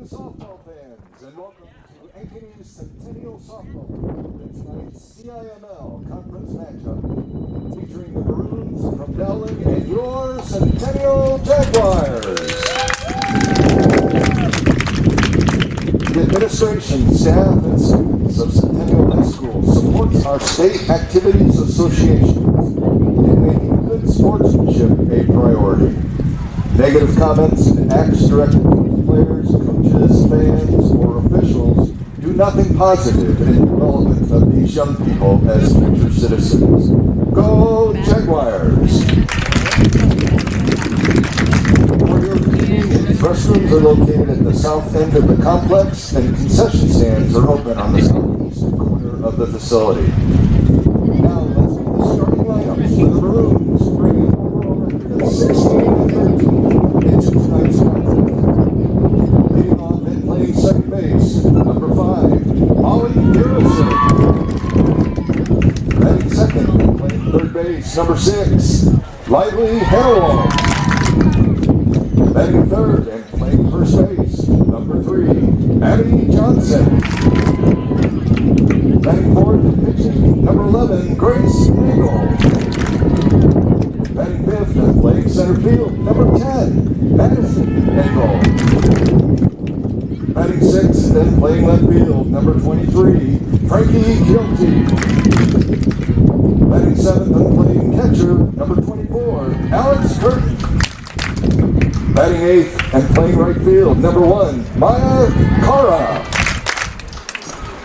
softball fans, and welcome to Ankeny's Centennial softball tournament. Tonight's CIML conference matchup featuring the Maroons from Dowling and your Centennial Jaguars. The administration, staff, and students of Centennial High School supports our state activities associations in making good sportsmanship a priority. Negative comments and acts directed towards players, coaches, fans, or officials do nothing positive in the development of these young people as future citizens. Go Jaguars! For your convenience, restrooms are located at the south end of the complex, and concession stands are open on the southeast corner of the facility. Now let's get the starting lineups for the Maroons. number 6, Lively Harrell. Batting third and playing first base, number 3, Abby Johnson. Batting fourth and pitching, number 11, Grace Nagel. Batting fifth and playing center field, number 10, Madison Nagel. Batting sixth and playing left field, number 23, Frankie Guilty. Batting seventh and playing catcher, number 24, Alex Curtin. Batting eighth and playing right field, number 1, Maya Cara.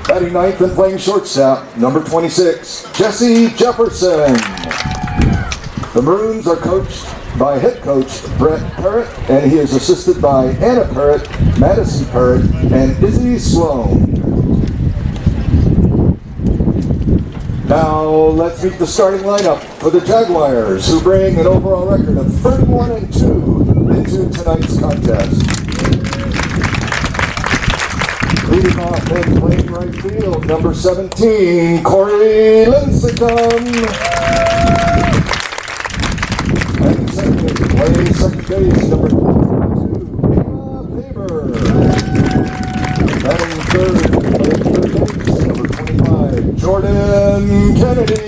Batting ninth and playing shortstop, number 26, Jesse Jefferson. The Maroons are coached by head coach Brett Parrott, and he is assisted by Anna Parrott, Madison Parrott, and Izzy Sloan. Now let's meet the starting lineup for the Jaguars, who bring an overall record of 31-2 into tonight's contest. Leading off and playing right field, number 17, Corey Lincecum. Batting second, playing second base, number 22, Emma Faber. Batting third, playing third base, number 25, Jordan Kennedy.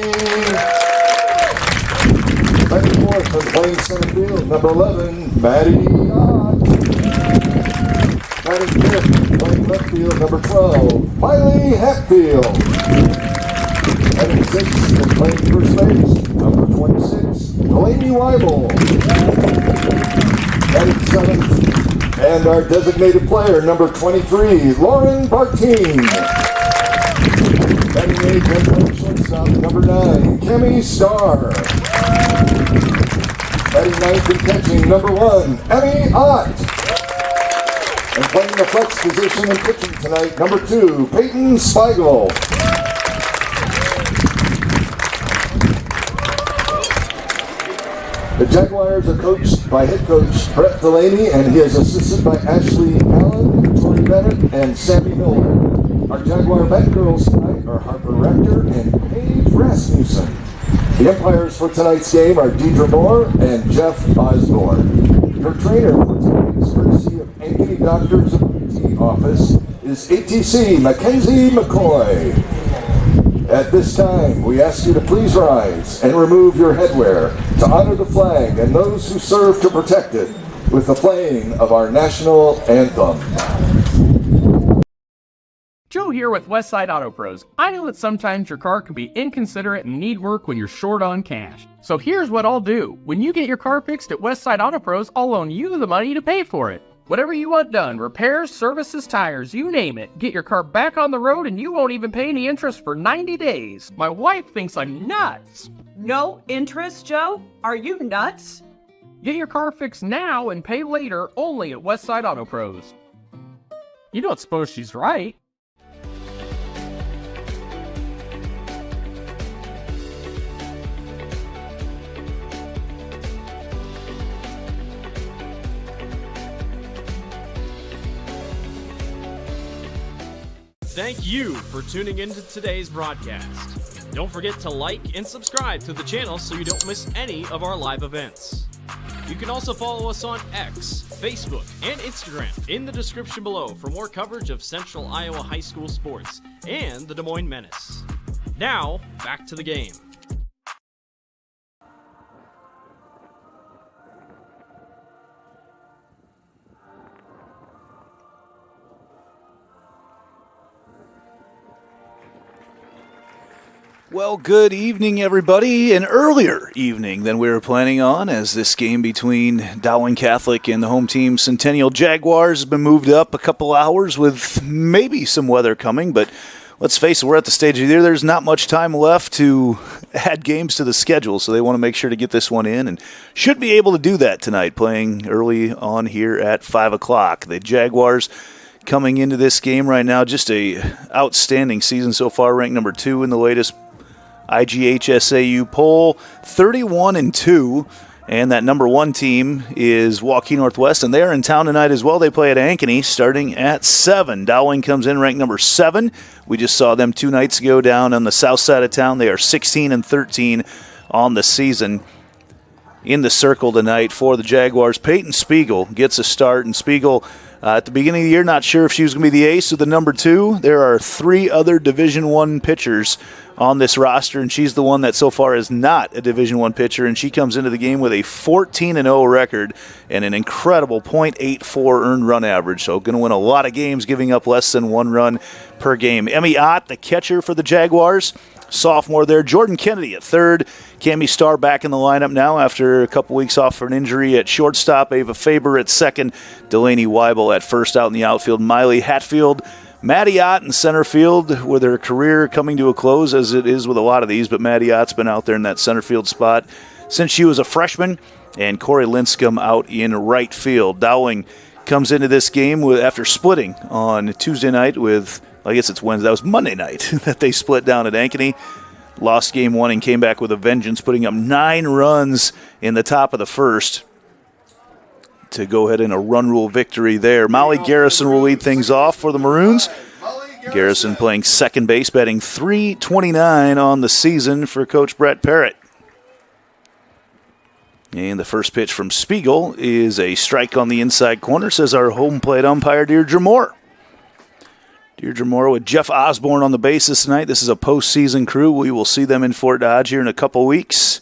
Batting fourth and playing center field, number 11, Maddie Ott. Batting fifth, playing left field, number 12, Miley Hatfield. Batting sixth and playing first base, number 26, Delaney Weibel. Batting seventh, and our designated player, number 23, Lauren Bartine. Batting eighth and playing shortstop, number 9, Kemi Starr. Batting ninth and catching, number 1, Emmy Ott. And playing the flex position and pitching tonight, number 2, Peyton Spiegel. The Jaguars are coached by head coach Brett Delaney, and he is assisted by Ashley Allen, Tori Bennett, and Sammy Miller. Our Jaguar Met girls tonight are Harper Rector and Paige Rasmussen. The umpires for tonight's game are Deidre Moore and Jeff Osborne. Your trainer for tonight's courtesy of Ankeny Doctors Office is ATC Mackenzie McCoy. At this time, we ask you to please rise and remove your headwear to honor the flag and those who serve to protect it with the playing of our national anthem. Joe here with Westside Auto Pros. I know that sometimes your car can be inconsiderate and need work when you're short on cash. So here's what I'll do. When you get your car fixed at Westside Auto Pros, I'll loan you the money to pay for it. Whatever you want done, repairs, services, tires, you name it. Get your car back on the road and you won't even pay any interest for 90 days. My wife thinks I'm nuts. No interest, Joe? Are you nuts? Get your car fixed now and pay later only at Westside Auto Pros. You don't suppose she's right? Thank you for tuning into today's broadcast. Don't forget to like and subscribe to the channel so you don't miss any of our live events. You can also follow us on X, Facebook, and Instagram in the description below for more coverage of Central Iowa High School sports and the Des Moines Menace. Now, back to the game. Well, good evening, everybody. An earlier evening than we were planning on, as this game between Dowling Catholic and the home team Centennial Jaguars has been moved up a couple hours with maybe some weather coming. But let's face it, we're at the stage of the year. There's not much time left to add games to the schedule, so they want to make sure to get this one in and should be able to do that tonight, playing early on here at 5 o'clock. The Jaguars coming into this game right now, just a outstanding season so far, ranked number 2 in the latest IGHSAU poll, 31-2, and that number 1 team is Waukee Northwest, and they are in town tonight as well. They play at Ankeny starting at 7. Dowling comes in ranked number 7. We just saw them 2 nights ago down on the south side of town. They are 16-13 on the season. In the circle tonight for the Jaguars, Peyton Spiegel gets a start, and Spiegel at the beginning of the year, not sure if she was going to be the ace or the number 2. There are 3 other Division I pitchers on this roster, and she's the one that so far is not a Division I pitcher, and she comes into the game with a 14-0 record and an incredible .84 earned run average, so going to win a lot of games, giving up less than 1 run per game. Emmy Ott, the catcher for the Jaguars, sophomore there. Jordan Kennedy at third. Cammie Starr back in the lineup now after a couple weeks off for an injury at shortstop. Ava Faber at second. Delaney Weibel at first out in the outfield. Miley Hatfield, Maddie Ott in center field with her career coming to a close, as it is with a lot of these, but Maddie Ott's been out there in that center field spot since she was a freshman. And Corey Linscomb out in right field. Dowling comes into this game after splitting on Tuesday night with, I guess it's Wednesday, that was Monday night that they split down at Ankeny. Lost game 1 and came back with a vengeance, putting up 9 runs in the top of the first to go ahead in a run rule victory there. Molly Garrison will lead things off for the Maroons. Garrison playing second base, batting .329 on the season for Coach Brett Parrott. And the first pitch from Spiegel is a strike on the inside corner, says our home plate umpire, Deirdre Moore. Deirdre Moore with Jeff Osborne on the bases tonight. This is a postseason crew. We will see them in Fort Dodge here in a couple weeks.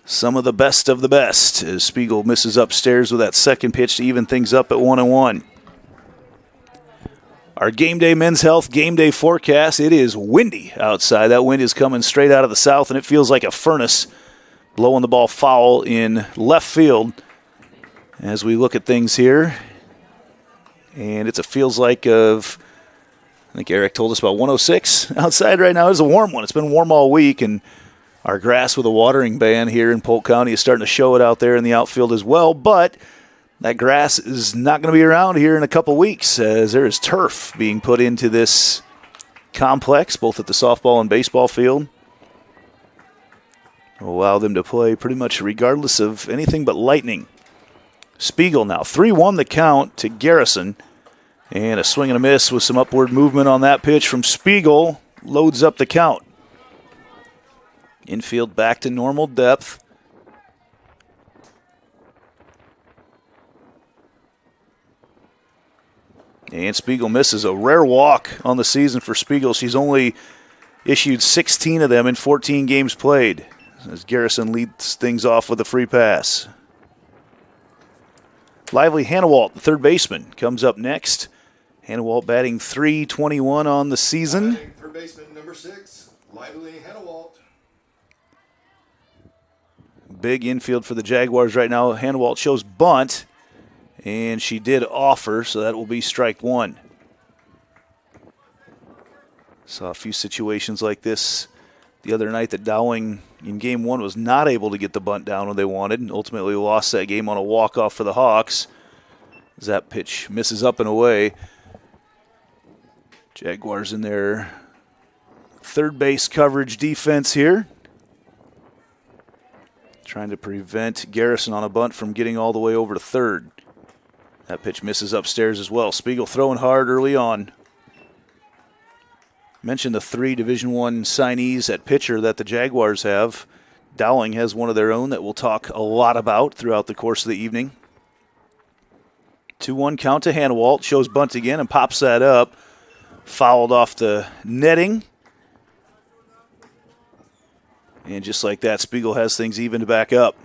Some of the best as Spiegel misses upstairs with that second pitch to even things up at 1-1. Our game day men's health game day forecast. It is windy outside. That wind is coming straight out of the south, and it feels like a furnace blowing the ball foul in left field as we look at things here. And it's a feels like of, I think Eric told us about 106 outside right now. It's a warm one. It's been warm all week, and our grass with a watering ban here in Polk County is starting to show it out there in the outfield as well. But that grass is not going to be around here in a couple weeks, as there is turf being put into this complex, both at the softball and baseball field. Will allow them to play pretty much regardless of anything but lightning. Spiegel now, 3-1 the count to Garrison. And a swing and a miss with some upward movement on that pitch from Spiegel. Loads up the count. Infield back to normal depth. And Spiegel misses a rare walk on the season for Spiegel. She's only issued 16 of them in 14 games played, as Garrison leads things off with a free pass. Lively Hannawalt, the third baseman, comes up next. Hannawalt batting .321 on the season. Third baseman number 6, Lively Hannawalt. Big infield for the Jaguars right now. Hannawalt shows bunt, and she did offer, so that will be strike 1. Saw a few situations like this the other night that Dowling in game 1 was not able to get the bunt down when they wanted, and ultimately lost that game on a walk-off for the Hawks. As that pitch misses up and away. Jaguars in their third base coverage defense here, trying to prevent Garrison on a bunt from getting all the way over to third. That pitch misses upstairs as well. Spiegel throwing hard early on. Mentioned the 3 Division I signees at pitcher that the Jaguars have. Dowling has one of their own that we'll talk a lot about throughout the course of the evening. 2-1 count to Hannawalt. Shows bunt again and pops that up. Fouled off the netting. And just like that, Spiegel has things even to back up.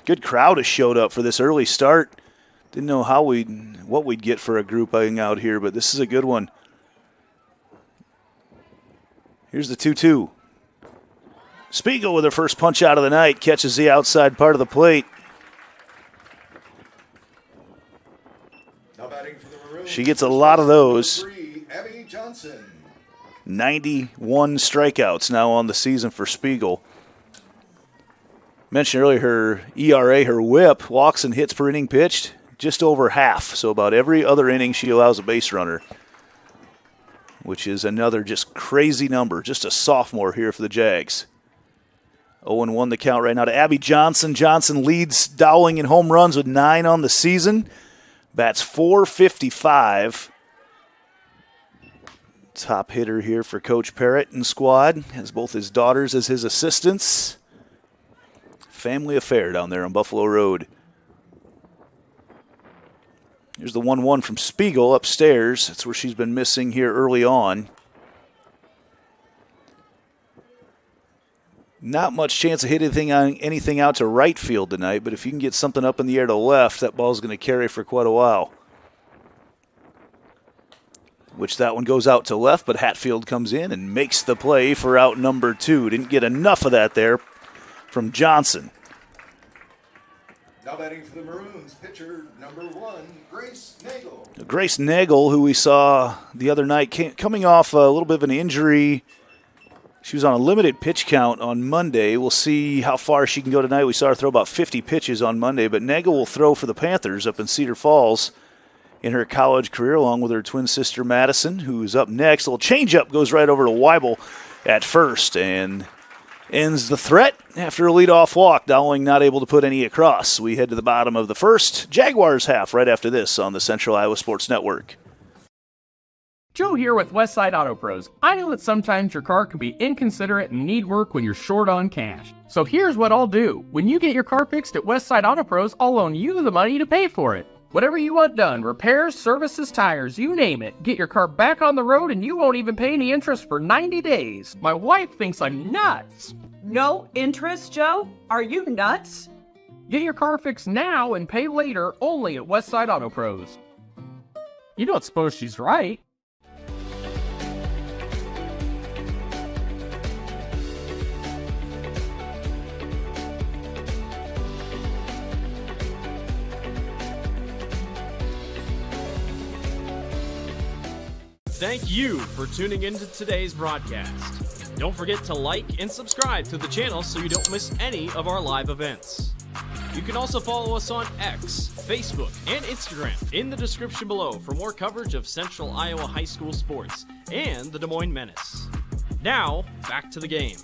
Good crowd has showed up for this early start. Didn't know what we'd get for a grouping out here, but this is a good one. Here's the 2-2. Spiegel with her first punch out of the night, catches the outside part of the plate. Now batting for the Maroons, She gets a lot of those. 3, Abby Johnson. 91 strikeouts now on the season for Spiegel. Mentioned earlier her ERA, her whip, walks and hits per inning pitched, just over half. So about every other inning she allows a base runner, which is another just crazy number. Just a sophomore here for the Jags. 0-1 the count right now to Abby Johnson. Johnson leads Dowling in home runs with 9 on the season. Bats .455. Top hitter here for Coach Parrott and squad. Has both his daughters as his assistants. family affair down there on Buffalo Road. Here's the 1-1 from Spiegel upstairs. That's where she's been missing here early on. Not much chance of hitting anything out to right field tonight, but if you can get something up in the air to left, that ball's going to carry for quite a while. Which that one goes out to left, but Hatfield comes in and makes the play for out number 2. Didn't get enough of that there from Johnson. Now batting for the Maroons, pitcher number 1, Grace Nagel. Grace Nagel, who we saw the other night, coming off a little bit of an injury. She was on a limited pitch count on Monday. We'll see how far she can go tonight. We saw her throw about 50 pitches on Monday, but Nagel will throw for the Panthers up in Cedar Falls in her college career, along with her twin sister Madison, who's up next. A little changeup goes right over to Weibel at first and ends the threat after a leadoff walk. Dowling not able to put any across. We head to the bottom of the first. Jaguars half right after this on the Central Iowa Sports Network. Joe here with Westside Auto Pros. I know that sometimes your car can be inconsiderate and need work when you're short on cash. So here's what I'll do. When you get your car fixed at Westside Auto Pros, I'll loan you the money to pay for it. Whatever you want done, repairs, services, tires, you name it. Get your car back on the road and you won't even pay any interest for 90 days. My wife thinks I'm nuts. No interest, Joe? Are you nuts? Get your car fixed now and pay later only at Westside Auto Pros. You don't suppose she's right? Thank you for tuning into today's broadcast. Don't forget to like and subscribe to the channel so you don't miss any of our live events. You can also follow us on X, Facebook, and Instagram in the description below for more coverage of Central Iowa high school sports and the Des Moines Menace. Now, back to the game.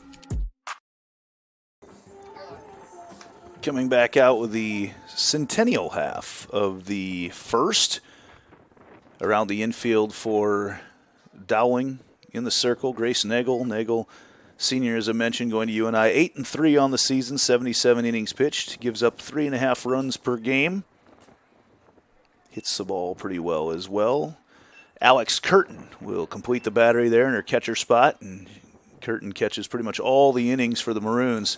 Coming back out with the Centennial half of the first. Around the infield for Dowling in the circle, Grace Nagel. Nagel, senior, as I mentioned, going to UNI. 8-3 on the season, 77 innings pitched. Gives up 3.5 runs per game. Hits the ball pretty well as well. Alex Curtin will complete the battery there in her catcher spot, and Curtin catches pretty much all the innings for the Maroons.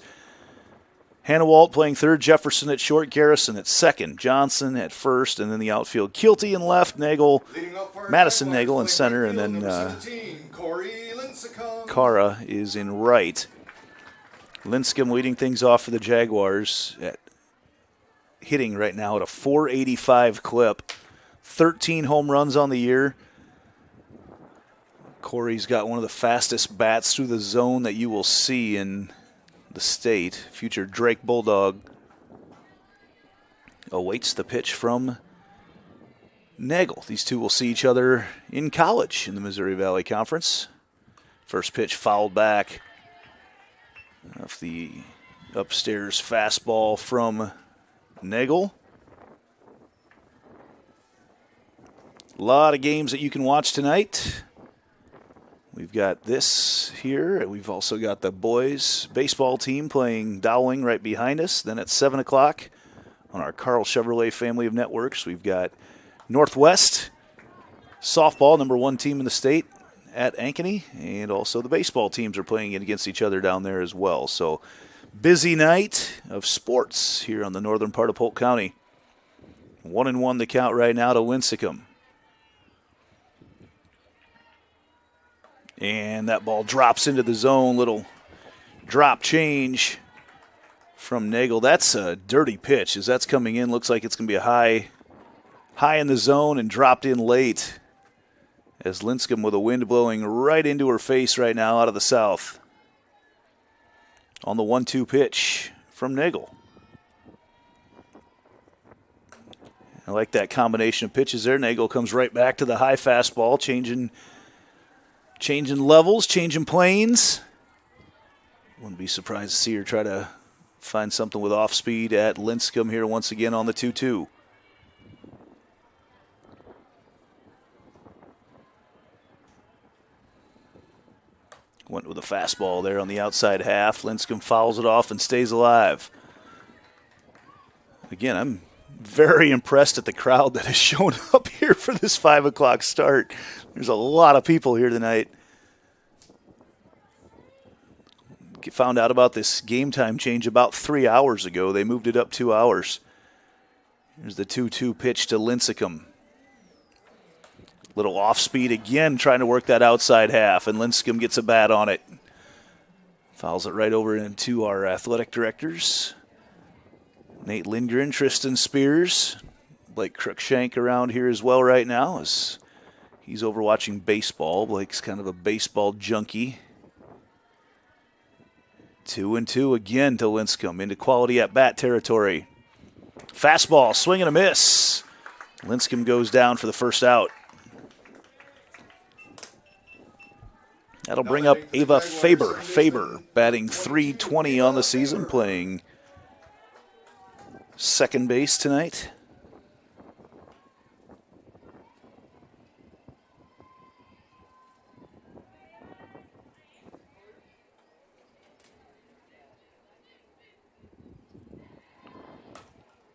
Hannah Walt playing third, Jefferson at short, Garrison at second, Johnson at first, and then the outfield. Kilty in left, Nagel, Madison Nagel in center, and then Cara is in right. Linscomb leading things off for the Jaguars at hitting right now at a .485 clip. 13 home runs on the year. Corey's got one of the fastest bats through the zone that you will see in the state. Future Drake Bulldog awaits the pitch from Nagel. These two will see each other in college in the Missouri Valley Conference. First pitch fouled back off the upstairs fastball from Nagel. A lot of games that you can watch tonight. We've got this here. We've also got the boys baseball team playing Dowling right behind us. Then at 7 o'clock on our Carl Chevrolet family of networks, we've got Northwest softball, number 1 team in the state, at Ankeny. And also the baseball teams are playing against each other down there as well. So busy night of sports here on the northern part of Polk County. 1-1 the count right now to Linscomb. And that ball drops into the zone. Little drop change from Nagel. That's a dirty pitch as that's coming in. Looks like it's going to be a high in the zone and dropped in late. As Linscomb with a wind blowing right into her face right now out of the south. On the 1-2 pitch from Nagel. I like that combination of pitches there. Nagel comes right back to the high fastball, changing levels, changing planes. Wouldn't be surprised to see her try to find something with off speed at Linscomb here once again on the 2-2. Went with a fastball there on the outside half. Linscomb fouls it off and stays alive. Again, I'm very impressed at the crowd that has shown up here for this 5 o'clock start. There's a lot of people here tonight. Found out about this game time change about 3 hours ago. They moved it up 2 hours. Here's the 2-2 pitch to Lincecum. Little off speed again, trying to work that outside half, and Lincecum gets a bat on it. Fouls it right over into our athletic directors. Nate Lindgren, Tristan Spears, Blake Cruikshank around here as well right now as he's over watching baseball. Blake's kind of a baseball junkie. 2-2 again to Lincecum into quality at-bat territory. Fastball, swing and a miss. Lincecum goes down for the first out. That'll bring up Ava Faber. Faber batting .320 on the season, playing second base tonight.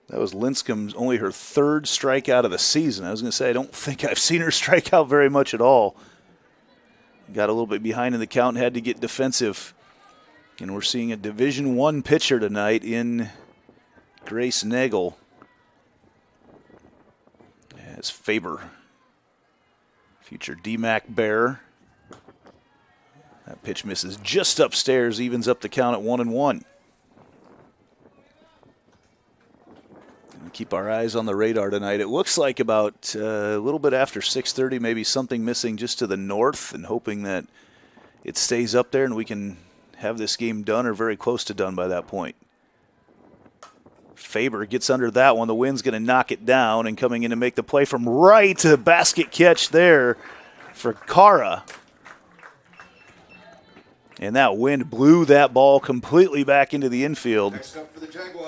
That was Lincecum's only her third strikeout of the season. I was going to say, I don't think I've seen her strike out very much at all. Got a little bit behind in the count and had to get defensive. And we're seeing a Division I pitcher tonight in Grace Nagel. As Faber, future DMAC Bear. That pitch misses just upstairs, evens up the count at 1-1. Keep our eyes on the radar tonight. It looks like about a little bit after 6:30, maybe something missing just to the north, and hoping that it stays up there and we can have this game done or very close to done by that point. Faber gets under that one. The wind's going to knock it down, and coming in to make the play from right, a basket catch there for Cara. And that wind blew that ball completely back into the infield.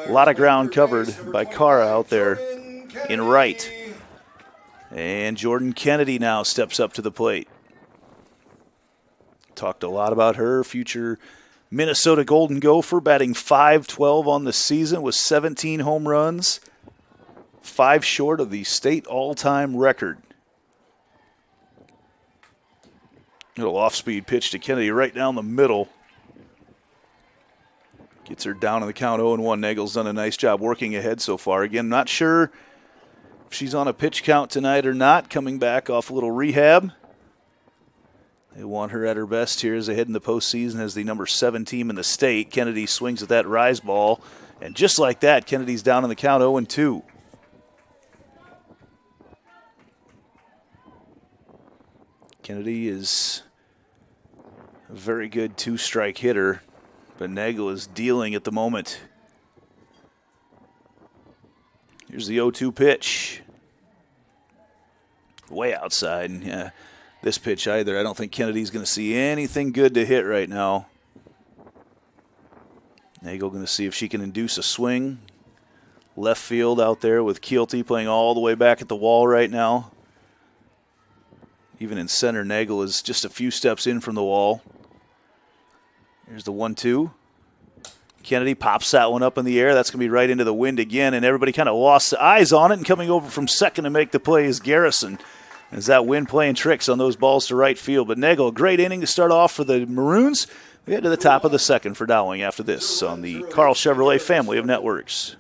A lot of ground covered by Cara out there in right. And Jordan Kennedy now steps up to the plate. Talked a lot about her, future Minnesota Golden Gopher, batting .512 on the season with 17 home runs, 5 short of the state all-time record. Little off-speed pitch to Kennedy right down the middle. Gets her down on the count 0-1. Nagel's done a nice job working ahead so far. Again, not sure if she's on a pitch count tonight or not, coming back off a little rehab. They want her at her best here as they head in the postseason as the number 7 team in the state. Kennedy swings at that rise ball, and just like that, Kennedy's down on the count 0-2. Kennedy is a very good 2-strike hitter, but Nagel is dealing at the moment. Here's the 0-2 pitch. Way outside. Yeah, this pitch either. I don't think Kennedy's going to see anything good to hit right now. Nagel going to see if she can induce a swing. Left field out there with Keelty playing all the way back at the wall right now. Even in center, Nagel is just a few steps in from the wall. Here's the 1-2. Kennedy pops that one up in the air. That's going to be right into the wind again, and everybody kind of lost eyes on it, and coming over from second to make the play is Garrison. As that wind playing tricks on those balls to right field. But Nagel, a great inning to start off for the Maroons. We head to the top of the second for Dowling after this on the Carl Chevrolet family of networks.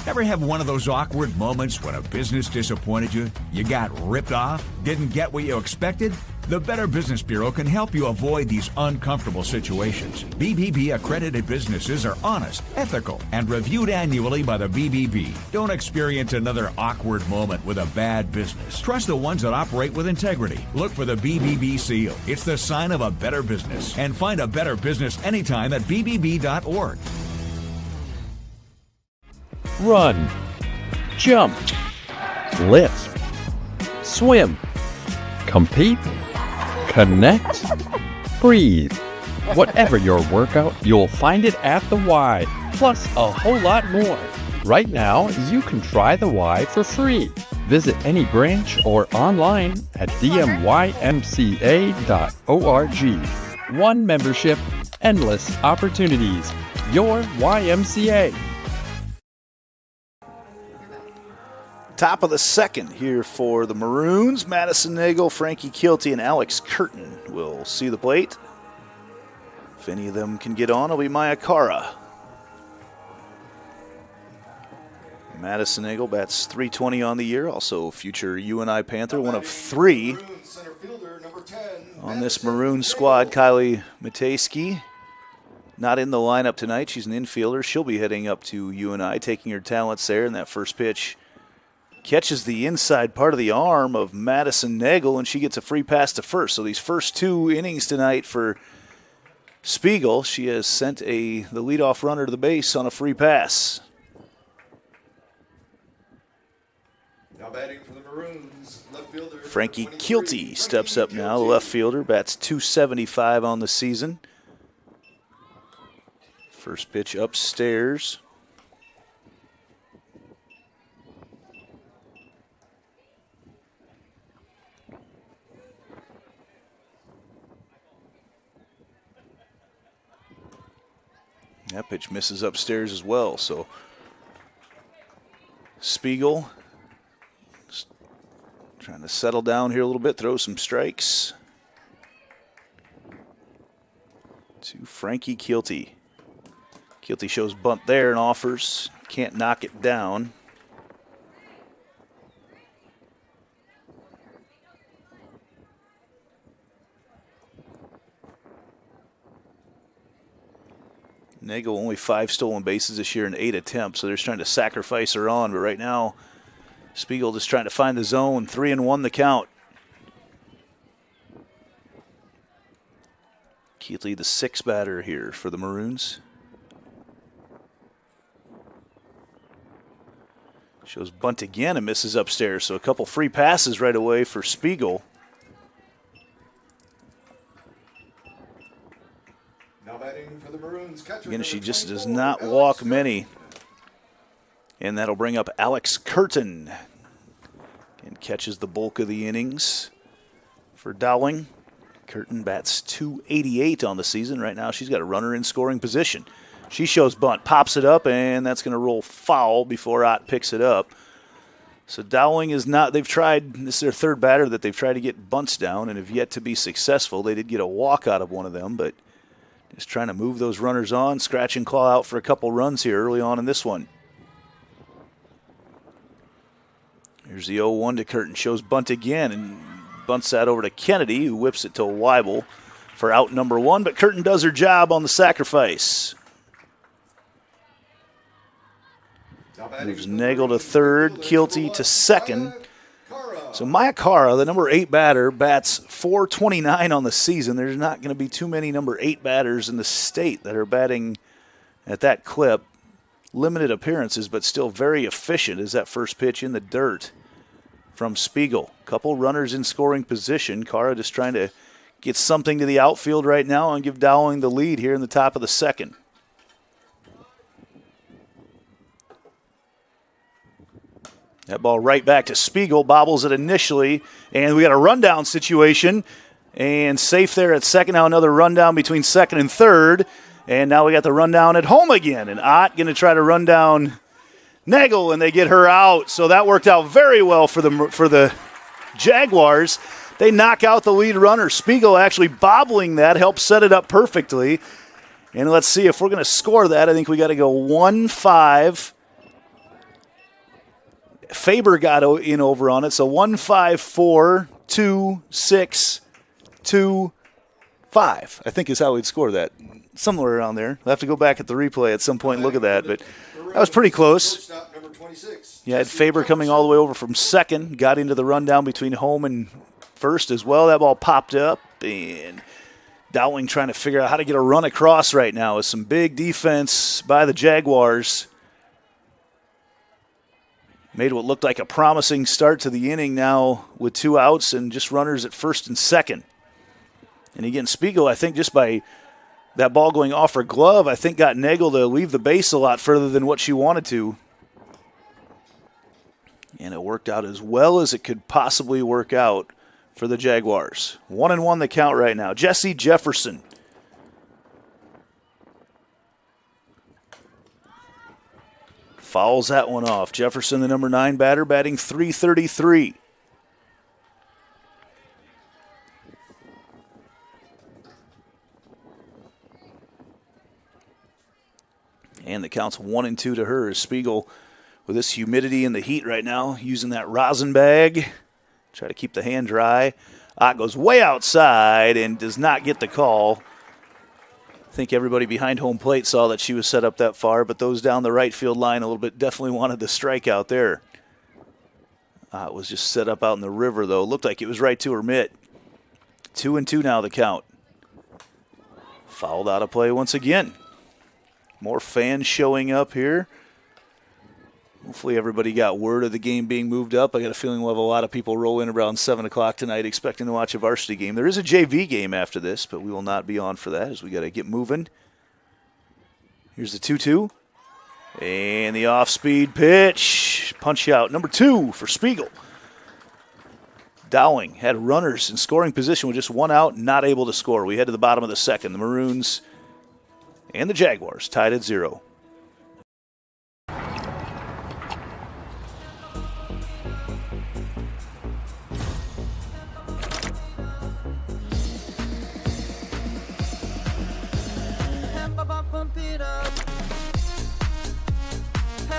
Ever have one of those awkward moments when a business disappointed you? You got ripped off? Didn't get what you expected? The Better Business Bureau can help you avoid these uncomfortable situations. BBB accredited businesses are honest, ethical, and reviewed annually by the BBB. Don't experience another awkward moment with a bad business. Trust the ones that operate with integrity. Look for the BBB seal. It's the sign of a better business. And find a better business anytime at bbb.org. Run, jump, lift, swim, compete, connect, breathe. Whatever your workout, you'll find it at the Y, plus a whole lot more. Right now, you can try the Y for free. Visit any branch or online at dmymca.org. One membership, endless opportunities. your YMCA. Top of the second here for the Maroons. Madison Nagel, Frankie Kilty, and Alex Curtin will see the plate. If any of them can get on, it'll be Maya Cara. Madison Nagel bats .320 on the year, also future UNI Panther, one of 3 on this Maroon squad. Kylie Matejski not in the lineup tonight. She's an infielder. She'll be heading up to UNI, taking her talents there. And that first pitch catches the inside part of the arm of Madison Nagel, and she gets a free pass to first. So these first 2 innings tonight for Spiegel, she has sent the leadoff runner to the base on a free pass. Now batting for the Maroons, left fielder Frankie Kilty steps up now, the left fielder, bats .275 on the season. First pitch upstairs. That pitch misses upstairs as well, so Spiegel trying to settle down here a little bit, throw some strikes to Frankie Kilty. Kilty shows bunt there and offers, can't knock it down. Nagel only 5 stolen bases this year in 8 attempts, so they're just trying to sacrifice her on. But right now, Spiegel just trying to find the zone. 3-1 the count. Keatley, the 6th batter here for the Maroons. Shows bunt again and misses upstairs, so a couple free passes right away for Spiegel. Now batting for the Maroons, catcher Again, she just does 24, not Alex walk Curtin. many. And that'll bring up Alex Curtin. And catches the bulk of the innings for Dowling. Curtin bats .288 on the season. Right now she's got a runner in scoring position. She shows bunt, pops it up, and that's going to roll foul before Ott picks it up. So Dowling is not, they've tried, this is their 3rd batter that they've tried to get bunts down and have yet to be successful. They did get a walk out of one of them, but just trying to move those runners on, scratch and claw out for a couple runs here early on in this one. Here's the 0-1 to Curtin. Shows bunt again and bunts that over to Kennedy, who whips it to Weibel for out number 1. But Curtin does her job on the sacrifice. Moves Nagel to 3rd, Kilty to 2nd. So Maya Cara, the number 8 batter, bats .429 on the season. There's not going to be too many number 8 batters in the state that are batting at that clip. Limited appearances, but still very efficient as that first pitch in the dirt from Spiegel. Couple runners in scoring position. Cara just trying to get something to the outfield right now and give Dowling the lead here in the top of the second. That ball right back to Spiegel, bobbles it initially, and we got a rundown situation. And safe there at second. Now another rundown between second and third. And now we got the rundown at home again. And Ott going to try to run down Nagel, and they get her out. So that worked out very well for the Jaguars. They knock out the lead runner. Spiegel actually bobbling that helped set it up perfectly. And let's see if we're going to score that. I think we got to go 1-5. Faber got in over on it. So 1-5-4, 2-6, 2-5. I think is how we'd score that. Somewhere around there. We'll have to go back at the replay at some point and look at that. But that was pretty close. You had Faber coming all the way over from second. Got into the rundown between home and first as well. That ball popped up. And Dowling trying to figure out how to get a run across right now with some big defense by the Jaguars. Made what looked like a promising start to the inning now with 2 outs and just runners at first and second. And again, Spiegel, I think just by that ball going off her glove, I think got Nagel to leave the base a lot further than what she wanted to. And it worked out as well as it could possibly work out for the Jaguars. 1-1 the count right now. Jesse Jefferson Fouls that one off. Jefferson, the number 9 batter, batting .333. And the count's 1-2 to her. Spiegel, with this humidity and the heat right now, using that rosin bag. Try to keep the hand dry. Ott goes way outside and does not get the call. I think everybody behind home plate saw that she was set up that far, but those down the right field line a little bit definitely wanted the strike out there. Ott was just set up out in the river, though. Looked like it was right to her mitt. 2-2 now the count. Fouled out of play once again. More fans showing up here. Hopefully everybody got word of the game being moved up. I got a feeling we'll have a lot of people roll in around 7 o'clock tonight expecting to watch a varsity game. There is a JV game after this, but we will not be on for that as we got to get moving. Here's the 2-2. And the off-speed pitch. Punch out number 2 for Spiegel. Dowling had runners in scoring position with just 1 out, not able to score. We head to the bottom of the second. The Maroons and the Jaguars tied at 0.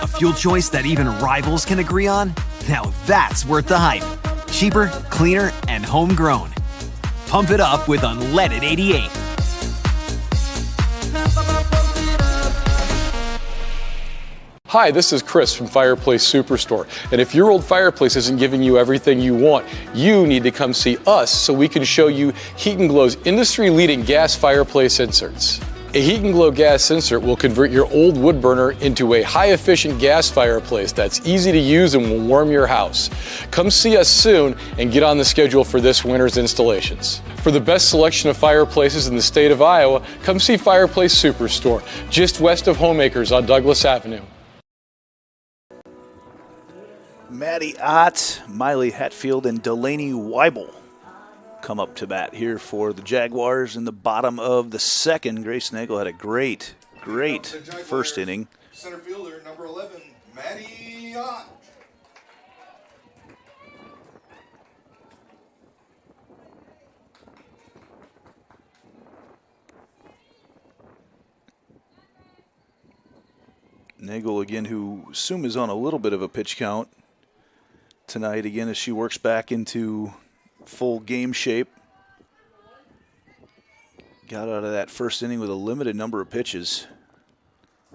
A fuel choice that even rivals can agree on? Now that's worth the hype. Cheaper, cleaner, and homegrown. Pump it up with unleaded 88. Hi, this is Chris from Fireplace Superstore. And if your old fireplace isn't giving you everything you want, you need to come see us so we can show you Heat & Glow's industry-leading gas fireplace inserts. A Heat & Glow gas insert will convert your old wood burner into a high-efficient gas fireplace that's easy to use and will warm your house. Come see us soon and get on the schedule for this winter's installations. For the best selection of fireplaces in the state of Iowa, come see Fireplace Superstore, just west of Homeacres on Douglas Avenue. Maddie Ott, Miley Hatfield, and Delaney Weibel come up to bat here for the Jaguars in the bottom of the second. Grace Nagel had a great first inning. Center fielder, number 11, Maddie Ott. Nagel again, who assume is on a little bit of a pitch count tonight again as she works back into full game shape. Got out of that first inning with a limited number of pitches.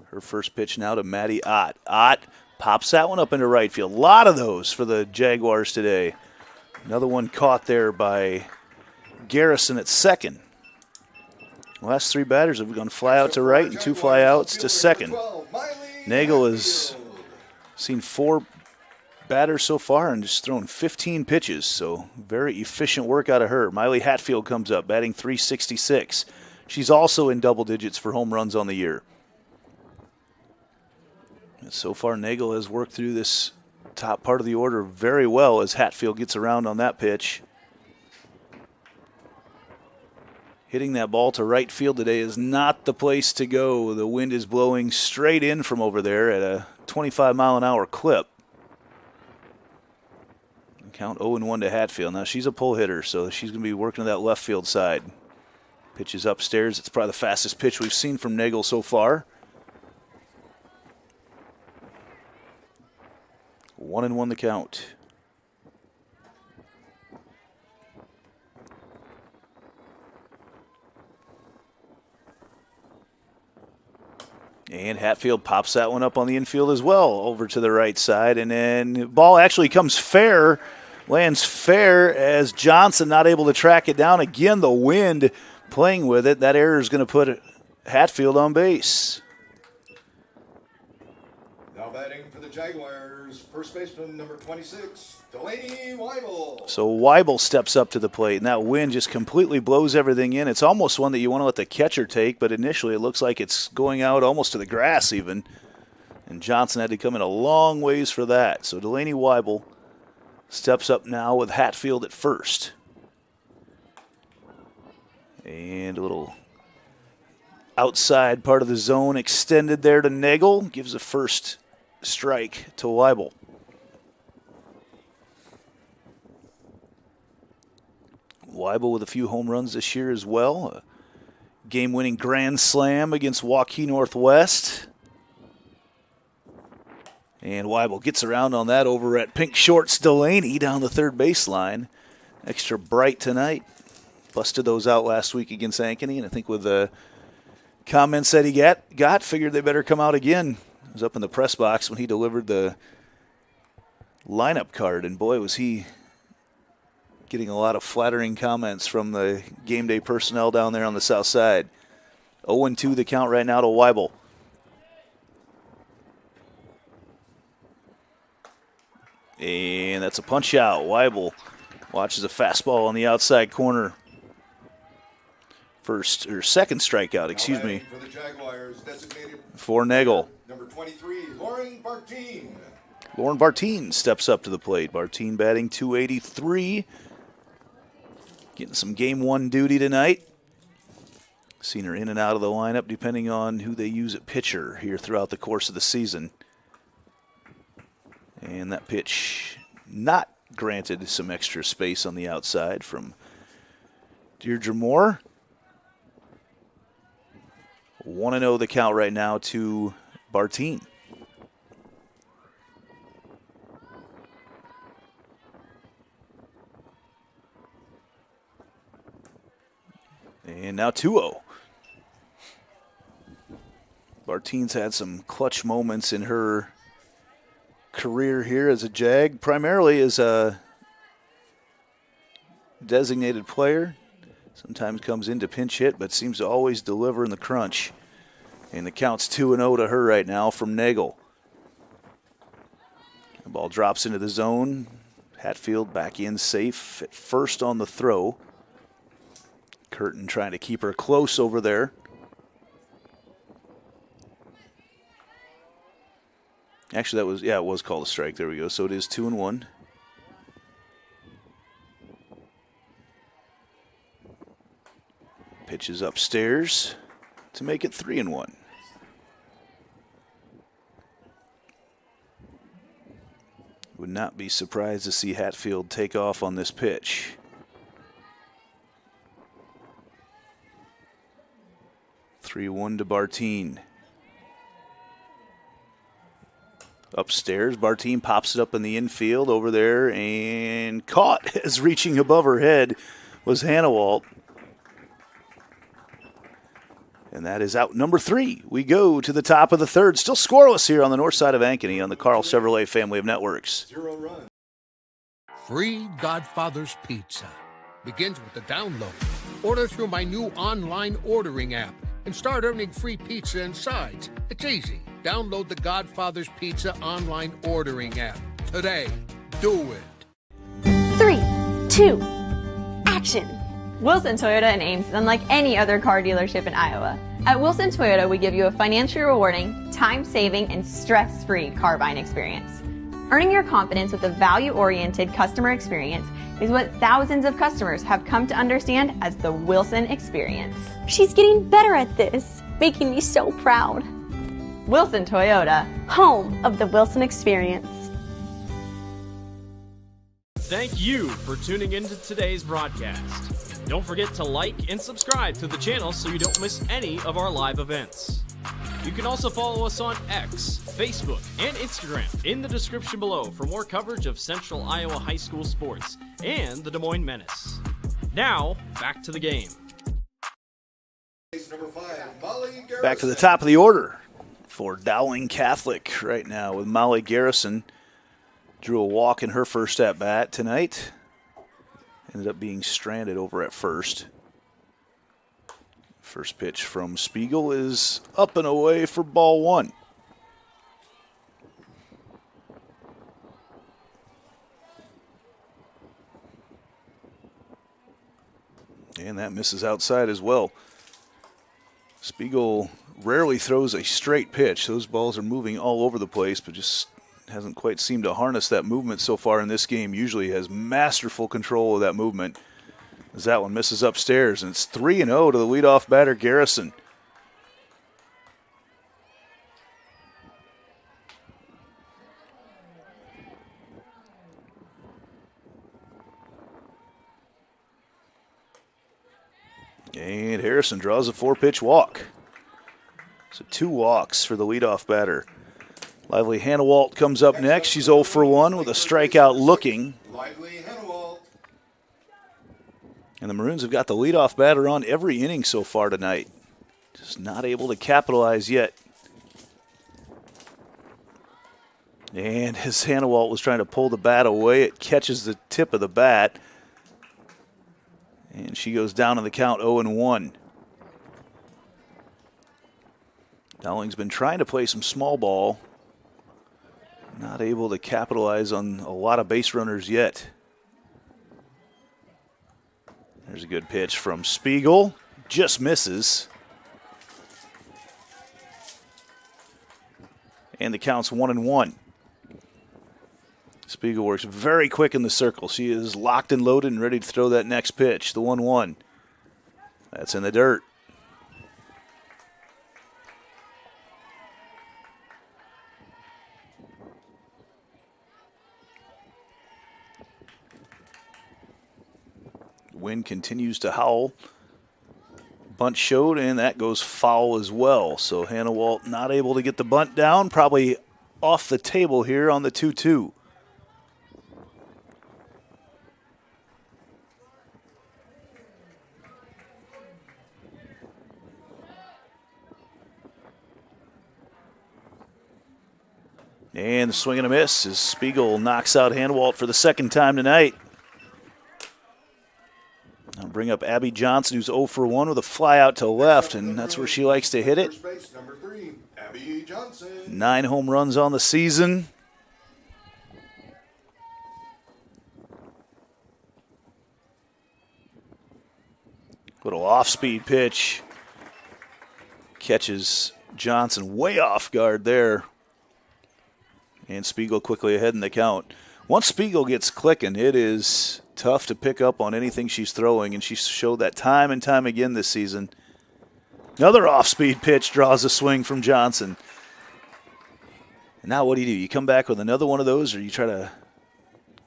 Her first pitch now to Maddie Ott. Ott pops that one up into right field. A lot of those for the Jaguars today. Another one caught there by Garrison at second. The last 3 batters have gone fly out to right and 2 fly outs to second. Nagel has seen 4 batters so far and just thrown 15 pitches, so very efficient work out of her. Miley Hatfield comes up, batting .366. She's also in double digits for home runs on the year. And so far, Nagel has worked through this top part of the order very well as Hatfield gets around on that pitch. Hitting that ball to right field today is not the place to go. The wind is blowing straight in from over there at a 25-mile-an-hour clip. Count 0-1 to Hatfield. Now she's a pull hitter, so she's going to be working to that left field side. Pitch is upstairs. It's probably the fastest pitch we've seen from Nagel so far. 1-1 the count. And Hatfield pops that one up on the infield as well, over to the right side. And then the ball actually comes fair, lands fair as Johnson not able to track it down. Again, the wind playing with it. That error is going to put Hatfield on base. Now batting for the Jaguars, first baseman number 26, Delaney Weibel. So Weibel steps up to the plate, and that wind just completely blows everything in. It's almost one that you want to let the catcher take, but initially it looks like it's going out almost to the grass even. And Johnson had to come in a long ways for that. So Delaney Weibel steps up now with Hatfield at first. And a little outside part of the zone extended there to Nagel. Gives a first strike to Weibel. Weibel with a few home runs this year as well. A game-winning grand slam against Waukee Northwest. And Weibel gets around on that over at Pink Shorts Delaney down the third baseline. Extra bright tonight. Busted those out last week against Ankeny, and I think with the comments that he got, figured they better come out again. I was up in the press box when he delivered the lineup card, and boy, was he getting a lot of flattering comments from the game day personnel down there on the south side. 0-2 the count right now to Weibel. And that's a punch out. Weibel watches a fastball on the outside corner. Second strikeout, excuse me, For the Jaguars, designated for Nagel. number 23, Lauren Bartine. Lauren Bartine steps up to the plate. Bartine batting .283. Getting some game one duty tonight. Seen her in and out of the lineup depending on who they use at pitcher here throughout the course of the season. And that pitch not granted some extra space on the outside from Deirdre Moore. 1-0 the count right now to Bartine. And now 2-0. Bartine's had some clutch moments in her career here as a Jag, primarily as a designated player. Sometimes comes in to pinch hit, but seems to always deliver in the crunch. And the count's 2-0 to her right now from Nagel. The ball drops into the zone. Hatfield back in safe at first on the throw. Curtin trying to keep her close over there. Actually, it was called a strike. There we go. So it is 2-1. Pitches upstairs to make it 3-1. Would not be surprised to see Hatfield take off on this pitch. (3-1) to Bartine. Upstairs, Bartine pops it up in the infield over there and caught as reaching above her head was Hannawalt. And that is out number 3. We go to the top of the third. Still scoreless here on the north side of Ankeny on the Carl Chevrolet family of networks. 0 run. Free Godfather's Pizza begins with the download. Order through my new online ordering app and start earning free pizza and sides. It's easy. Download the Godfather's Pizza online ordering app today. Do it. 3, 2, action. Wilson Toyota in Ames is unlike any other car dealership in Iowa. At Wilson Toyota, we give you a financially rewarding, time-saving, and stress-free car buying experience. Earning your confidence with a value-oriented customer experience is what thousands of customers have come to understand as the Wilson experience. She's getting better at this, making me so proud. Wilson Toyota, home of the Wilson experience. Thank you for tuning into today's broadcast. Don't forget to like and subscribe to the channel so you don't miss any of our live events. You can also follow us on X, Facebook, and Instagram in the description below for more coverage of Central Iowa high school sports and the Des Moines Menace. Now, back to the game. Number 5, Molly Garrison. Back to the top of the order for Dowling Catholic right now with Molly Garrison. Drew a walk in her first at-bat tonight. Ended up being stranded over at first. First pitch from Spiegel is up and away for ball 1. And that misses outside as well. Spiegel rarely throws a straight pitch. Those balls are moving all over the place, but just hasn't quite seemed to harness that movement so far in this game. Usually has masterful control of that movement. As that one misses upstairs, and it's 3-0 to the leadoff batter, Garrison. And Harrison draws a 4-pitch walk. So 2 walks for the leadoff batter. Lively Hannawalt comes up next. She's 0 for 1 with a strikeout looking. Lively Hannawalt. And the Maroons have got the leadoff batter on every inning so far tonight. Just not able to capitalize yet. And as Hannawalt was trying to pull the bat away, it catches the tip of the bat. And she goes down in the count 0-1. Dowling's been trying to play some small ball. Not able to capitalize on a lot of base runners yet. There's a good pitch from Spiegel. Just misses. And the count's 1-1. Spiegel works very quick in the circle. She is locked and loaded and ready to throw that next pitch, the 1-1. That's in the dirt. Wind continues to howl. Bunt showed, and that goes foul as well. So Hannawalt not able to get the bunt down. Probably off the table here on the 2-2. And the swing and a miss as Spiegel knocks out Hannawalt for the second time tonight. I'll bring up Abby Johnson, who's 0 for 1 with a fly out to left, and that's where she likes to hit it. Number 3, Abby Johnson. 9 home runs on the season. Little off-speed pitch. Catches Johnson way off guard there. And Spiegel quickly ahead in the count. Once Spiegel gets clicking, it is tough to pick up on anything she's throwing, and she showed that time and time again this season. Another off-speed pitch draws a swing from Johnson. And now what do? You come back with another one of those, or you try to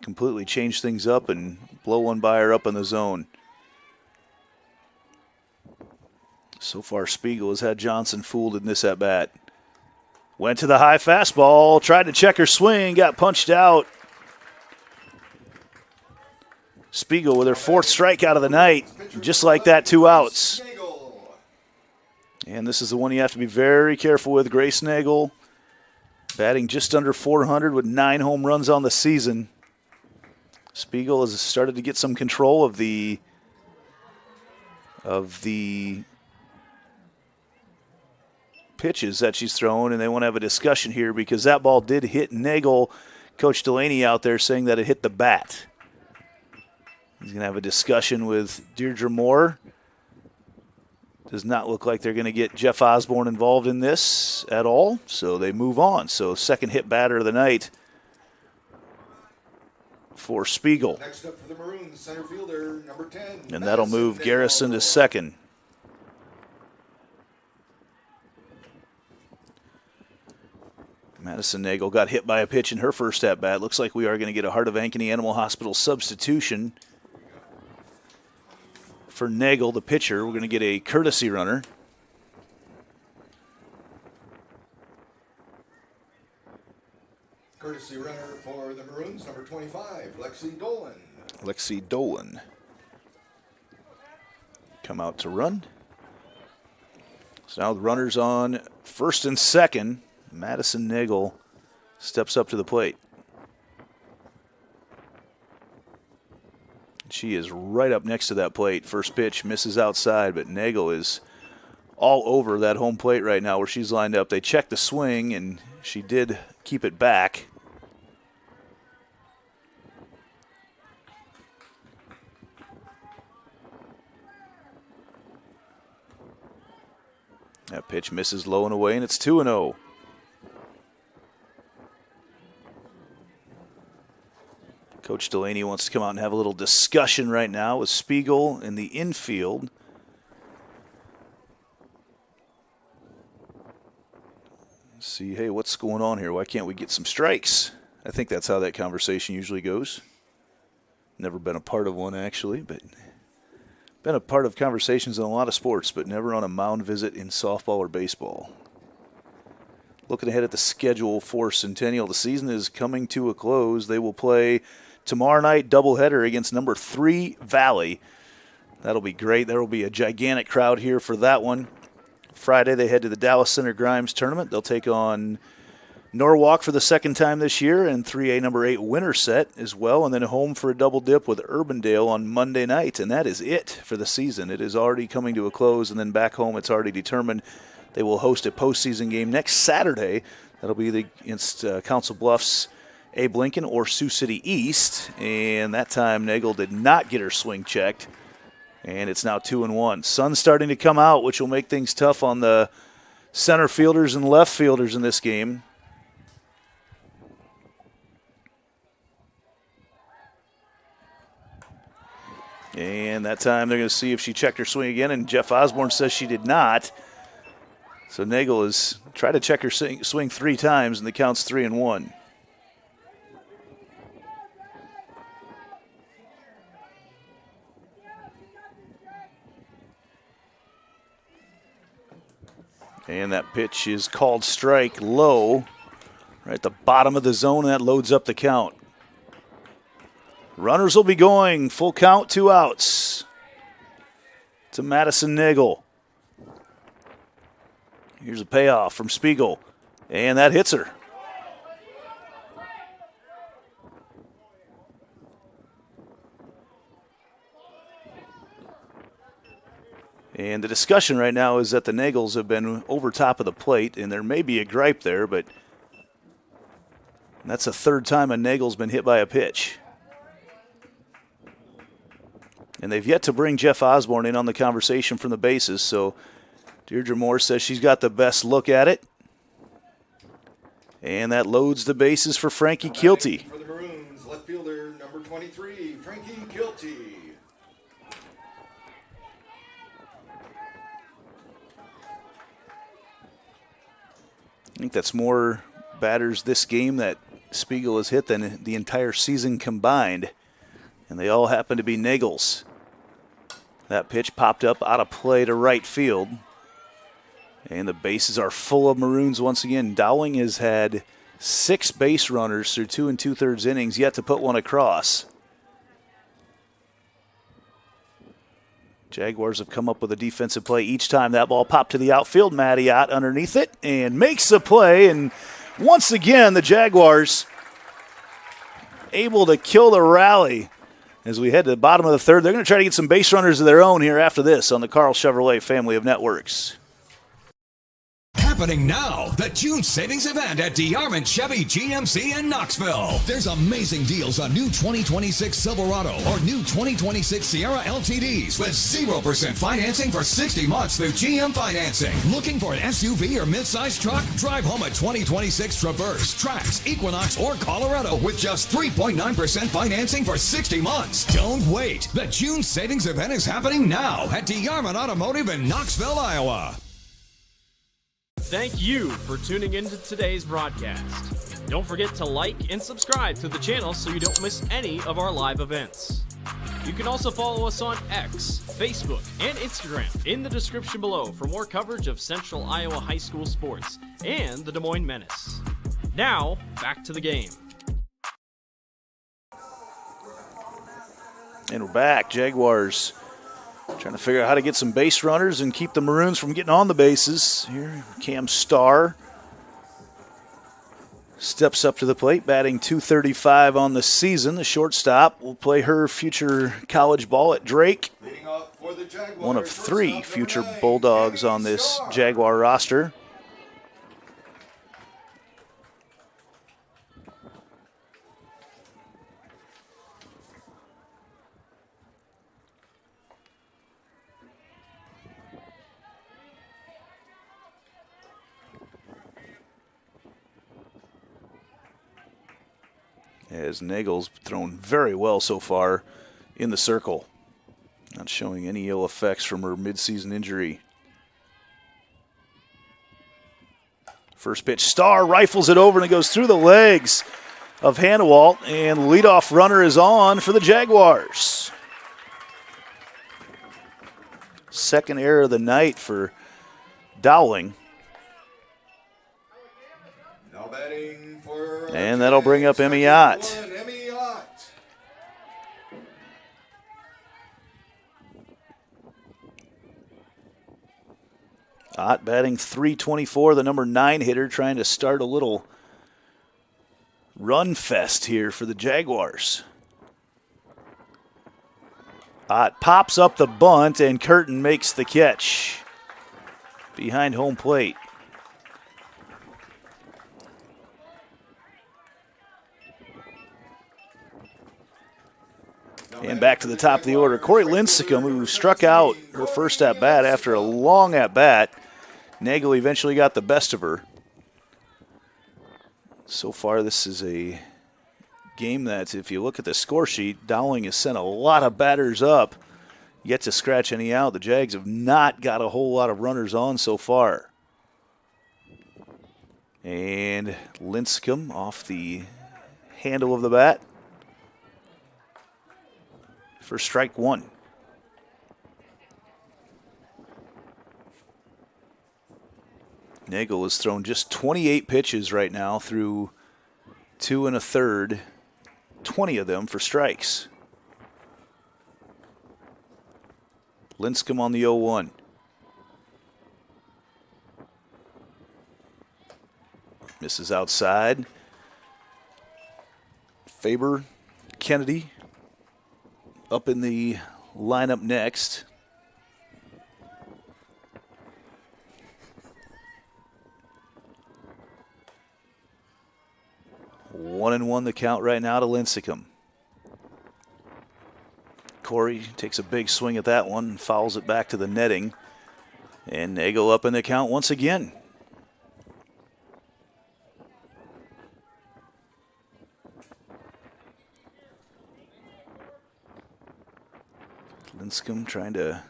completely change things up and blow one by her up in the zone? So far, Spiegel has had Johnson fooled in this at-bat. Went to the high fastball, tried to check her swing, got punched out. Spiegel with her 4th strikeout of the night. Just like that, 2 outs. And this is the one you have to be very careful with. Grace Nagel batting just under 400 with 9 home runs on the season. Spiegel has started to get some control of the pitches that she's thrown, and they want to have a discussion here because that ball did hit Nagel. Coach Delaney out there saying that it hit the bat. He's going to have a discussion with Deirdre Moore. Does not look like they're going to get Jeff Osborne involved in this at all, so they move on. So second hit batter of the night for Spiegel. Next up for the Maroons, center fielder, number 10. And that'll move Garrison to second. Madison Nagel got hit by a pitch in her first at-bat. Looks like we are going to get a Heart of Ankeny Animal Hospital substitution. For Nagel, the pitcher, we're going to get a courtesy runner. Courtesy runner for the Maroons, number 25, Lexi Dolan. Lexi Dolan. Come out to run. So now the runner's on first and second. Madison Nagel steps up to the plate. She is right up next to that plate. First pitch misses outside, but Nagel is all over that home plate right now where she's lined up. They checked the swing, and she did keep it back. That pitch misses low and away, and it's 2-0. Coach Delaney wants to come out and have a little discussion right now with Spiegel in the infield. See, hey, what's going on here? Why can't we get some strikes? I think that's how that conversation usually goes. Never been a part of one, actually, but Been a part of conversations in a lot of sports, but never on a mound visit in softball or baseball. Looking ahead at the schedule for Centennial, the season is coming to a close. They will play tomorrow night doubleheader against number 3 Valley. That'll be great. There will be a gigantic crowd here for that one. Friday they head to the Dallas Center Grimes tournament. They'll take on Norwalk for the second time this year and 3A number 8 winner set as well, and then home for a double dip with Urbandale on Monday night, and that is it for the season. It is already coming to a close, and then back home it's already determined they will host a postseason game next Saturday. That'll be against Council Bluffs, Abe Lincoln, or Sioux City East, and that time Nagel did not get her swing checked, and it's now 2-1. Sun's starting to come out, which will make things tough on the center fielders and left fielders in this game. And that time they're going to see if she checked her swing again, and Jeff Osborne says she did not. So Nagel has tried to check her swing 3 times, and the count's 3-1. And that pitch is called strike low, right at the bottom of the zone, and that loads up the count. Runners will be going. Full count, 2 outs to Madison Nagel. Here's a payoff from Spiegel, and that hits her. And the discussion right now is that the Nagels have been over top of the plate, and there may be a gripe there, but that's the 3rd time a Nagel's been hit by a pitch. And they've yet to bring Jeff Osborne in on the conversation from the bases, so Deirdre Moore says she's got the best look at it. And that loads the bases for Frankie Kilty. For the Maroons, left fielder number 23, Frankie Kilty. I think that's more batters this game that Spiegel has hit than the entire season combined. And they all happen to be Nagels. That pitch popped up out of play to right field. And the bases are full of Maroons once again. Dowling has had 6 base runners through 2 2/3 innings, yet to put one across. Jaguars have come up with a defensive play each time. That ball popped to the outfield. Matty out underneath it and makes the play. And once again, the Jaguars able to kill the rally. As we head to the bottom of the 3rd, they're going to try to get some base runners of their own here after this on the Carl Chevrolet family of networks. Happening now, the June savings event at DeArmond Chevy GMC in Knoxville. There's amazing deals on new 2026 Silverado or new 2026 Sierra LTDs with 0% financing for 60 months through GM Financing. Looking for an SUV or midsize truck? Drive home a 2026 Traverse, Trax, Equinox, or Colorado with just 3.9% financing for 60 months. Don't wait. The June savings event is happening now at DeArmond Automotive in Knoxville, Iowa. Thank you for tuning into today's broadcast. Don't forget to like and subscribe to the channel so you don't miss any of our live events. You can also follow us on X, Facebook, and Instagram in the description below for more coverage of Central Iowa high school sports and the Des Moines Menace. Now, back to the game. And we're back. Jaguars trying to figure out how to get some base runners and keep the Maroons from getting on the bases. Here, Cam Starr steps up to the plate, batting .235 on the season. The shortstop will play her future college ball at Drake. One of 3 future Bulldogs on this Jaguar roster. As Nagel's thrown very well so far in the circle. Not showing any ill effects from her midseason injury. First pitch, Starr rifles it over and it goes through the legs of Hanawalt, and the leadoff runner is on for the Jaguars. Second error of the night for Dowling. Now batting for And that'll bring up Emmy Ott. Emmy Ott. Ott batting .324, the number 9 hitter, trying to start a little run fest here for the Jaguars. Ott pops up the bunt, and Curtin makes the catch behind home plate. And back to the top of the order, Corey Lincecum, who struck out her first at-bat after a long at-bat. Nagel eventually got the best of her. So far, this is a game that, if you look at the score sheet, Dowling has sent a lot of batters up, yet to scratch any out. The Jags have not got a whole lot of runners on so far. And Lincecum off the handle of the bat for strike one. Nagel has thrown just 28 pitches right now through 2 1/3, 20 of them for strikes. Lincecum on the 0-1. Misses outside. Faber, Kennedy up in the lineup next. One and one the count right now to Lincecum. Corey takes a big swing at that one and fouls it back to the netting. And Nagel up in the count once again. Lincecum trying to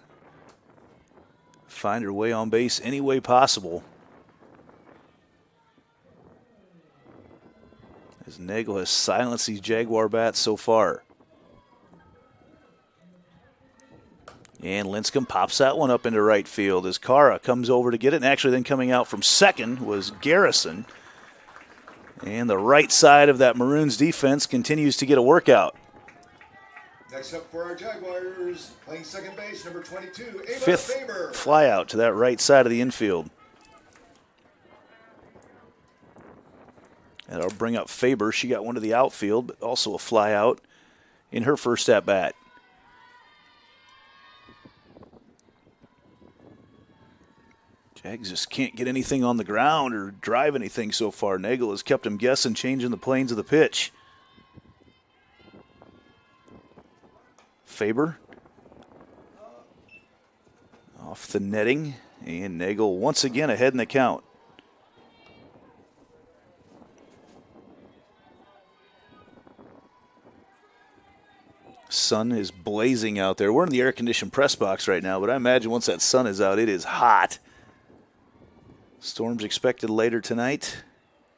find her way on base any way possible. As Nagel has silenced these Jaguar bats so far. And Lincecum pops that one up into right field as Cara comes over to get it. And actually then coming out from second was Garrison. And the right side of that Maroons defense continues to get a workout. Next up for our Jaguars, playing second base, number 22, Ava Fifth Faber. fly out to that right side of the infield. And I'll bring up Faber. She got one to the outfield, but also a fly out in her first at bat. Jags just can't get anything on the ground or drive anything so far. Nagel has kept him guessing, changing the planes of the pitch. Faber off the netting, and Nagel once again ahead in the count. Sun is blazing out there. We're in the air-conditioned press box right now, but I imagine once that sun is out, it is hot. Storms expected later tonight.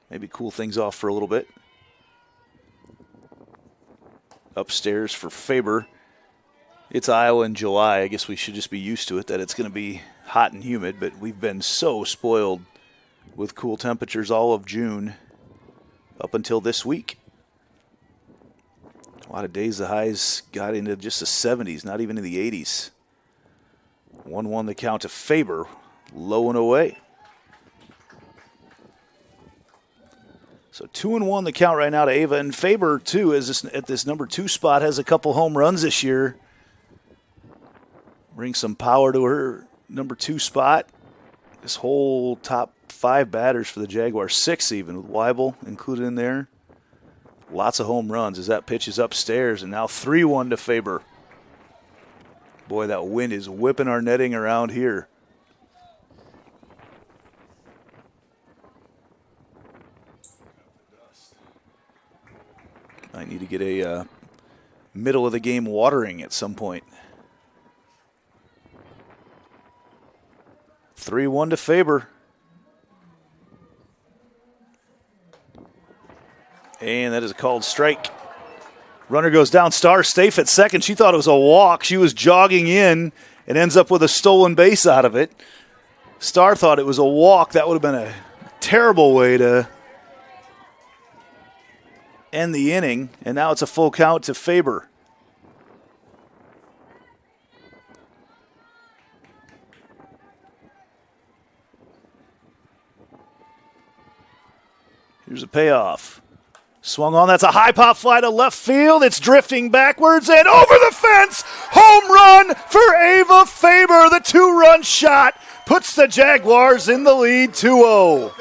Maybe cool things off for a little bit. Upstairs for Faber. It's Iowa in July. I guess we should just be used to it, that it's going to be hot and humid, but we've been so spoiled with cool temperatures all of June up until this week. A lot of days the highs got into just the 70s, not even in the 80s. 1-1 the count to Faber, low and away. So 2-1 the count right now to Ava. And Faber, too, is at this number 2 spot, has a couple home runs this year. Brings some power to her number 2 spot. This whole top 5 batters for the Jaguars, 6 even, with Weibel included in there. Lots of home runs as that pitch is upstairs, and now 3-1 to Faber. Boy, that wind is whipping our netting around here. I need to get a middle of the game watering at some point. 3-1 to Faber. And that is a called strike. Runner goes down. Star Stafe at second. She thought it was a walk. She was jogging in and ends up with a stolen base out of it. Starr thought it was a walk. That would have been a terrible way to end the inning, and now it's a full count to Faber. Here's a payoff. Swung on. That's a high pop fly to left field. It's drifting backwards and over the fence. Home run for Ava Faber. The 2-run shot puts the Jaguars in the lead 2-0.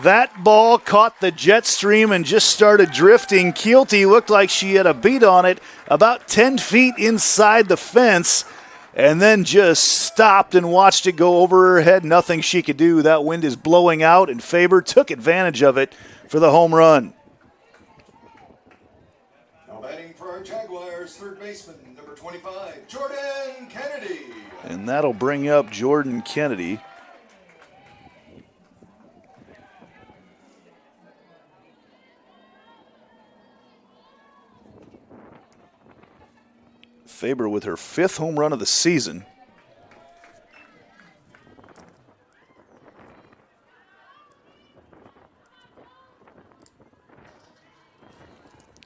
That ball caught the jet stream and just started drifting. Keelty looked like she had a beat on it about 10 feet inside the fence, and then just stopped and watched it go over her head. Nothing she could do. That wind is blowing out, and Faber took advantage of it for the home run. Now batting for our Jaguars, third baseman, number 25, Jordan Kennedy. And that'll bring up Jordan Kennedy. Faber with her 5th home run of the season.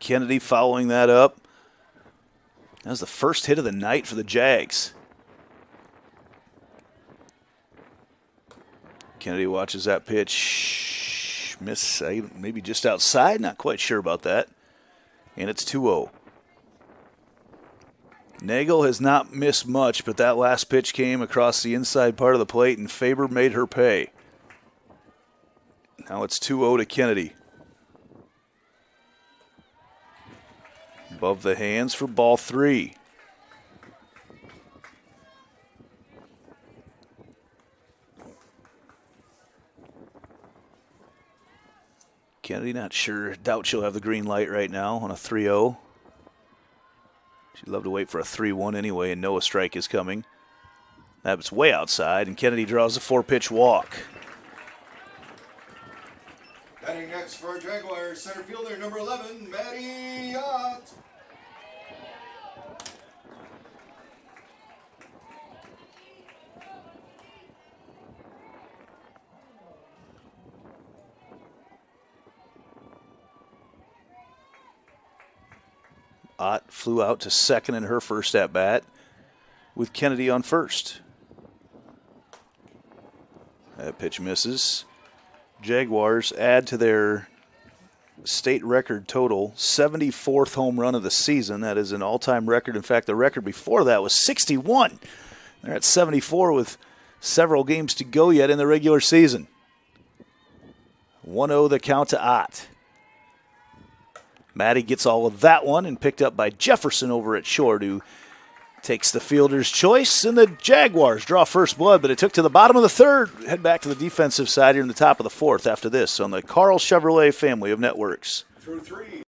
Kennedy following that up. That was the first hit of the night for the Jags. Kennedy watches that pitch. Miss maybe just outside. Not quite sure about that. And it's 2-0. Nagel has not missed much, but that last pitch came across the inside part of the plate, and Faber made her pay. Now it's 2-0 to Kennedy. Above the hands for ball 3. Kennedy not sure. Doubt she'll have the green light right now on a 3-0. She'd love to wait for a 3-1 anyway and know a strike is coming. That's way outside, and Kennedy draws a 4-pitch walk. Batting next for our Jaguars, center fielder, number 11, Maddie Yacht. Ott flew out to second in her first at-bat with Kennedy on first. That pitch misses. Jaguars add to their state record total, 74th home run of the season. That is an all-time record. In fact, the record before that was 61. They're at 74 with several games to go yet in the regular season. 1-0 the count to Ott. Maddie gets all of that one and picked up by Jefferson over at short, who takes the fielder's choice, and the Jaguars draw first blood, but it took to the bottom of the third. Head back to the defensive side here in the top of the fourth after this on the Carl Chevrolet family of networks. Through 3.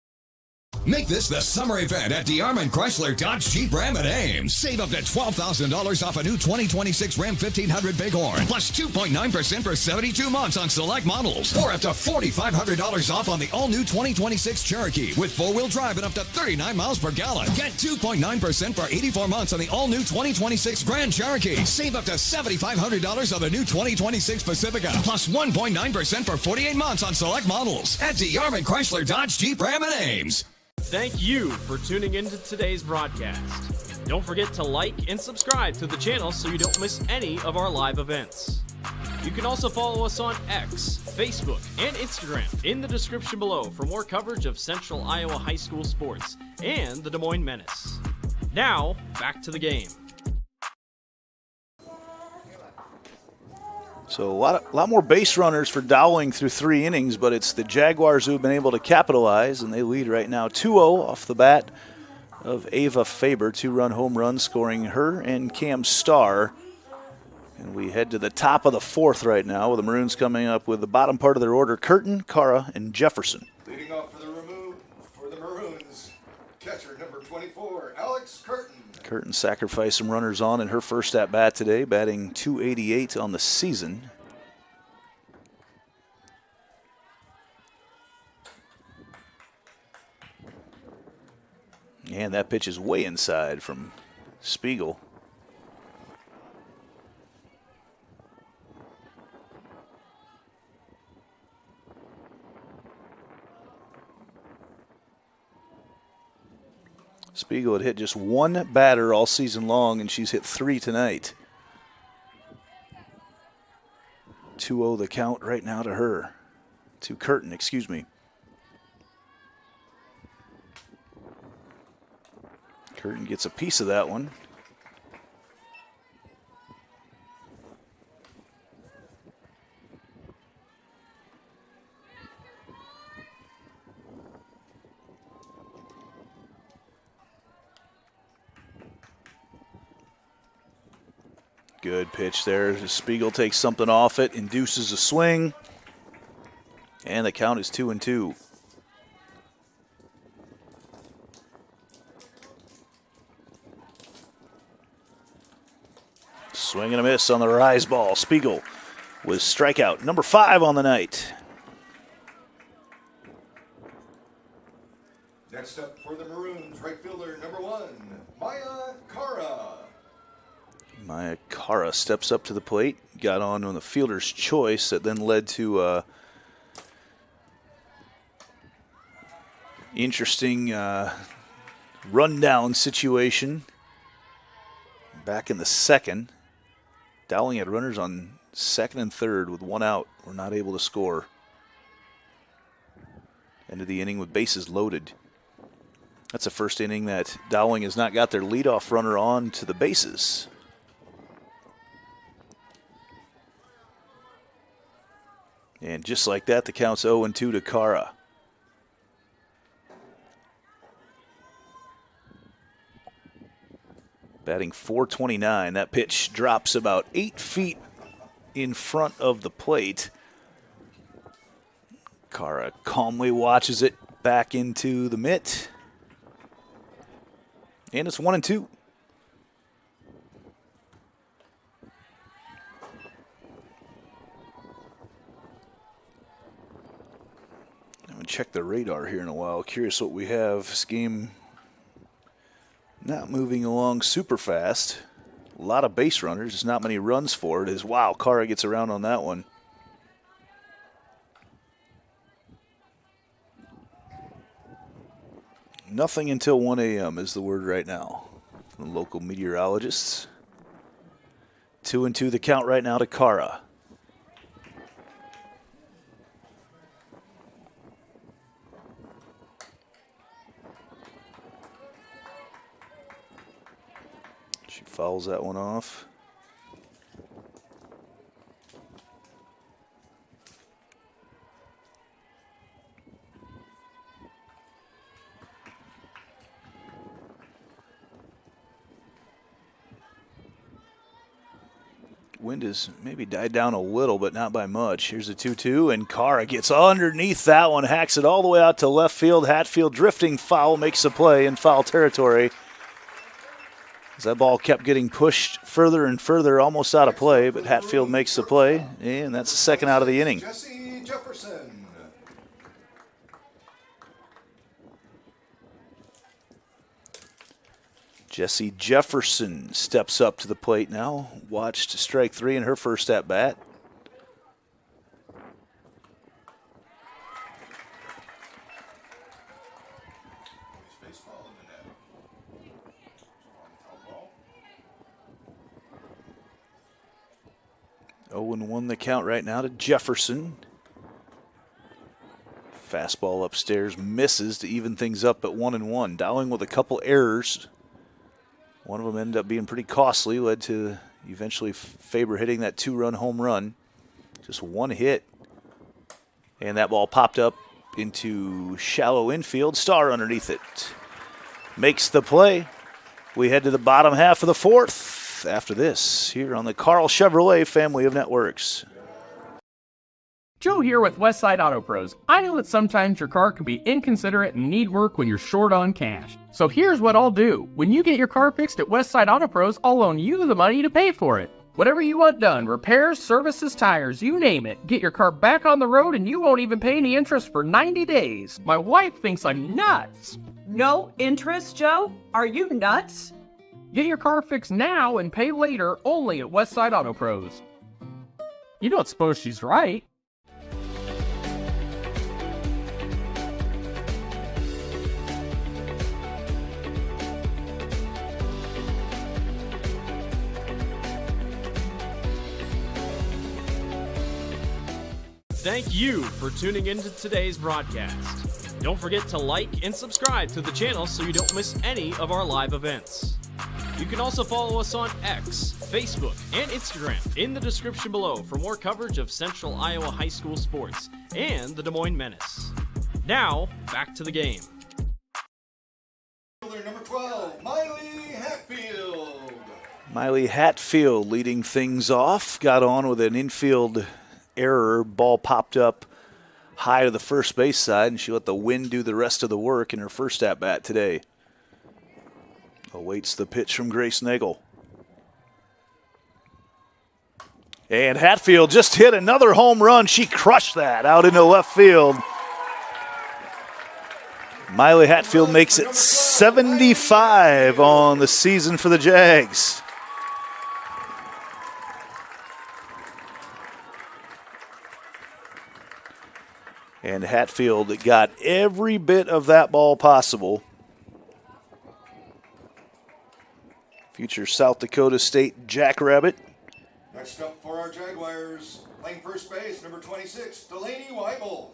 Make this the summer event at DeArmond Chrysler Dodge Jeep Ram at Ames. Save up to $12,000 off a new 2026 Ram 1500 Bighorn, plus 2.9% for 72 months on select models, or up to $4,500 off on the all-new 2026 Cherokee with 4-wheel drive and up to 39 miles per gallon. Get 2.9% for 84 months on the all-new 2026 Grand Cherokee. Save up to $7,500 on the new 2026 Pacifica, plus 1.9% for 48 months on select models at DeArmond Chrysler Dodge Jeep Ram at Ames. Thank you for tuning into today's broadcast. Don't forget to like and subscribe to the channel so you don't miss any of our live events. You can also follow us on X, Facebook, and Instagram in the description below for more coverage of Central Iowa high school sports and the Des Moines Menace. Now, back to the game. So a lot more base runners for Dowling through 3 innings, but it's the Jaguars who have been able to capitalize, and they lead right now 2-0 off the bat of Ava Faber. 2-run home run scoring her and Cam Starr. And we head to the top of the fourth right now with the Maroons coming up with the bottom part of their order, Curtin, Cara, and Jefferson. Leading off for the Maroons, catcher number 24, Alex Curtin. Curtin sacrificed some runners on in her first at-bat today, batting .288 on the season. And that pitch is way inside from Spiegel. Spiegel had hit just one batter all season long, and she's hit 3 tonight. 2-0 the count right now to her. To Curtin, excuse me. Curtin gets a piece of that one. Good pitch there. Spiegel takes something off it, induces a swing, and the count is 2-2. Swing and a miss on the rise ball. Spiegel with strikeout number 5 on the night. Next up for the Maroons, right fielder number 1, Maya Kara. Maya Kara steps up to the plate, got on the fielder's choice that then led to interesting rundown situation back in the second. Dowling had runners on second and third with 1 out. Were not able to score. End of the inning with bases loaded. That's the first inning that Dowling has not got their leadoff runner on to the bases. And just like that, the count's 0-2 to Kara. Batting .429. That pitch drops about 8 feet in front of the plate. Kara calmly watches it back into the mitt. And it's 1-2. I'm going to check the radar here in a while. Curious what we have. This game not moving along super fast. A lot of base runners. There's not many runs for it. As wow, Kara gets around on that one. Nothing until 1 a.m. is the word right now from the local meteorologists. 2-2 the count right now to Kara. She fouls that one off. Wind has maybe died down a little, but not by much. Here's a 2-2, and Kara gets underneath that one, hacks it all the way out to left field. Hatfield drifting foul, makes a play in foul territory. As that ball kept getting pushed further and further, almost out of play, but Hatfield makes the play, and that's the second out of the inning. Jesse Jefferson. Jessie Jefferson steps up to the plate now. Watched strike 3 in her first at bat. Oh, and 1 the count right now to Jefferson. Fastball upstairs misses to even things up at 1-1. Dowling with a couple errors. One of them ended up being pretty costly, led to eventually Faber hitting that 2-run home run. Just 1 hit. And that ball popped up into shallow infield. Starr underneath it. Makes the play. We head to the bottom half of the 4th after this here on the Carl Chevrolet family of networks. Joe here with Westside Auto Pros. I know that sometimes your car can be inconsiderate and need work when you're short on cash. So here's what I'll do. When you get your car fixed at Westside Auto Pros, I'll loan you the money to pay for it. Whatever you want done, repairs, services, tires, you name it. Get your car back on the road and you won't even pay any interest for 90 days. My wife thinks I'm nuts. No interest, Joe? Are you nuts? Get your car fixed now and pay later only at Westside Auto Pros. You don't suppose she's right? Thank you for tuning into today's broadcast. Don't forget to like and subscribe to the channel so you don't miss any of our live events. You can also follow us on X, Facebook, and Instagram in the description below for more coverage of Central Iowa high school sports and the Des Moines Menace. Now, back to the game. Number 12, Miley Hatfield. Miley Hatfield leading things off. Got on with an infield error. Ball popped up high to the first base side, and she let the wind do the rest of the work in her first at-bat today. Awaits the pitch from Grace Nagel. And Hatfield just hit another home run. She crushed that out into left field. Miley Hatfield makes it 75 on the season for the Jags. And Hatfield got every bit of that ball possible. Future South Dakota State Jackrabbit. Next up for our Jaguars, playing first base, number 26, Delaney Weibel.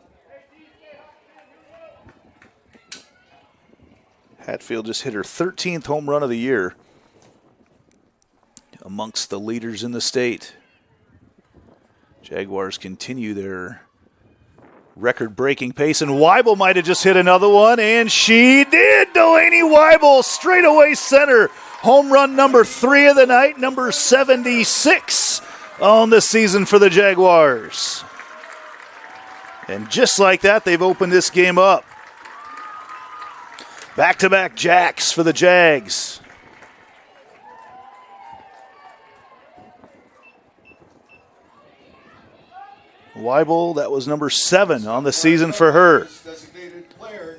Hatfield just hit her 13th home run of the year, amongst the leaders in the state. Jaguars continue their record-breaking pace, and Weibel might have just hit another one, and she did! Delaney Weibel, straightaway center. Home run number 3 of the night, number 76 on the season for the Jaguars. And just like that, they've opened this game up. Back-to-back jacks for the Jags. Weibel, that was number 7 on the season for her.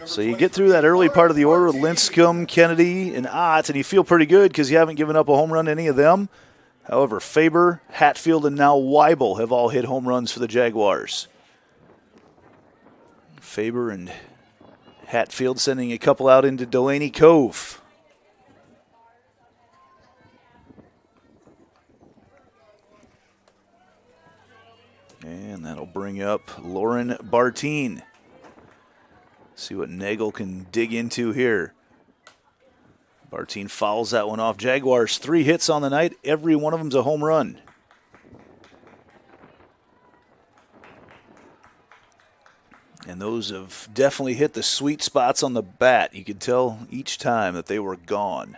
So you get through that early part of the order with Linscomb, Kennedy, and Ott, and you feel pretty good because you haven't given up a home run to any of them. However, Faber, Hatfield, and now Weibel have all hit home runs for the Jaguars. Faber and Hatfield sending a couple out into Delaney Cove. And that'll bring up Lauren Bartine. See what Nagel can dig into here. Bartine fouls that one off. Jaguars 3 hits on the night. Every one of them's a home run. And those have definitely hit the sweet spots on the bat. You could tell each time that they were gone.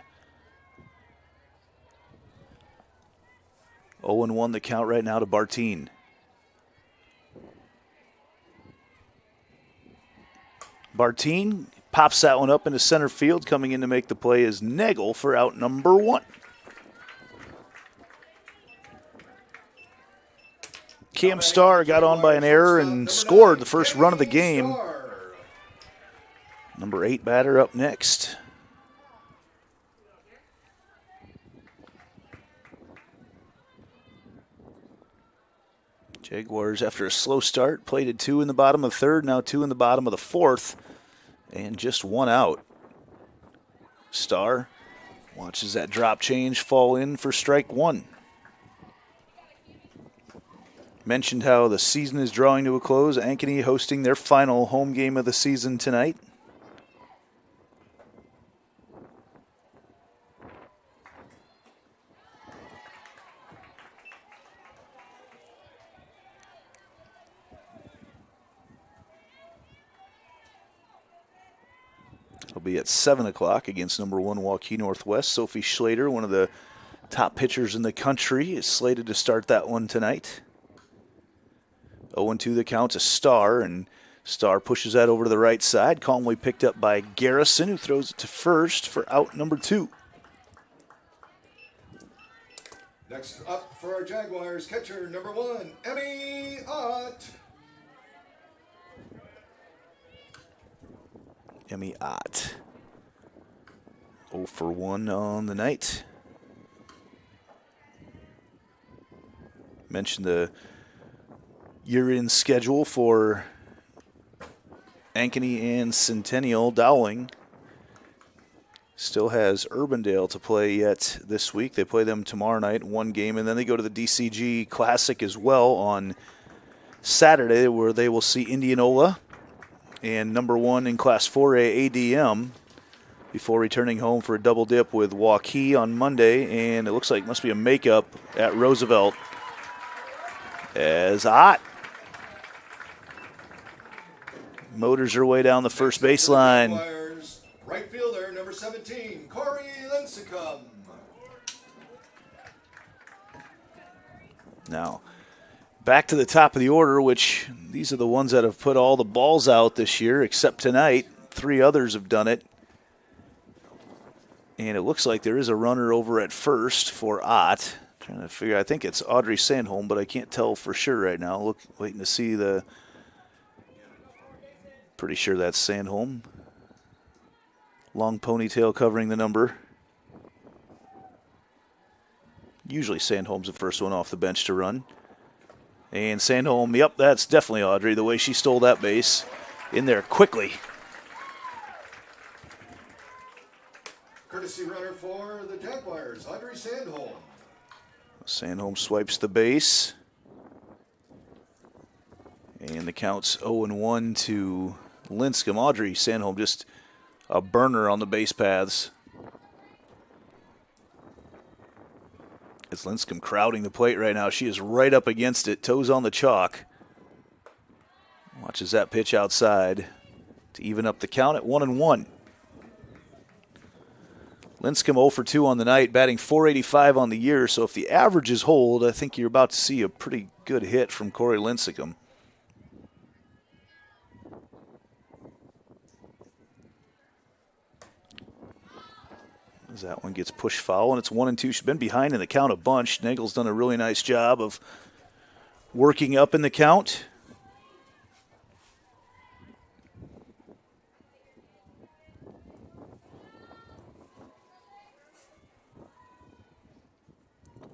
0-1 the count right now to Bartine. Bartine pops that one up into center field. Coming in to make the play is Nagel for out number 1. Cam Starr got on by an error and scored the first run of the game. Number 8 batter up next. Jaguars, after a slow start, plated 2 in the bottom of the 3rd, now 2 in the bottom of the 4th, and just 1 out. Starr watches that drop change fall in for strike 1. Mentioned how the season is drawing to a close. Ankeny hosting their final home game of the season tonight. It'll be at 7 o'clock against number 1 Waukee Northwest. Sophie Schlater, one of the top pitchers in the country, is slated to start that one tonight. 0-2 the count to Starr, and Starr pushes that over to the right side. Calmly picked up by Garrison, who throws it to first for out number 2. Next up for our Jaguars, catcher number 1, Emmy Ott. Emmy Ott. 0 for 1 on the night. Mentioned the year-end schedule for Ankeny and Centennial. Dowling still has Urbandale to play yet this week. They play them tomorrow night, one game, and then they go to the DCG Classic as well on Saturday, where they will see Indianola and number 1 in Class 4A ADM before returning home for a double dip with Waukee on Monday, and it looks like it must be a makeup at Roosevelt as Ott motors her way down the first baseline. Right fielder, number 17, Corey Lincecum. Now, back to the top of the order, which these are the ones that have put all the balls out this year, except tonight. 3 others have done it. And it looks like there is a runner over at first for Ott. Trying to figure, I think it's Audrey Sandholm, but I can't tell for sure right now. Waiting to see the, pretty sure that's Sandholm. Long ponytail covering the number. Usually Sandholm's the first one off the bench to run. And Sandholm, yep, that's definitely Audrey, the way she stole that base. In there quickly. Courtesy runner for the Jaguars, Audrey Sandholm. Sandholm swipes the base. And the count's 0-1 to Lincecum. Audrey Sandholm just a burner on the base paths. It's Lincecum crowding the plate right now. She is right up against it, toes on the chalk. Watches that pitch outside to even up the count at 1-1. Lincecum 0 for 2 on the night, batting .485 on the year. So if the averages hold, I think you're about to see a pretty good hit from Corey Lincecum. As that one gets pushed foul, and it's 1-2. She's been behind in the count a bunch. Nagel's done a really nice job of working up in the count.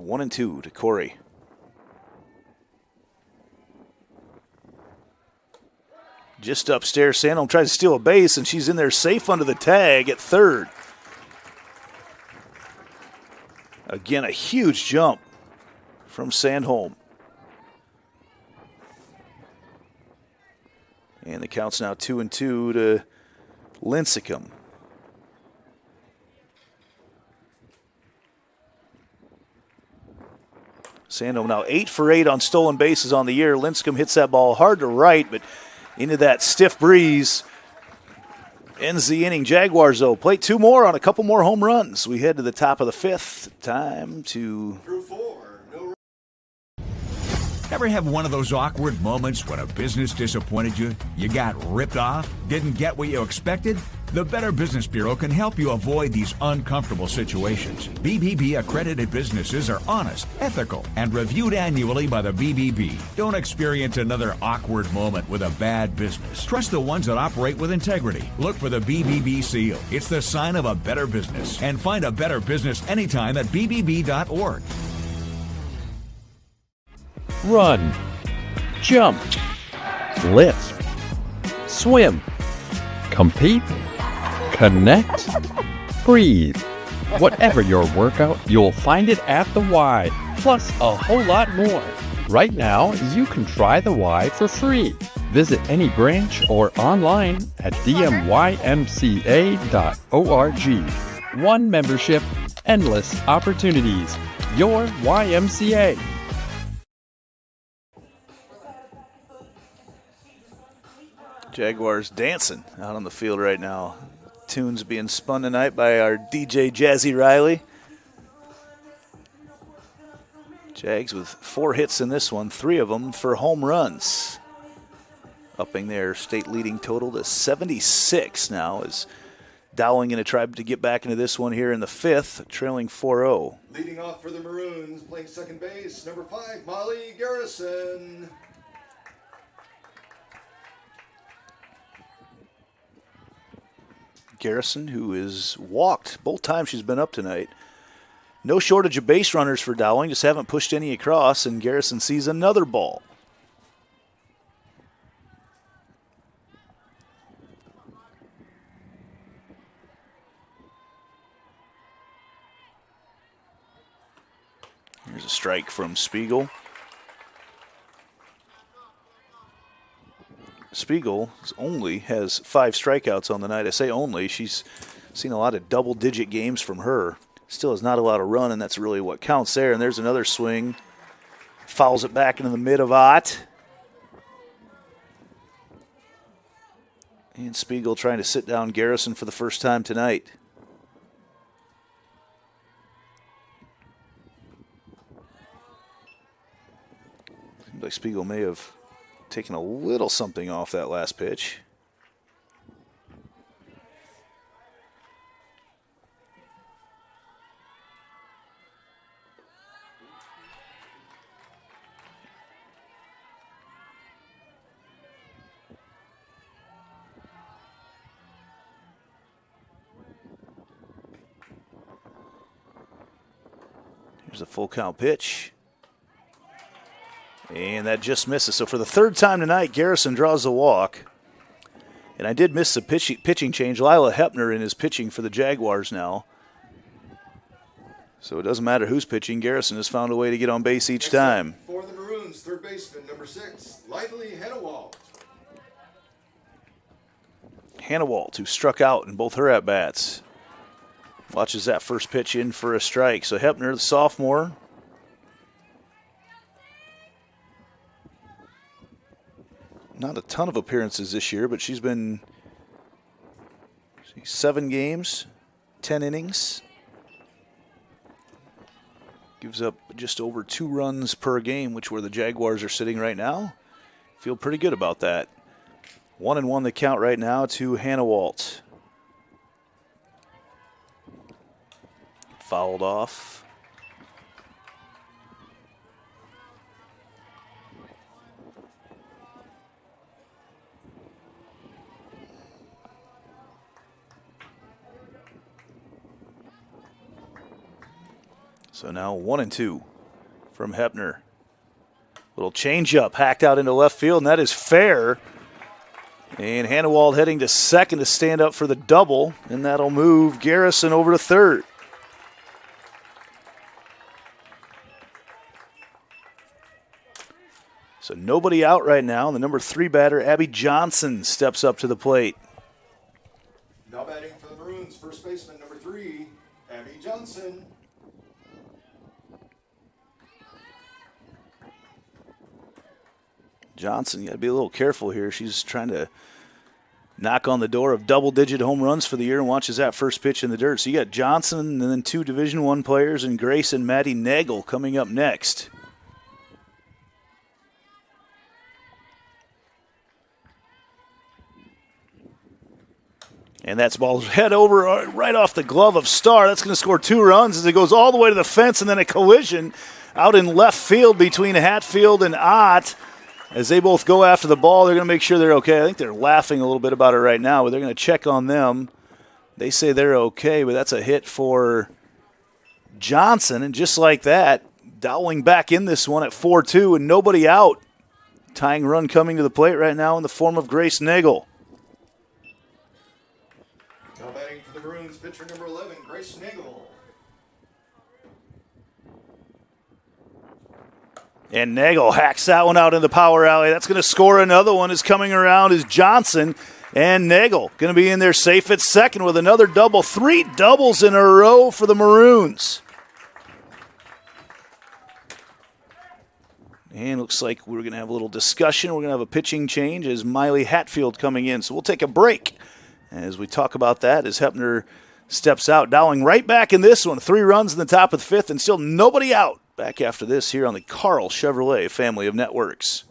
1-2 to Corey. Just upstairs, Sandholm tries to steal a base, and she's in there safe under the tag at third. Again, a huge jump from Sandholm. And the count's now 2-2 to Lincecum. Sandholm now 8 for 8 on stolen bases on the year. Lincecum hits that ball hard to right, but into that stiff breeze. Ends the inning. Jaguars, though, play 2 more on a couple more home runs. We head to the top of the 5th. Time to... Ever have one of those awkward moments when a business disappointed you? You got ripped off? Didn't get what you expected? The Better Business Bureau can help you avoid these uncomfortable situations. BBB accredited businesses are honest, ethical, and reviewed annually by the BBB. Don't experience another awkward moment with a bad business. Trust the ones that operate with integrity. Look for the BBB seal. It's the sign of a better business. And find a better business anytime at bbb.org. Run, jump, lift, swim, compete, connect, breathe. Whatever your workout, you'll find it at the Y, plus a whole lot more. Right now, you can try the Y for free. Visit any branch or online at dmymca.org. One membership, endless opportunities. Your YMCA. Jaguars dancing out on the field right now. Tunes being spun tonight by our DJ Jazzy Riley. Jags with 4 hits in this one, 3 of them for home runs. Upping their state leading total to 76 now as Dowling going to try to get back into this one here in the 5th, trailing 4-0. Leading off for the Maroons, playing second base, number 5, Molly Garrison. Garrison, who is walked both times she's been up tonight. No shortage of base runners for Dowling, just haven't pushed any across, and Garrison sees another ball. Here's a strike from Spiegel. Spiegel only has 5 strikeouts on the night. I say only. She's seen a lot of double-digit games from her. Still has not a lot of run, and that's really what counts there. And there's another swing. Fouls it back into the mid of Ott. And Spiegel trying to sit down Garrison for the first time tonight. Seems like Spiegel may have taken a little something off that last pitch. Here's a full count pitch. And that just misses. So for the third time tonight, Garrison draws a walk. And I did miss the pitching change. Lila Hepner in his pitching for the Jaguars now. So it doesn't matter who's pitching. Garrison has found a way to get on base each time. For the Maroons, third baseman, number 6, Lively Hennewald. Hannawalt, who struck out in both her at-bats. Watches that first pitch in for a strike. So Hepner, the sophomore, not a ton of appearances this year, but she's been 7 games, 10 innings. Gives up just over 2 runs per game, which where the Jaguars are sitting right now. Feel pretty good about that. 1-1 the count right now to Hannawalt. Fouled off. So now 1-2 from Hepner. Little changeup hacked out into left field, and that is fair. And Hannawald heading to second to stand up for the double, and that'll move Garrison over to third. So nobody out right now. The number 3 batter, Abby Johnson, steps up to the plate. Now batting for the Maroons, first baseman, number 3, Abby Johnson. Johnson, you got to be a little careful here. She's trying to knock on the door of double-digit home runs for the year and watches that first pitch in the dirt. So you got Johnson and then 2 Division I players and Grace and Maddie Nagel coming up next. And that's ball head over right off the glove of Starr. That's going to score 2 runs as it goes all the way to the fence, and then a collision out in left field between Hatfield and Ott. As they both go after the ball, they're going to make sure they're okay. I think they're laughing a little bit about it right now, but they're going to check on them. They say they're okay, but that's a hit for Johnson. And just like that, Dowling back in this one at 4-2 and nobody out. Tying run coming to the plate right now in the form of Grace Nagel. Now batting for the Maroons, pitcher number 11, Grace Nagel. And Nagel hacks that one out in the power alley. That's going to score another one. Is coming around is Johnson. And Nagel going to be in there safe at second with another double. 3 doubles in a row for the Maroons. And looks like we're going to have a little discussion. We're going to have a pitching change as Miley Hatfield coming in. So we'll take a break as we talk about that as Hepner steps out. Dowling right back in this one. 3 runs in the top of the 5th and still nobody out. Back after this here on the Carl Chevrolet family of networks.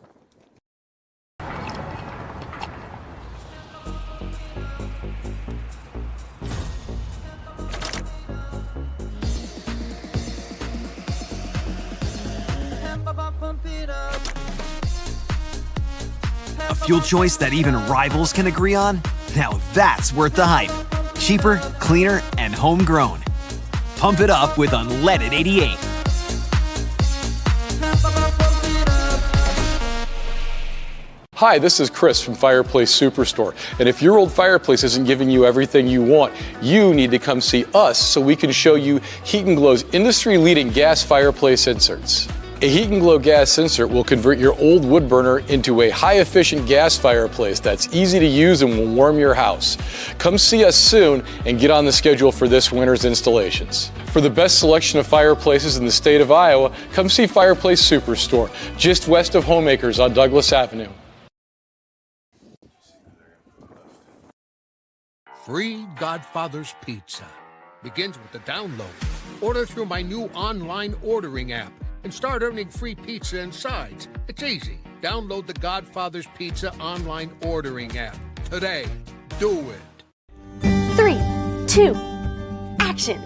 A fuel choice that even rivals can agree on? Now that's worth the hype. Cheaper, cleaner, and homegrown. Pump it up with unleaded 88. Hi, this is Chris from Fireplace Superstore. And if your old fireplace isn't giving you everything you want, you need to come see us so we can show you Heat & Glow's industry-leading gas fireplace inserts. A Heat & Glow gas insert will convert your old wood burner into a high-efficient gas fireplace that's easy to use and will warm your house. Come see us soon and get on the schedule for this winter's installations. For the best selection of fireplaces in the state of Iowa, come see Fireplace Superstore, just west of Homeacres on Douglas Avenue. Free Godfather's Pizza begins with the download. Order through my new online ordering app and start earning free pizza and sides. It's easy. Download the Godfather's Pizza online ordering app today. Do it. 3, 2, action.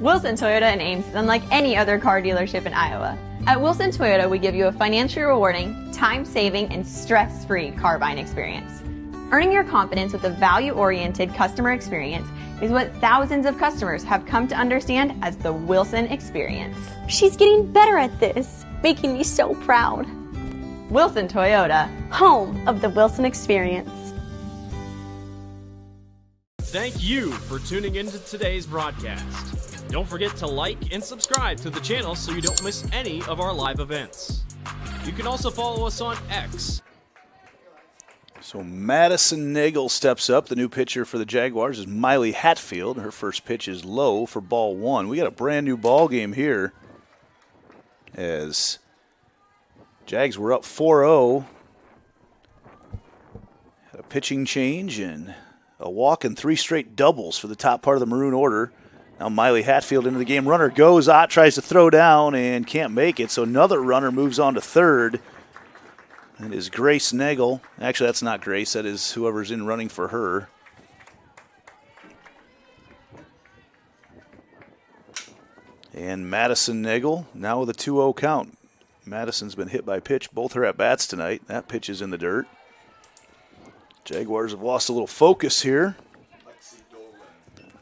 Wilson Toyota in Ames is unlike any other car dealership in Iowa. At Wilson Toyota, we give you a financially rewarding, time-saving, and stress-free car buying experience. Earning your confidence with a value-oriented customer experience is what thousands of customers have come to understand as the Wilson experience. She's getting better at this, making me so proud. Wilson Toyota, home of the Wilson experience. Thank you for tuning into today's broadcast. Don't forget to like and subscribe to the channel so you don't miss any of our live events. You can also follow us on X. So Madison Nagel steps up. The new pitcher for the Jaguars is Miley Hatfield. Her first pitch is low for ball one. We got a brand new ball game here as Jags were up 4-0. Had a pitching change and a walk and 3 straight doubles for the top part of the Maroon order. Now Miley Hatfield into the game. Runner goes. Ott tries to throw down and can't make it. So another runner moves on to third. That is Grace Nagel. Actually, that's not Grace. That is whoever's in running for her. And Madison Nagel now with a 2-0 count. Madison's been hit by pitch. Both her at-bats tonight. That pitch is in the dirt. Jaguars have lost a little focus here.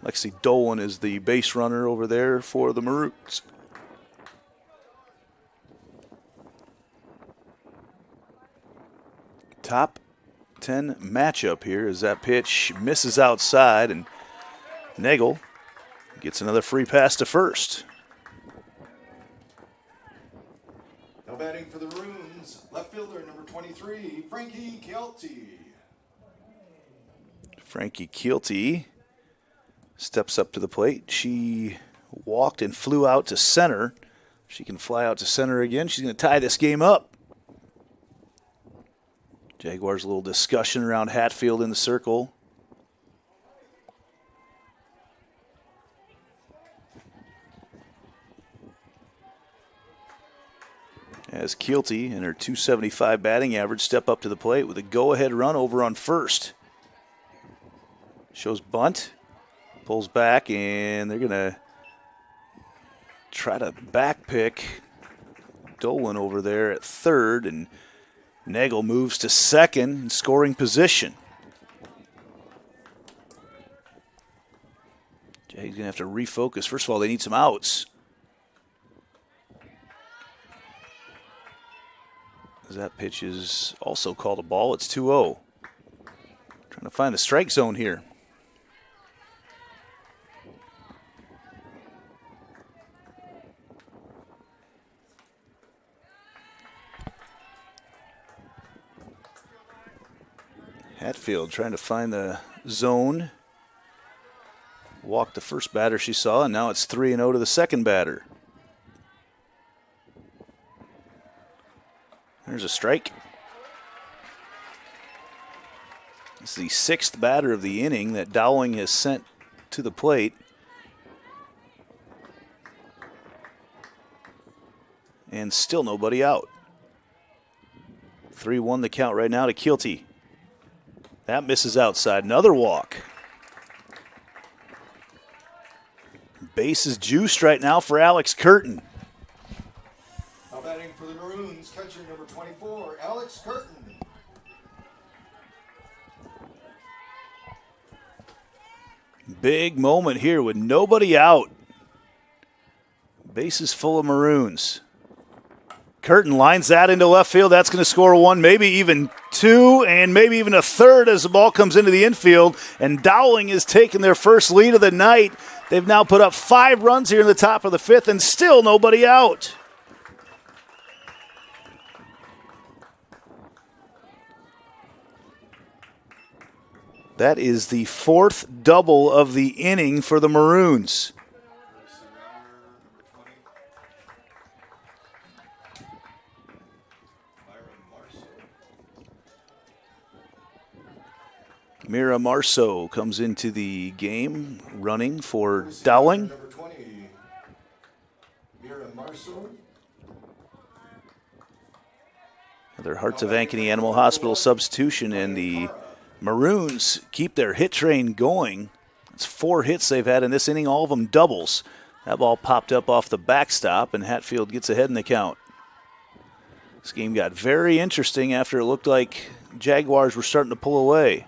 Lexi Dolan is the base runner over there for the Maroons. Top 10 matchup here as that pitch misses outside and Nagel gets another free pass to first. Now batting for the Maroons, left fielder number 23, Frankie Kelty. Frankie Kelty steps up to the plate. She walked and flew out to center. She can fly out to center again. She's going to tie this game up. Jaguars, a little discussion around Hatfield in the circle. As Kelty and her .275 batting average step up to the plate with a go-ahead run over on first. Shows bunt, pulls back, and they're going to try to back pick Dolan over there at third, and Nagel moves to second in scoring position. Jay's going to have to refocus. First of all, they need some outs. That pitch is also called a ball. It's 2-0. Trying to find the strike zone here. Hatfield trying to find the zone. Walked the first batter she saw, and now it's 3-0 to the second batter. There's a strike. It's the sixth batter of the inning that Dowling has sent to the plate. And still nobody out. 3-1 the count right now to Kelty. That misses outside. Another walk. Base is juiced right now for Alex Curtin. Now batting for the Maroons, catcher number 24, Alex Curtin. big moment here with nobody out. Bases full of Maroons. Curtin lines that into left field. That's going to score one, maybe even two, and maybe even a third as the ball comes into the infield. And Dowling is taking their first lead of the night. They've now put up 5 runs here in the top of the 5th, and still nobody out. That is the 4th double of the inning for the Maroons. Mira Marceau comes into the game running for Dowling. Number 20, Mira Marceau. Their Hearts of Ankeny Animal Hospital substitution, and the Maroons keep their hit train going. It's 4 hits they've had in this inning, all of them doubles. That ball popped up off the backstop, and Hatfield gets ahead in the count. This game got very interesting after it looked like Jaguars were starting to pull away.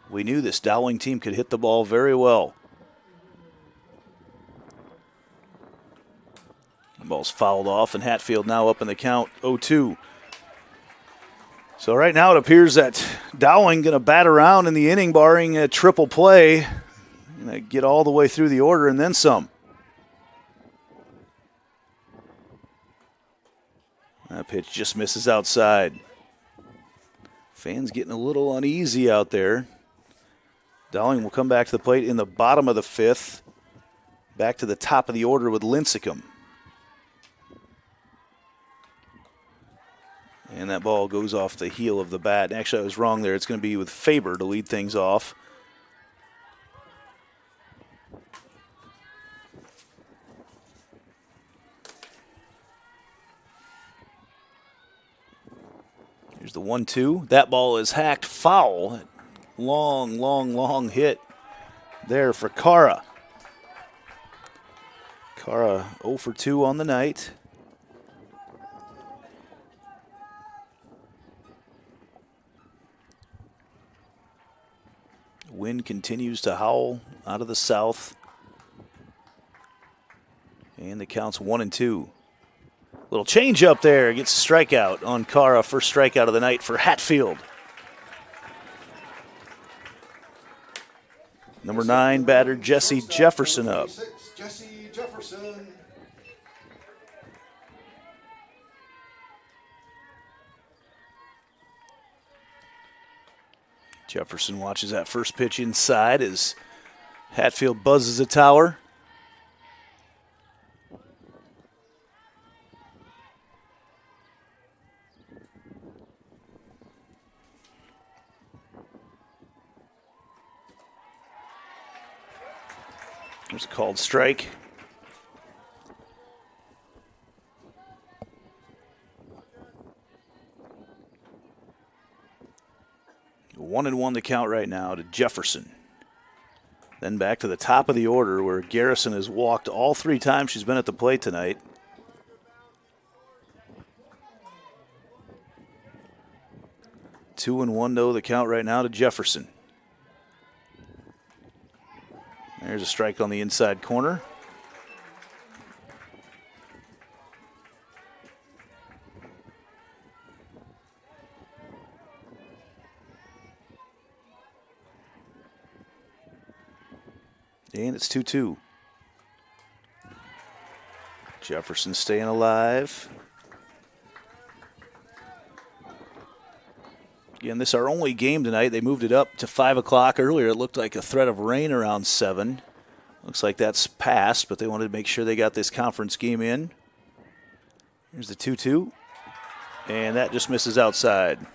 We knew this Dowling team could hit the ball very well. The ball's fouled off, and Hatfield now up in the count, 0-2. So right now it appears that Dowling going to bat around in the inning, barring a triple play. Going to get all the way through the order and then some. That pitch just misses outside. Fans getting a little uneasy out there. Dowling will come back to the plate in the bottom of the 5th. Back to the top of the order with Lincecum. And that ball goes off the heel of the bat. Actually, I was wrong there. It's going to be with Faber to lead things off. Here's the 1-2. That ball is hacked foul. Long hit there for Cara. Cara 0 for 2 on the night. Wind continues to howl out of the south. And the count's 1-2. Little change up there. Gets a strikeout on Cara. First strikeout of the night for Hatfield. Number 9 batter Jesse Jefferson up. Jesse Jefferson. Jefferson watches that first pitch inside as Hatfield buzzes the tower. There's a called strike. One and one the count right now to Jefferson. Then back to the top of the order where Garrison has walked all 3 times she's been at the plate tonight. Two and one though the count right now to Jefferson. There's a strike on the inside corner. And it's 2-2. Jefferson staying alive. Again, this is our only game tonight. They moved it up to 5 o'clock earlier. It looked like a threat of rain around 7. Looks like that's passed, but they wanted to make sure they got this conference game in. Here's the 2-2. And that just misses outside.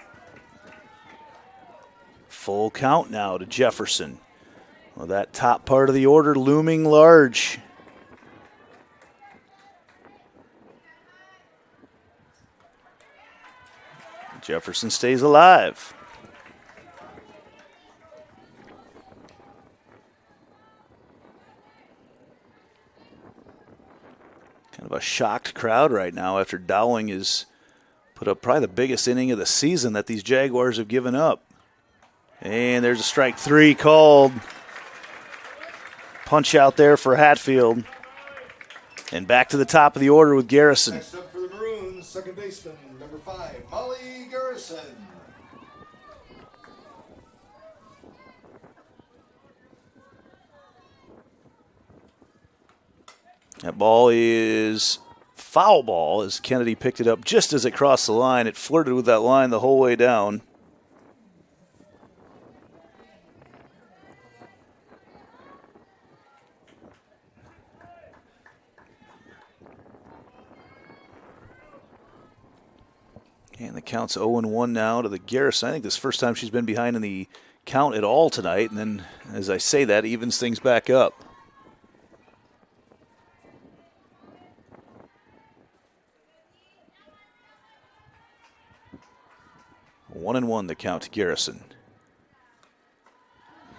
Full count now to Jefferson. Well, that top part of the order looming large. Jefferson stays alive. Kind of a shocked crowd right now after Dowling has put up probably the biggest inning of the season that these Jaguars have given up. And there's a strike 3 called. Punch out there for Hatfield. And back to the top of the order with Garrison. Next up for the Maroons, second baseman, number 5, Molly Garrison. That ball is foul ball as Kennedy picked it up just as it crossed the line. It flirted with that line the whole way down. And the count's 0-1 now to the Garrison. I think this is the first time she's been behind in the count at all tonight. And then, as I say that, evens things back up. One and one the count to Garrison.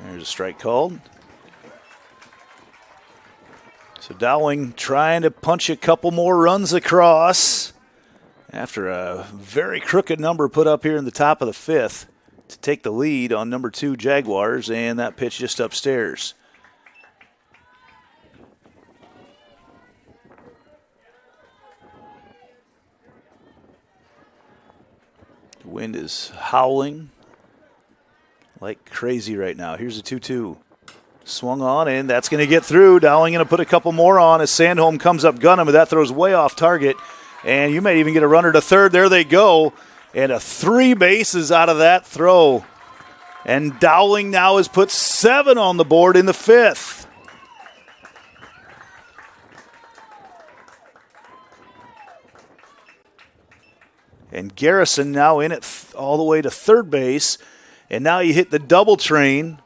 There's a strike called. So Dowling trying to punch a couple more runs across after a very crooked number put up here in the top of the 5th to take the lead on number 2 Jaguars, and that pitch just upstairs. The wind is howling like crazy right now. Here's a 2-2. Swung on, and that's going to get through. Dowling going to put a couple more on as Sandholm comes up gunning, but that throws way off target. And you may even get a runner to third. There they go. And a 3 bases out of that throw. And Dowling now has put 7 on the board in the 5th. And Garrison now in it all the way to third base. And now you hit the double train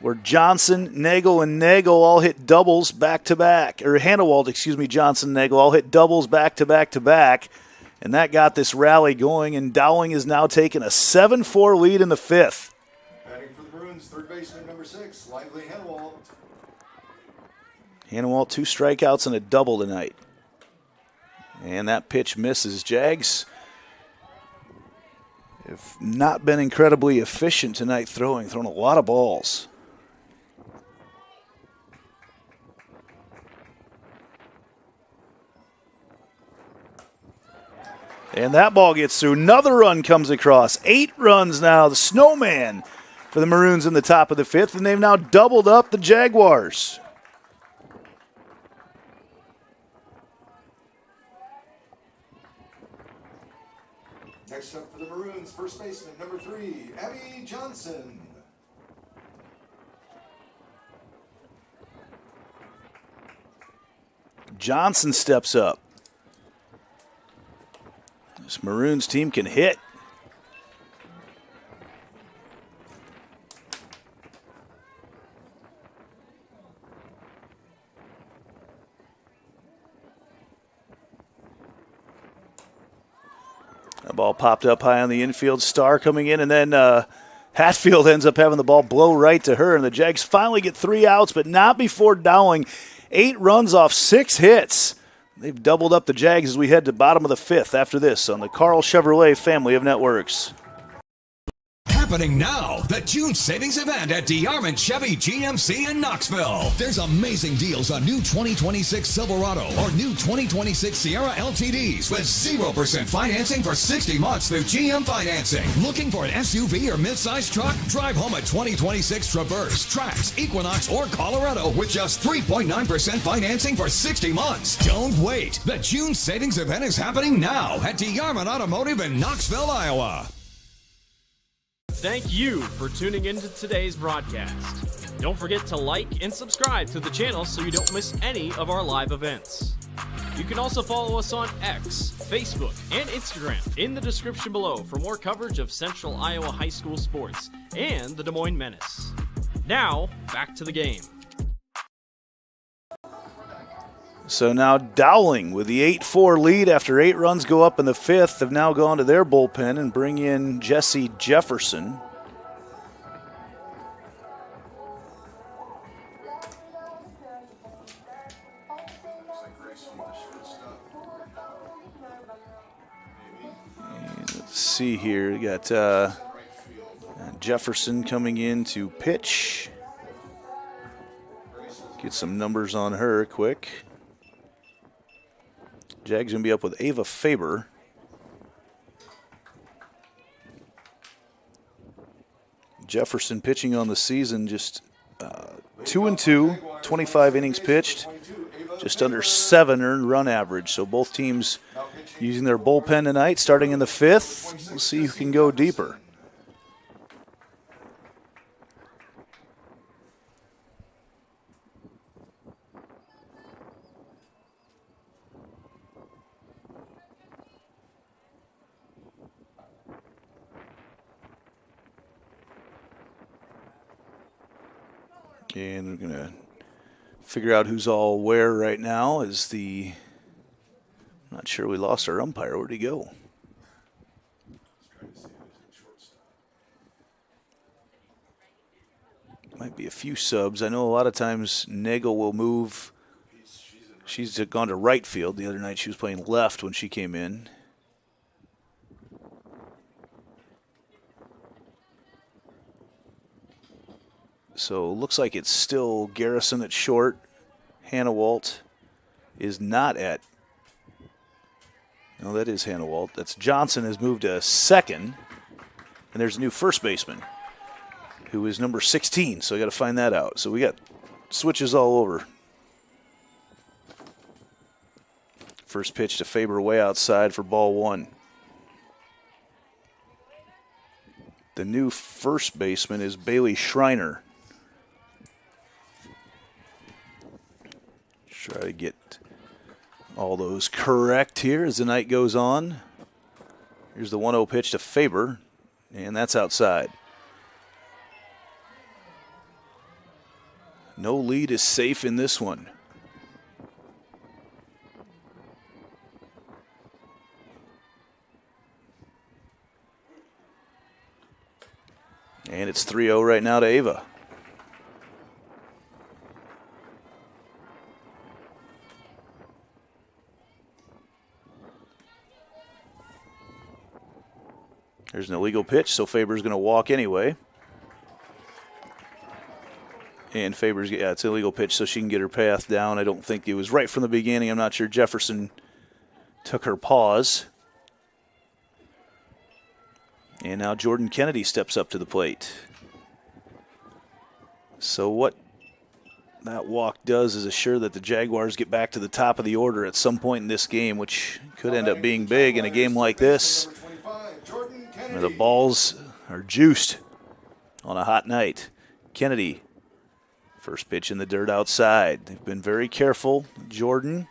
where Johnson, Nagel, and Nagel all hit doubles back-to-back. Or Hanewald, Johnson, Nagel all hit doubles back-to-back-to-back. And that got this rally going, and Dowling is now taking a 7-4 lead in the 5th. Batting for the Maroons, third baseman, number 6, Lively Hanewald. Hanewald, 2 strikeouts and a double tonight. And that pitch misses. Jags have not been incredibly efficient tonight thrown a lot of balls. And that ball gets through. Another run comes across. 8 runs now. The snowman for the Maroons in the top of the 5th, and they've now doubled up the Jaguars. Next up for the Maroons, first baseman, number 3, Abby Johnson. Johnson steps up. This Maroons team can hit. That ball popped up high on the infield. Starr coming in, and then Hatfield ends up having the ball blow right to her, and the Jags finally get 3 outs, but not before Dowling. 8 runs off 6 hits. They've doubled up the Jags as we head to bottom of the 5th after this on the Carl Chevrolet family of networks. Happening now, the June savings event at DeArmond Chevy GMC in Knoxville. There's amazing deals on new 2026 Silverado or new 2026 Sierra LTDs with 0% financing for 60 months through GM Financing. Looking for an SUV or midsize truck? Drive home a 2026 Traverse, Trax, Equinox, or Colorado with just 3.9% financing for 60 months. Don't wait. The June savings event is happening now at DeArmond Automotive in Knoxville, Iowa. Thank you for tuning into today's broadcast. Don't forget to like and subscribe to the channel so you don't miss any of our live events. You can also follow us on X, Facebook, and Instagram in the description below for more coverage of Central Iowa high school sports and the Des Moines Menace. Now, back to the game. So now Dowling with the 8-4 lead after 8 runs go up in the 5th have now gone to their bullpen and bring in Jesse Jefferson. And let's see here, we got Jefferson coming in to pitch. Get some numbers on her quick. Jag's going to be up with Ava Faber. Jefferson pitching on the season just 2-2, 25 innings pitched, just under 7 earned run average. So both teams using their bullpen tonight, starting in the 5th. We'll see who can go deeper. And we're going to figure out who's all where right now as the, I'm not sure, we lost our umpire. Where'd he go? Might be a few subs. I know a lot of times Nagel will move. She's gone to right field. The other night she was playing left when she came in. So looks like it's still Garrison at short. Hannah Walt is not at. No, that is Hannah Walt. That's Johnson has moved to second. And there's a new first baseman who is number 16. So I got to find that out. So we got switches all over. First pitch to Faber way outside for ball 1. The new first baseman is Bailey Schreiner. Try to get all those correct here as the night goes on. Here's the 1-0 pitch to Faber, and that's outside. No lead is safe in this one. And it's 3-0 right now to Ava. There's an illegal pitch, so Faber's going to walk anyway. And Faber's, yeah, it's an illegal pitch, so she can get her path down. I don't think it was right from the beginning. I'm not sure Jefferson took her pause. And now Jordan Kennedy steps up to the plate. So what that walk does is assure that the Jaguars get back to the top of the order at some point in this game, which could end up being big in a game like this, where the balls are juiced on a hot night. Kennedy, first pitch in the dirt outside. They've been very careful. Jordan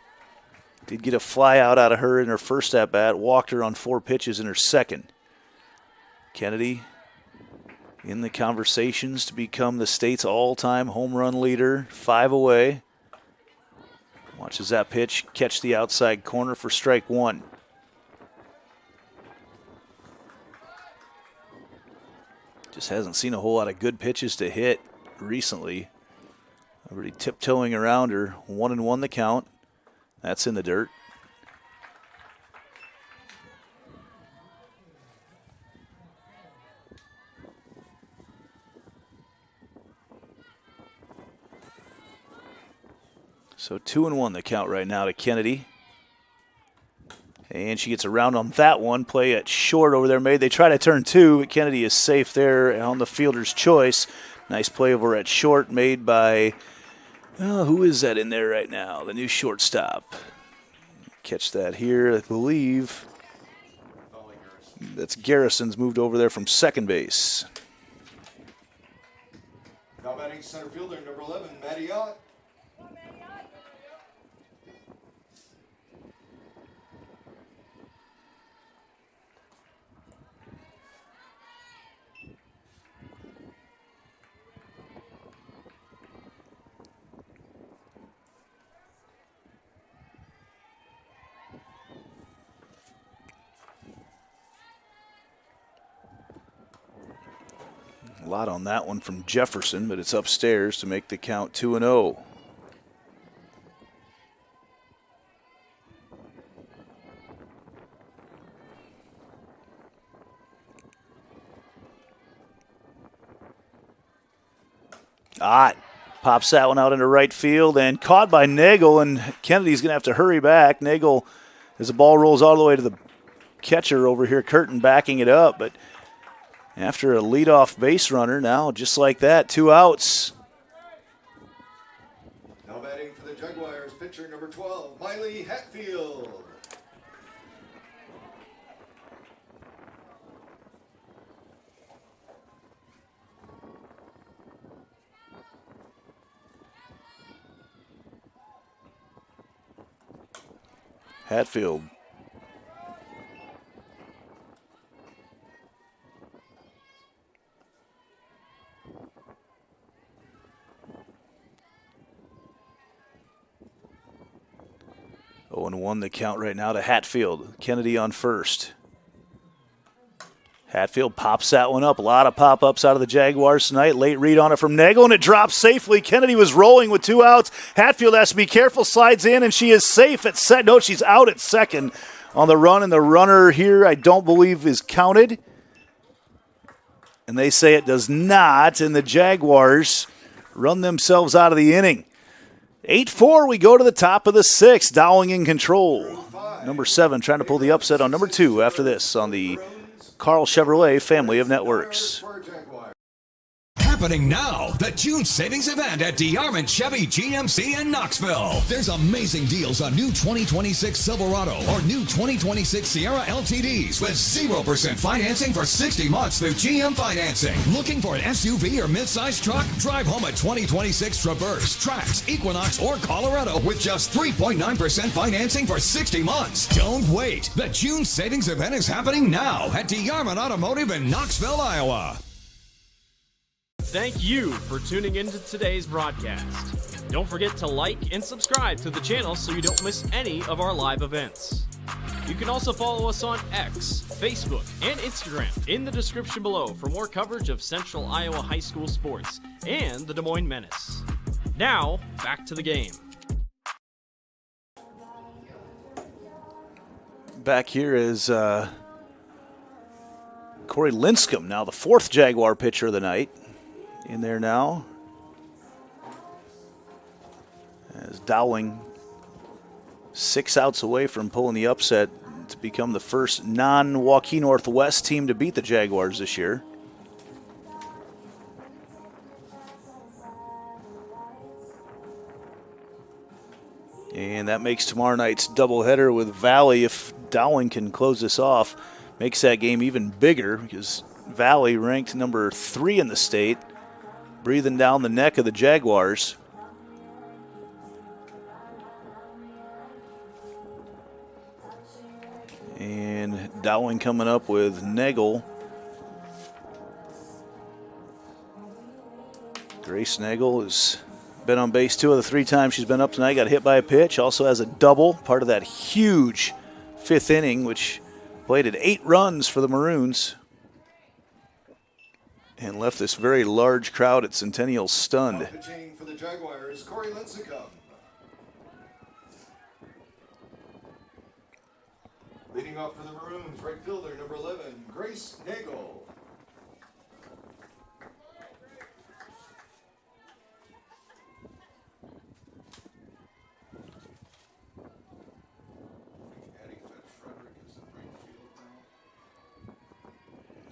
did get a fly out of her in her first at-bat, walked her on 4 pitches in her second. Kennedy in the conversations to become the state's all-time home run leader, 5 away. Watches that pitch catch the outside corner for strike 1. Just hasn't seen a whole lot of good pitches to hit recently. Already tiptoeing around her. 1-1 the count. That's in the dirt. So 2-1 the count right now to Kennedy. And she gets around on that one. Play at short over there made. They try to turn 2. Kennedy is safe there on the fielder's choice. Nice play over at short made by, who is that in there right now? The new shortstop. Catch that here, I believe. That's Garrison's moved over there from second base. Now batting center fielder, number 11, Matty Ott. A lot on that one from Jefferson, but it's upstairs to make the count 2-0. Ott pops that one out into right field and caught by Nagel, and Kennedy's going to have to hurry back. Nagel, as the ball rolls all the way to the catcher over here, Curtin backing it up, but after a leadoff base runner, now just like that, 2 outs. Now batting for the Jaguars, pitcher number 12, Miley Hatfield. Hatfield. Oh, and 1 the count right now to Hatfield. Kennedy on first. Hatfield pops that one up. A lot of pop-ups out of the Jaguars tonight. Late read on it from Nagel, and it drops safely. Kennedy was rolling with 2 outs. Hatfield has to be careful, slides in, and she is safe at second. No, she's out at second on the run, and the runner here I don't believe is counted. And they say it does not, and the Jaguars run themselves out of the inning. 8-4, we go to the top of the 6th. Dowling in control. Number 7 trying to pull the upset on number 2 after this on the Carl Chevrolet family of networks. Happening now, the June savings event at DeArmond Chevy GMC in Knoxville. There's amazing deals on new 2026 Silverado or new 2026 Sierra LTDs with 0% financing for 60 months through GM Financing. Looking for an SUV or midsize truck? Drive home a 2026 Traverse, Trax, Equinox, or Colorado with just 3.9% financing for 60 months. Don't wait. The June savings event is happening now at DeArmond Automotive in Knoxville, Iowa. Thank you for tuning into today's broadcast. Don't forget to like and subscribe to the channel so you don't miss any of our live events. You can also follow us on X, Facebook, and Instagram in the description below for more coverage of Central Iowa high school sports and the Des Moines Menace. Now, back to the game. Back here is Corey Linscomb, now the 4th Jaguar pitcher of the night. In there now as Dowling 6 outs away from pulling the upset to become the first non-Waukee Northwest team to beat the Jaguars this year. And that makes tomorrow night's doubleheader with Valley. If Dowling can close this off, makes that game even bigger because Valley ranked number 3 in the state, breathing down the neck of the Jaguars. And Dowling coming up with Nagel. Grace Nagel has been on base 2 of the 3 times she's been up tonight. Got hit by a pitch. Also has a double, part of that huge 5th inning, which played 8 runs for the Maroons. And left this very large crowd at Centennial stunned. Pitching for the Jaguars, Corey Linscomb. Leading off for the Maroons, right fielder number 11, Grace Nagel.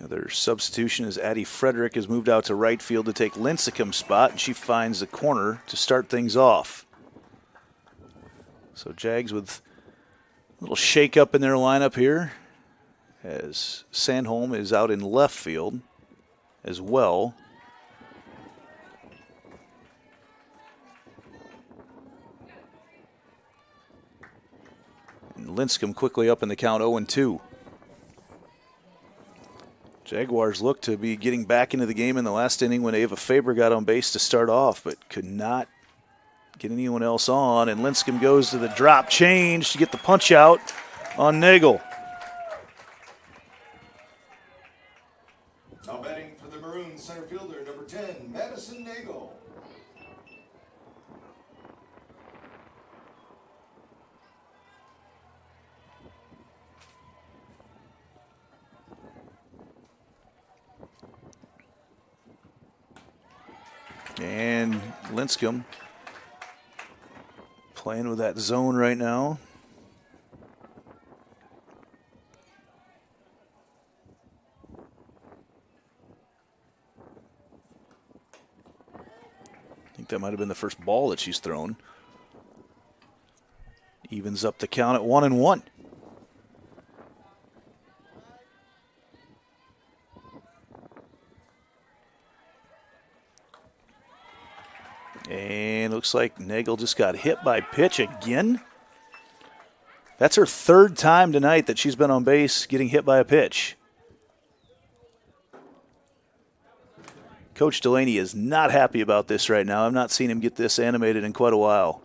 Another substitution as Addie Frederick has moved out to right field to take Linscomb's spot, and she finds the corner to start things off. So Jags with a little shake-up in their lineup here as Sandholm is out in left field as well. And Linscomb quickly up in the count 0-2. Jaguars look to be getting back into the game in the last inning when Ava Faber got on base to start off, but could not get anyone else on. And Linscomb goes to the drop change to get the punch out on Nagel. Now batting for the Maroons, center fielder number 10, Madison Nagel. And Linscomb playing with that zone right now. I think that might have been the first ball that she's thrown. Evens up the count at 1-1. And looks like Nagel just got hit by pitch again. That's her third time tonight that she's been on base getting hit by a pitch. Coach Delaney is not happy about this right now. I've not seen him get this animated in quite a while.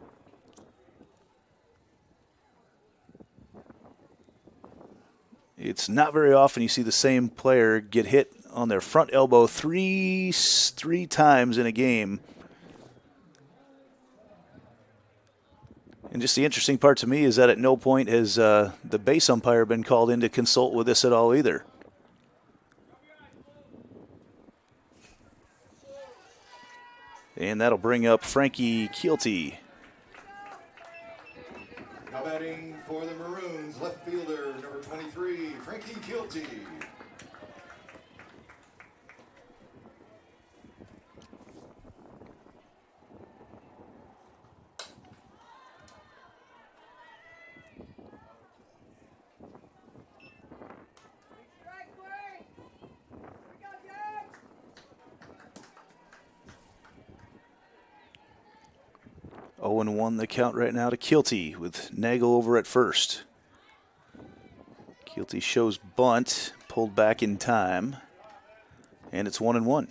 It's not very often you see the same player get hit on their front elbow three times in a game. And just the interesting part to me is that at no point has the base umpire been called in to consult with this at all either. And that'll bring up Frankie Keelty. Now batting for the Maroons, left fielder, number 23, Frankie Keelty. Oh, 0-1 the count right now to Keelty with Nagel over at first. Keelty shows bunt, pulled back in time, and it's 1-1.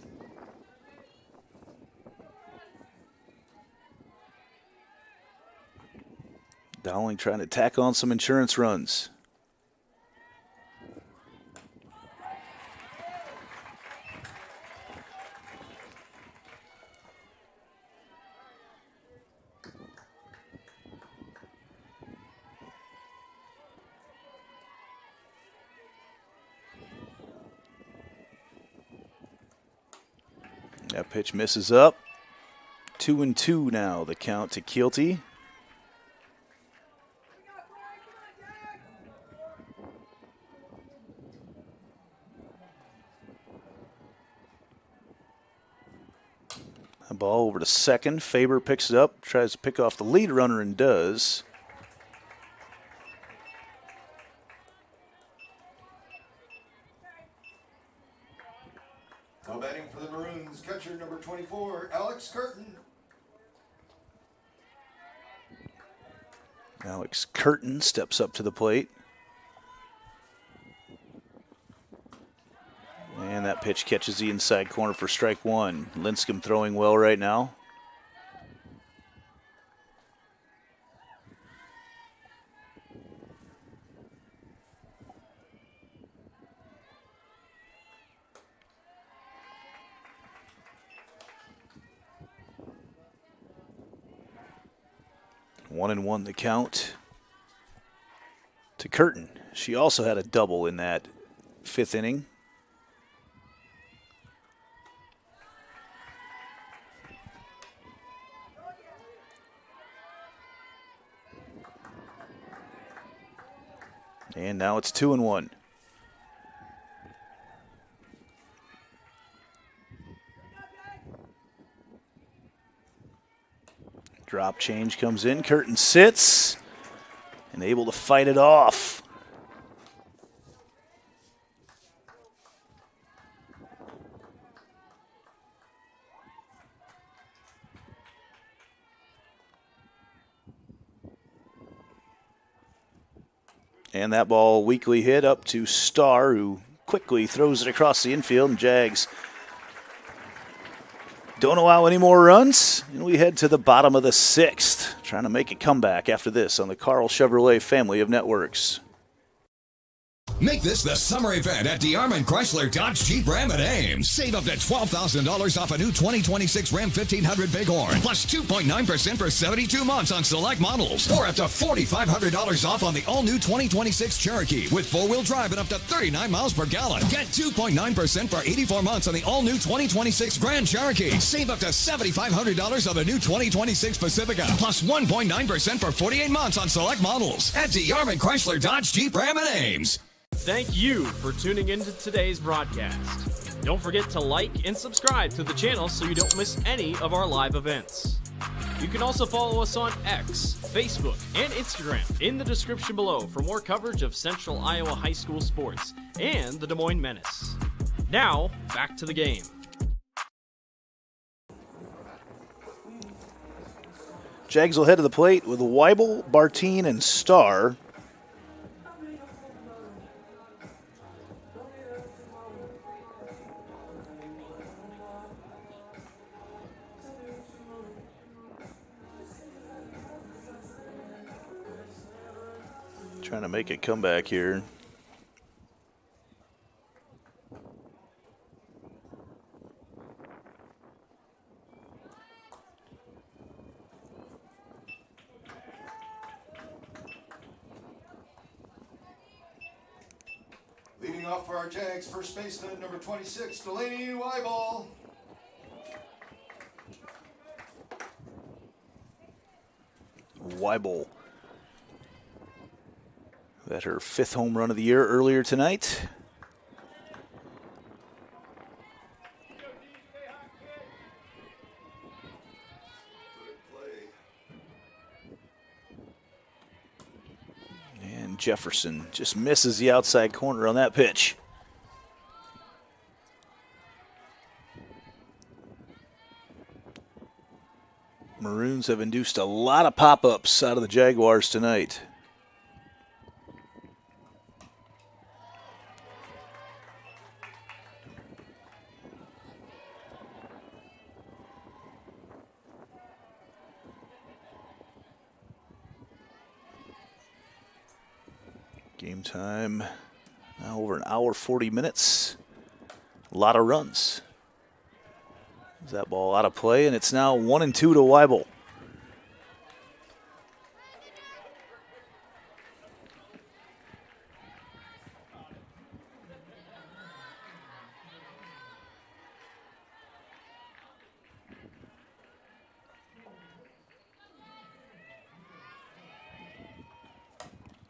Dowling trying to tack on some insurance runs. That pitch misses up. 2-2 now, the count to Keelty. A ball over to second. Faber picks it up, tries to pick off the lead runner and does. Now batting for the Maroons, catcher number 24, Alex Curtin. Alex Curtin steps up to the plate. And that pitch catches the inside corner for strike one. Linscomb throwing well right now. One and one the count to Curtin. She also had a double in that fifth inning. And now it's 2-1. Drop change comes in. Curtin sits and able to fight it off. And that ball weakly hit up to Starr, who quickly throws it across the infield, and Jags don't allow any more runs. And we head to the bottom of the sixth, trying to make a comeback after this on the Carl Chevrolet family of networks. Make this the summer event at DeArmond Chrysler Dodge Jeep Ram and Ames. Save up to $12,000 off a new 2026 Ram 1500 Bighorn, plus 2.9% for 72 months on select models, or up to $4,500 off on the all-new 2026 Cherokee with four-wheel drive and up to 39 miles per gallon. Get 2.9% for 84 months on the all-new 2026 Grand Cherokee. Save up to $7,500 on the new 2026 Pacifica, plus 1.9% for 48 months on select models at DeArmond Chrysler Dodge Jeep Ram and Ames. Thank you for tuning into today's broadcast. Don't forget to like and subscribe to the channel so you don't miss any of our live events. You can also follow us on X, Facebook, and Instagram in the description below for more coverage of Central Iowa high school sports and the Des Moines Menace. Now, back to the game. Jags will head to the plate with Weibel, Bartine, and Starr. Trying to make a comeback here. Leading off for our Jags, first baseman, number 26, Delaney Weibel. Weibel. At her 5th home run of the year earlier tonight. And Jefferson just misses the outside corner on that pitch. Maroons have induced a lot of pop-ups out of the Jaguars tonight. Game time now over an hour, 40 minutes. A lot of runs. Is that ball out of play? And it's now 1-2 to Weibel.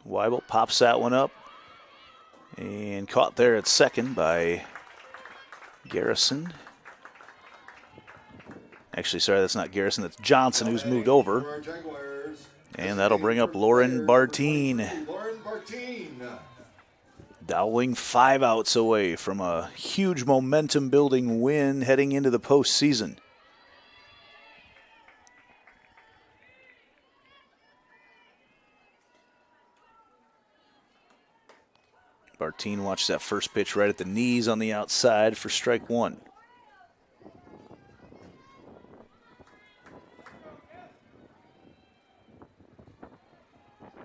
Weibel pops that one up and caught there at second by Garrison. Actually, sorry, that's not Garrison. That's Johnson, who's moved over. And that'll bring up Lauren Bartine. Dowling 5 outs away from a huge momentum-building win heading into the postseason. Bartine watched that first pitch right at the knees on the outside for strike one.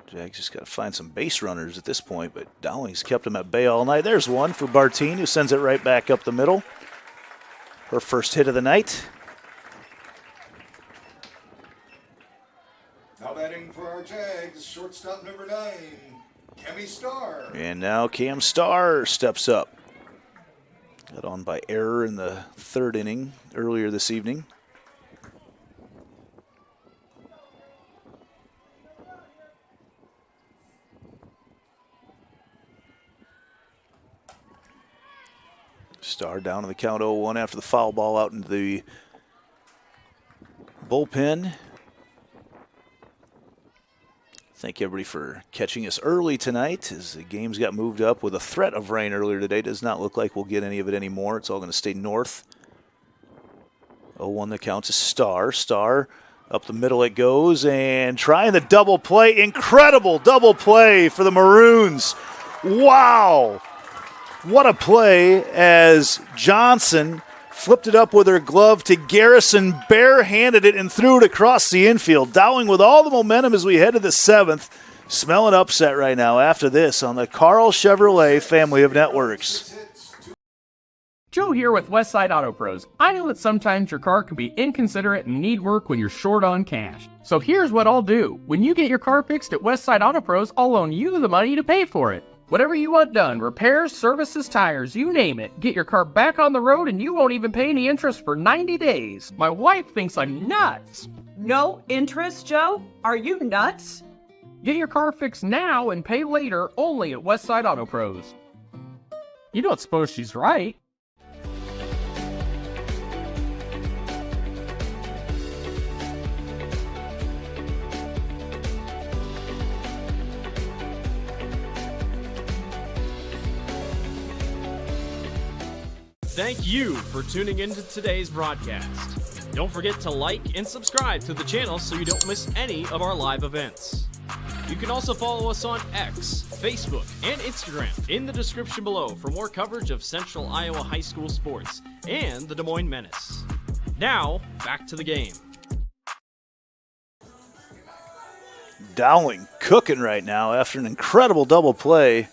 Jags just got to find some base runners at this point, but Dowling's kept him at bay all night. There's one for Bartine, who sends it right back up the middle. Her first hit of the night. Now batting for our Jags, shortstop number 9, Cami Starr. And now Cam Starr steps up. Got on by error in the 3rd inning earlier this evening. Starr down to the count 0-1 after the foul ball out into the bullpen. Thank everybody for catching us early tonight as the games got moved up with a threat of rain earlier today. Does not look like we'll get any of it anymore. It's all going to stay north. 0-1 the count to Starr. Starr up the middle it goes and trying the double play. Incredible double play for the Maroons. Wow. What a play as Johnson flipped it up with her glove to Garrison, barehanded it and threw it across the infield. Dowling with all the momentum as we head to the 7th. Smell an upset right now after this on the Carl Chevrolet family of networks. Joe here with Westside Auto Pros. I know that sometimes your car can be inconsiderate and need work when you're short on cash. So here's what I'll do. When you get your car fixed at Westside Auto Pros, I'll loan you the money to pay for it. Whatever you want done, repairs, services, tires, you name it. Get your car back on the road and you won't even pay any interest for 90 days. My wife thinks I'm nuts. No interest, Joe? Are you nuts? Get your car fixed now and pay later only at Westside Auto Pros. You don't suppose she's right? Thank you for tuning into today's broadcast. Don't forget to like and subscribe to the channel so you don't miss any of our live events. You can also follow us on X, Facebook, and Instagram in the description below for more coverage of Central Iowa high school sports and the Des Moines Menace. Now, back to the game. Dowling cooking right now after an incredible double play.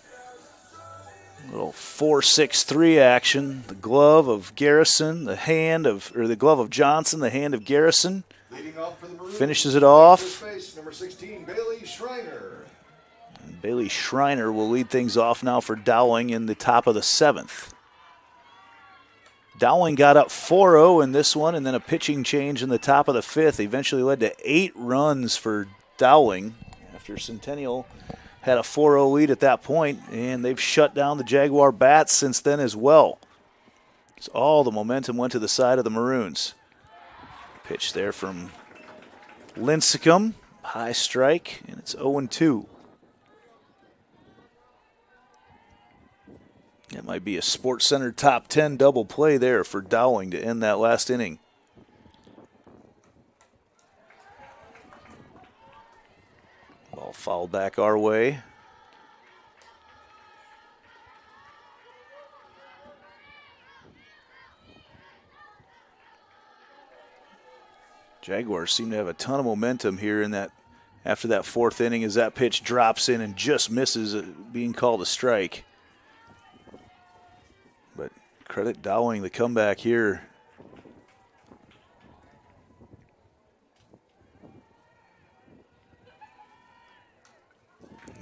Little 4-6-3 action. The glove of Garrison, the glove of Johnson, the hand of Garrison. Leading off for the Maroons, finishes it off. Number 16, Bailey Schreiner. And Bailey Schreiner will lead things off now for Dowling in the top of the 7th. Dowling got up 4-0 in this one, and then a pitching change in the top of the 5th eventually led to 8 runs for Dowling after Centennial had a 4-0 lead at that point, and they've shut down the Jaguar bats since then as well. So all the momentum went to the side of the Maroons. Pitch there from Lincecum, high strike, and it's 0-2. That might be a Sports Center top 10 double play there for Dowling to end that last inning. Ball fouled back our way. Jaguars seem to have a ton of momentum here in that after that 4th inning as that pitch drops in and just misses being called a strike. But credit Dowling the comeback here.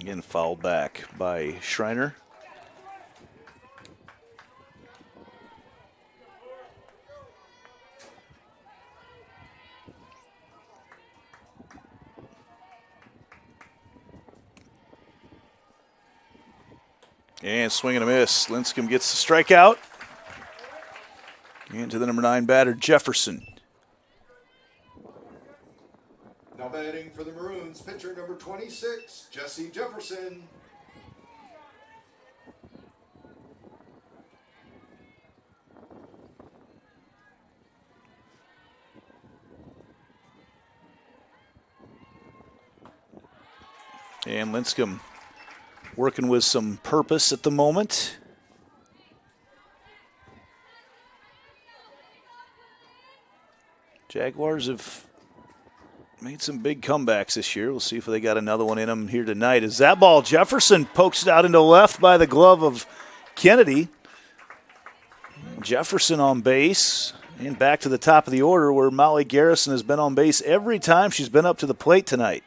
Again, fouled back by Schreiner. And swing and a miss. Lincecum gets the strikeout. And to the number 9 batter, Jefferson. Now batting for the Maroons, pitcher number 26, Jesse Jefferson. And Lincecum working with some purpose at the moment. Jaguars have made some big comebacks this year. We'll see if they got another one in them here tonight. As that ball, Jefferson pokes it out into left by the glove of Kennedy. Jefferson on base. And back to the top of the order where Molly Garrison has been on base every time she's been up to the plate tonight.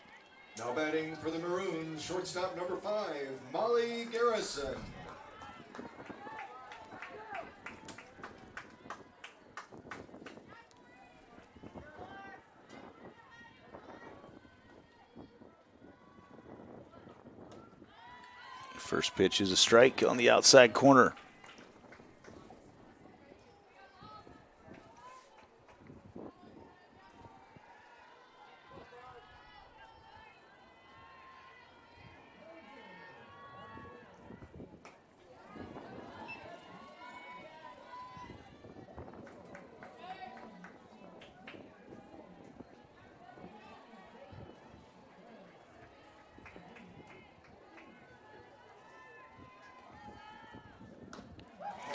Now batting for the Maroons, shortstop number 5, Molly Garrison. First pitch is a strike on the outside corner.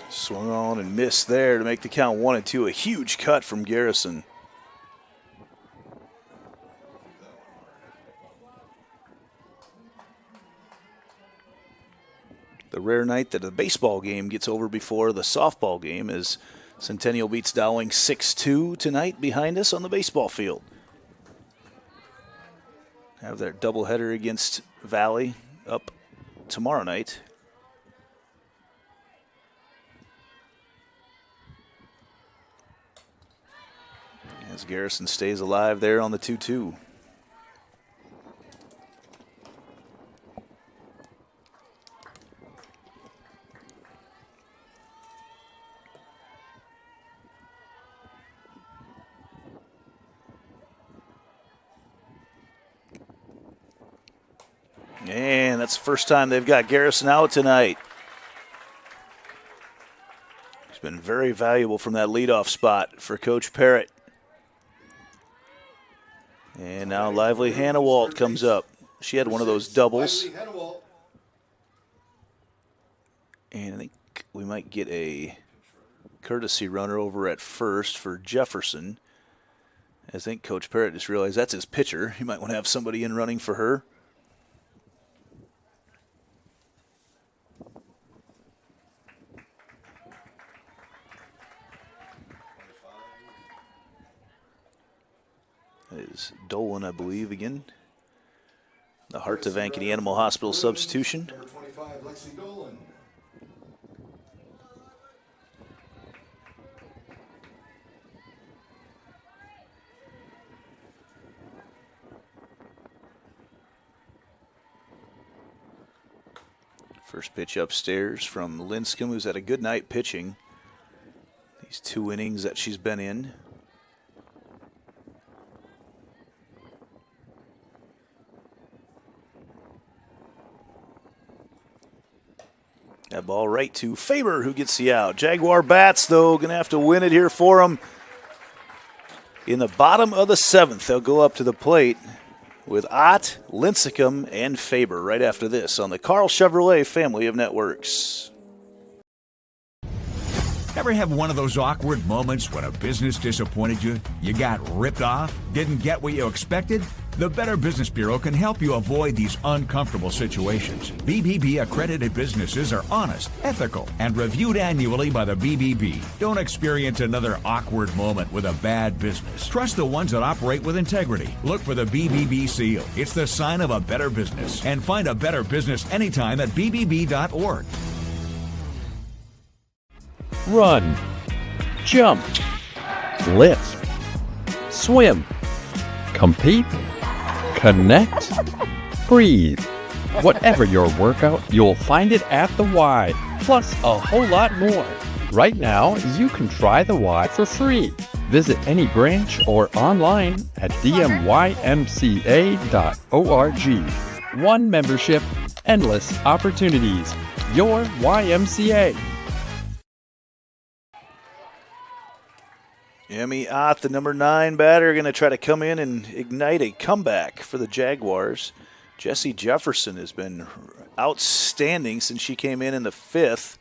Swung on and missed there to make the count 1-2. A huge cut from Garrison. rare night that a baseball game gets over before the softball game, as Centennial beats Dowling 6-2 tonight behind us on the baseball field. Have their doubleheader against Valley up tomorrow night. As Garrison stays alive there on the 2-2. And that's the first time they've got Garrison out tonight. He's been very valuable from that leadoff spot for Coach Parrott. And now Lively Hannawalt comes up. She had one of those doubles. And I think we might get a courtesy runner over at first for Jefferson. I think Coach Parrott just realized that's his pitcher. He might want to have somebody in running for her. That is Dolan, I believe, again. The Heart of Ankeny Animal Hospital substitution. Number 25, Lexi Dolan. First pitch upstairs from Linscomb, who's had a good night pitching. These 2 innings that she's been in. That ball right to Faber, who gets the out. Jaguar bats, though, going to have to win it here for them. In the bottom of the 7th, they'll go up to the plate with Ott, Linscomb, and Faber right after this on the Carl Chevrolet family of networks. Ever have one of those awkward moments when a business disappointed you? You got ripped off? Didn't get what you expected? The Better Business Bureau can help you avoid these uncomfortable situations. BBB accredited businesses are honest, ethical, and reviewed annually by the BBB. Don't experience another awkward moment with a bad business. Trust the ones that operate with integrity. Look for the BBB seal. It's the sign of a better business. And find a better business anytime at bbb.org. Run, jump, lift, swim, compete, connect, breathe. Whatever your workout, you'll find it at the Y, plus a whole lot more. Right now, you can try the Y for free. Visit any branch or online at dmymca.org. One membership, endless opportunities. Your YMCA. Emmy Ott, the number 9 batter, going to try to come in and ignite a comeback for the Jaguars. Jessie Jefferson has been outstanding since she came in the 5th.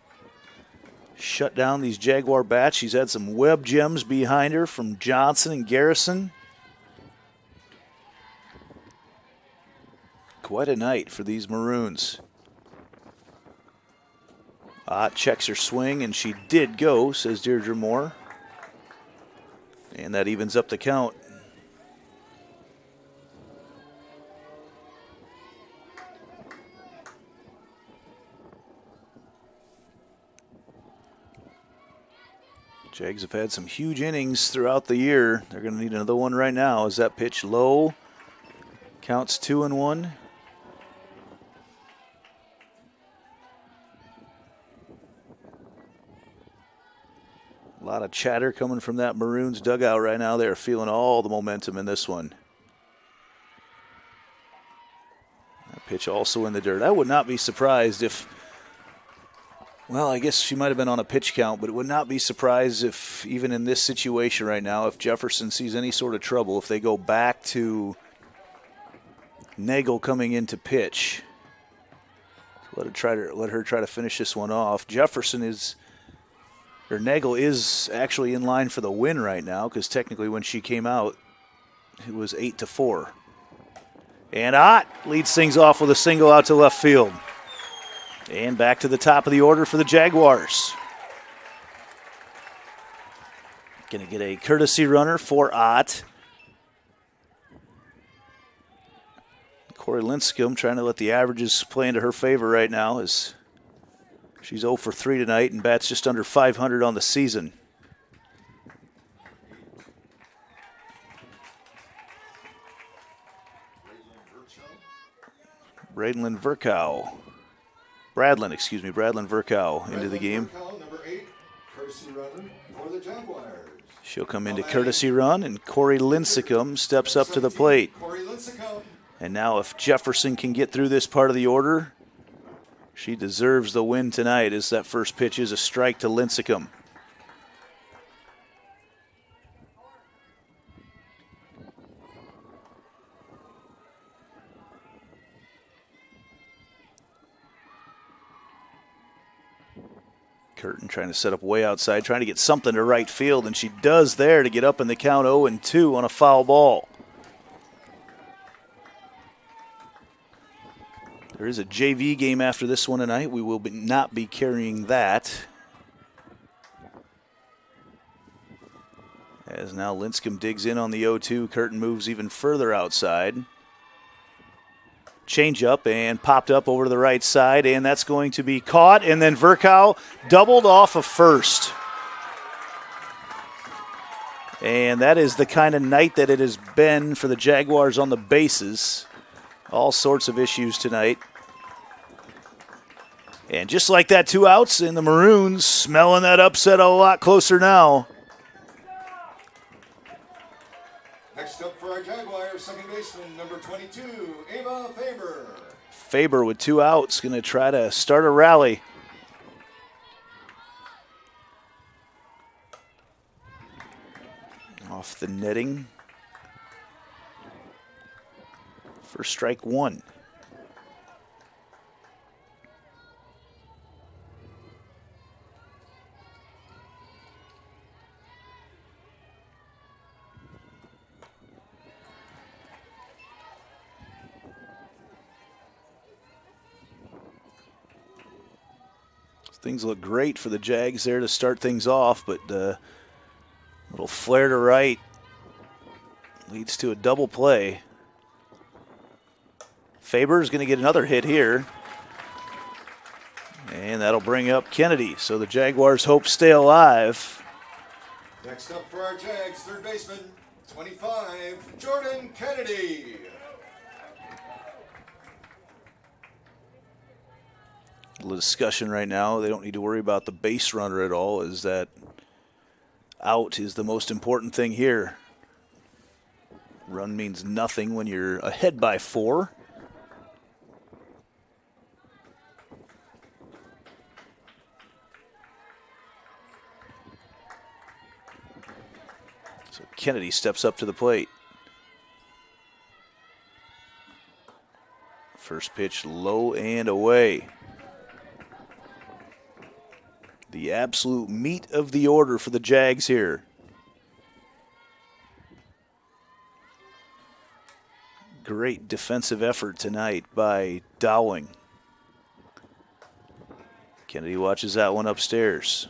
Shut down these Jaguar bats. She's had some web gems behind her from Johnson and Garrison. Quite a night for these Maroons. Ott checks her swing, and she did go, says Deirdre Moore. And that evens up the count. Jags have had some huge innings throughout the year. They're going to need another one right now. Is that pitch low? Counts 2-1. A lot of chatter coming from that Maroons dugout right now. They're feeling all the momentum in this one. That pitch also in the dirt. I would not be surprised if, well, I guess she might have been on a pitch count, but it would not be surprised if, even in this situation right now, if Jefferson sees any sort of trouble, if they go back to Nagel coming into pitch. Let her try to finish this one off. Nagel is actually in line for the win right now, because technically when she came out, it was 8-4. And Ott leads things off with a single out to left field. And back to the top of the order for the Jaguars. Going to get a courtesy runner for Ott. Corey Linscomb trying to let the averages play into her favor right now as she's 0 for 3 tonight and bats just under 500 on the season. Bradlyn Virchow into the game. Number 8, courtesy runner for the Jaguars. She'll come into courtesy run, and Corey Linscomb steps up to the plate. And now if Jefferson can get through this part of the order, she deserves the win tonight as that first pitch is a strike to Linscomb. Curtin trying to set up way outside, trying to get something to right field, and she does there to get up in the count 0-2 on a foul ball. There is a JV game after this one tonight. We will not be carrying that. As now Linscomb digs in on the 0-2, Curtin moves even further outside. Change up and popped up over to the right side, and that's going to be caught, and then Virchow doubled off of first. And that is the kind of night that it has been for the Jaguars on the bases. All sorts of issues tonight. And just like that, 2 outs, and the Maroons smelling that upset a lot closer now. Next up for our Jaguars, second baseman, number 22, Ava Faber. Faber with 2 outs, going to try to start a rally. Off the netting. For strike 1. Things look great for the Jags there to start things off, but a little flare to right leads to a double play. Faber's going to get another hit here, and that'll bring up Kennedy. So the Jaguars' hopes stay alive. Next up for our Jags, third baseman, 25, Jordan Kennedy. A little discussion right now. They don't need to worry about the base runner at all, as that out is the most important thing here. Run means nothing when you're ahead by 4. So Kennedy steps up to the plate. First pitch low and away. The absolute meat of the order for the Jags here. Great defensive effort tonight by Dowling. Kennedy watches that one upstairs.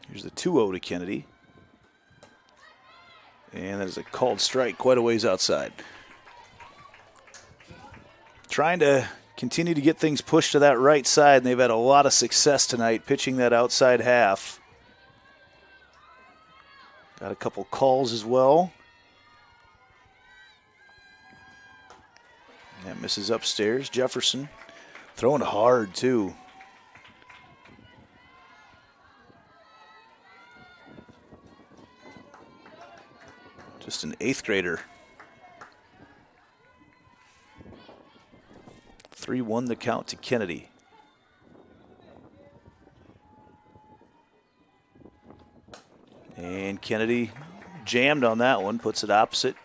Here's the 2-0 to Kennedy. And that is a called strike quite a ways outside. Trying to continue to get things pushed to that right side, and they've had a lot of success tonight pitching that outside half. Got a couple calls as well. That misses upstairs. Jefferson throwing hard, too. Just an 8th grader. 3-1 the count to Kennedy. And Kennedy jammed on that one, puts it opposite.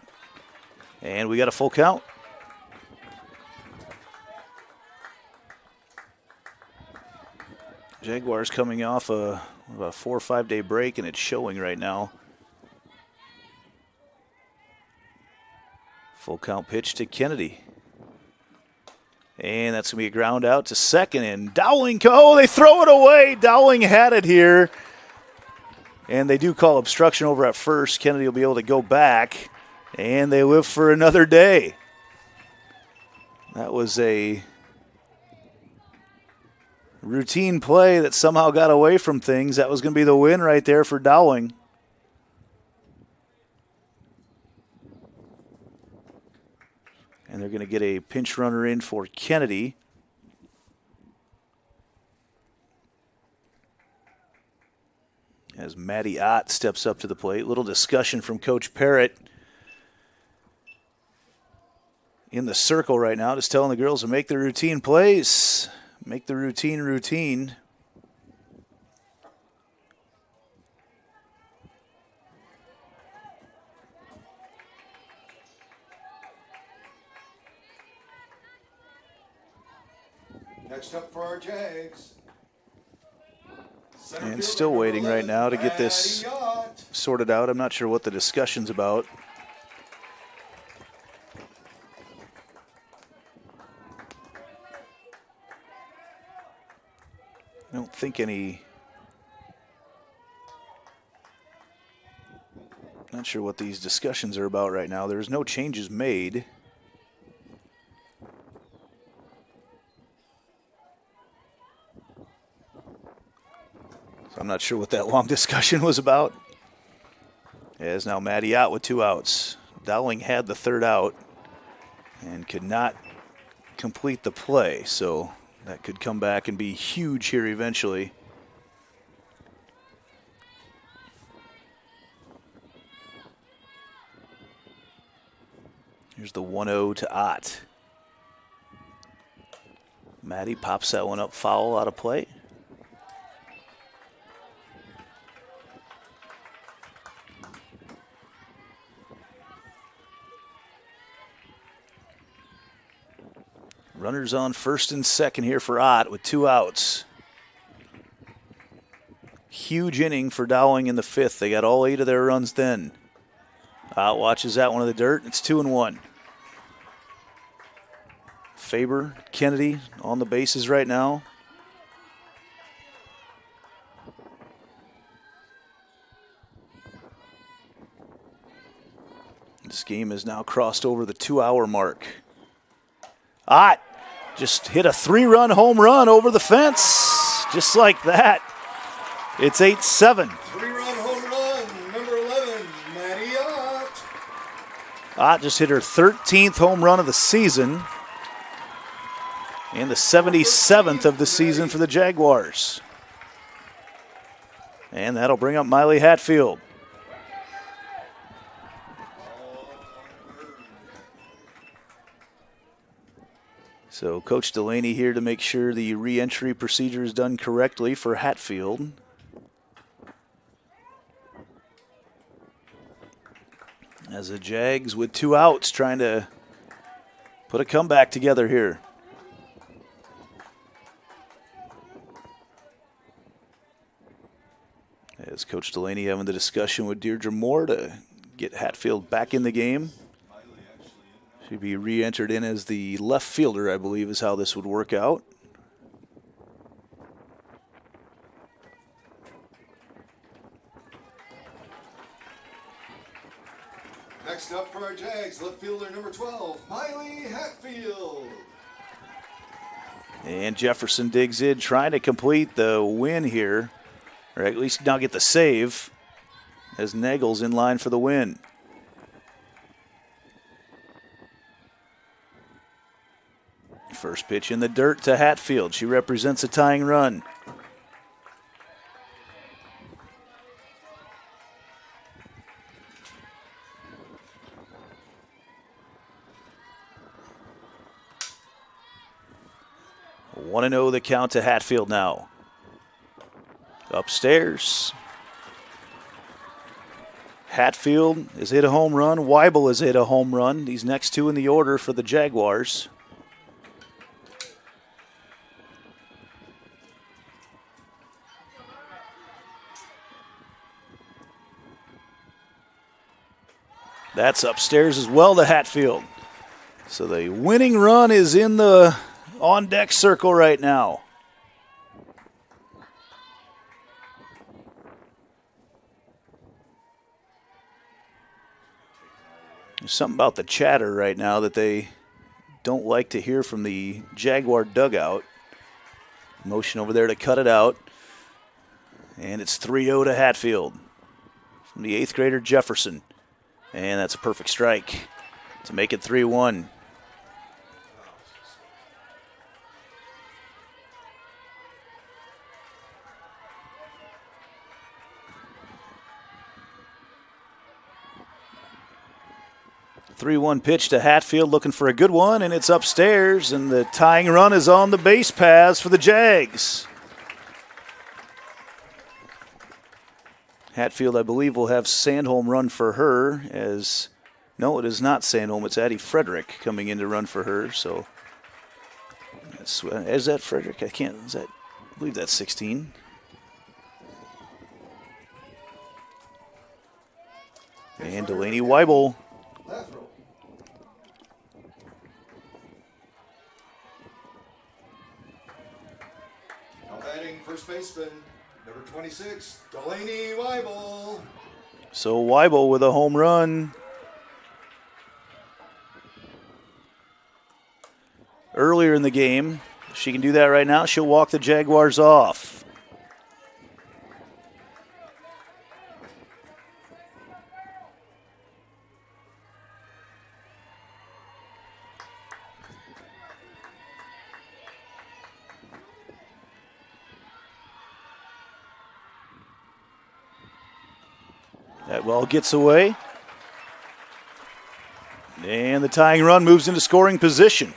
And we got a full count. Jaguars coming off a 4 or 5 day break, and it's showing right now. Full count pitch to Kennedy. And that's going to be a ground out to second. And Dowling, they throw it away. Dowling had it here. And they do call obstruction over at first. Kennedy will be able to go back. And they live for another day. That was a routine play that somehow got away from things. That was going to be the win right there for Dowling. And they're going to get a pinch runner in for Kennedy. As Matty Ott steps up to the plate. Little discussion from Coach Parrott in the circle right now, just telling the girls to make the routine plays. Make the routine routine. Next up for our Jags. And still waiting right now to get this sorted out. I'm not sure what the discussion's about. I don't think any. Not sure what these discussions are about right now. There's no changes made. So I'm not sure what that long discussion was about. As now Matty out with 2 outs. Dowling had the 3rd out and could not complete the play. So that could come back and be huge here eventually. Here's the 1-0 to Ott. Matty pops that one up foul out of play. Runners on first and second here for Ott with 2 outs. Huge inning for Dowling in the 5th. They got all 8 of their runs then. Ott watches that one in the dirt. It's 2-1. Faber, Kennedy on the bases right now. This game has now crossed over the 2-hour mark. Ott just hit a 3-run home run over the fence. Just like that. It's 8-7. 3-run home run, number 11, Matty Ott. Ott just hit her 13th home run of the season. And the 77th of the season for the Jaguars. And that'll bring up Miley Hatfield. So Coach Delaney here to make sure the re-entry procedure is done correctly for Hatfield. As the Jags with 2 outs trying to put a comeback together here. As Coach Delaney having the discussion with Deirdre Moore to get Hatfield back in the game. She'd be re-entered in as the left fielder, I believe, is how this would work out. Next up for our Jags, left fielder number 12, Miley Hatfield. And Jefferson digs in, trying to complete the win here, or at least now get the save, as Nagel's in line for the win. First pitch in the dirt to Hatfield. She represents a tying run. One and 0 the count to Hatfield now. Upstairs. Hatfield has hit a home run. Weibel has hit a home run. These next 2 in the order for the Jaguars. That's upstairs as well to Hatfield. So the winning run is in the on-deck circle right now. There's something about the chatter right now that they don't like to hear from the Jaguar dugout. Motion over there to cut it out. And it's 3-0 to Hatfield from the 8th grader Jefferson. And that's a perfect strike to make it 3-1. The 3-1 pitch to Hatfield, looking for a good one, and it's upstairs, and the tying run is on the base paths for the Jags. Hatfield, I believe, will have Sandholm run for her as, no, it is not Sandholm, it's Addie Frederick coming in to run for her. So, is that Frederick? I believe that's 16. And Delaney Weibel. Now batting first baseman, number 26, Delaney Weibel. So Weibel with a home run earlier in the game. If she can do that right now, she'll walk the Jaguars off. That ball gets away. And the tying run moves into scoring position.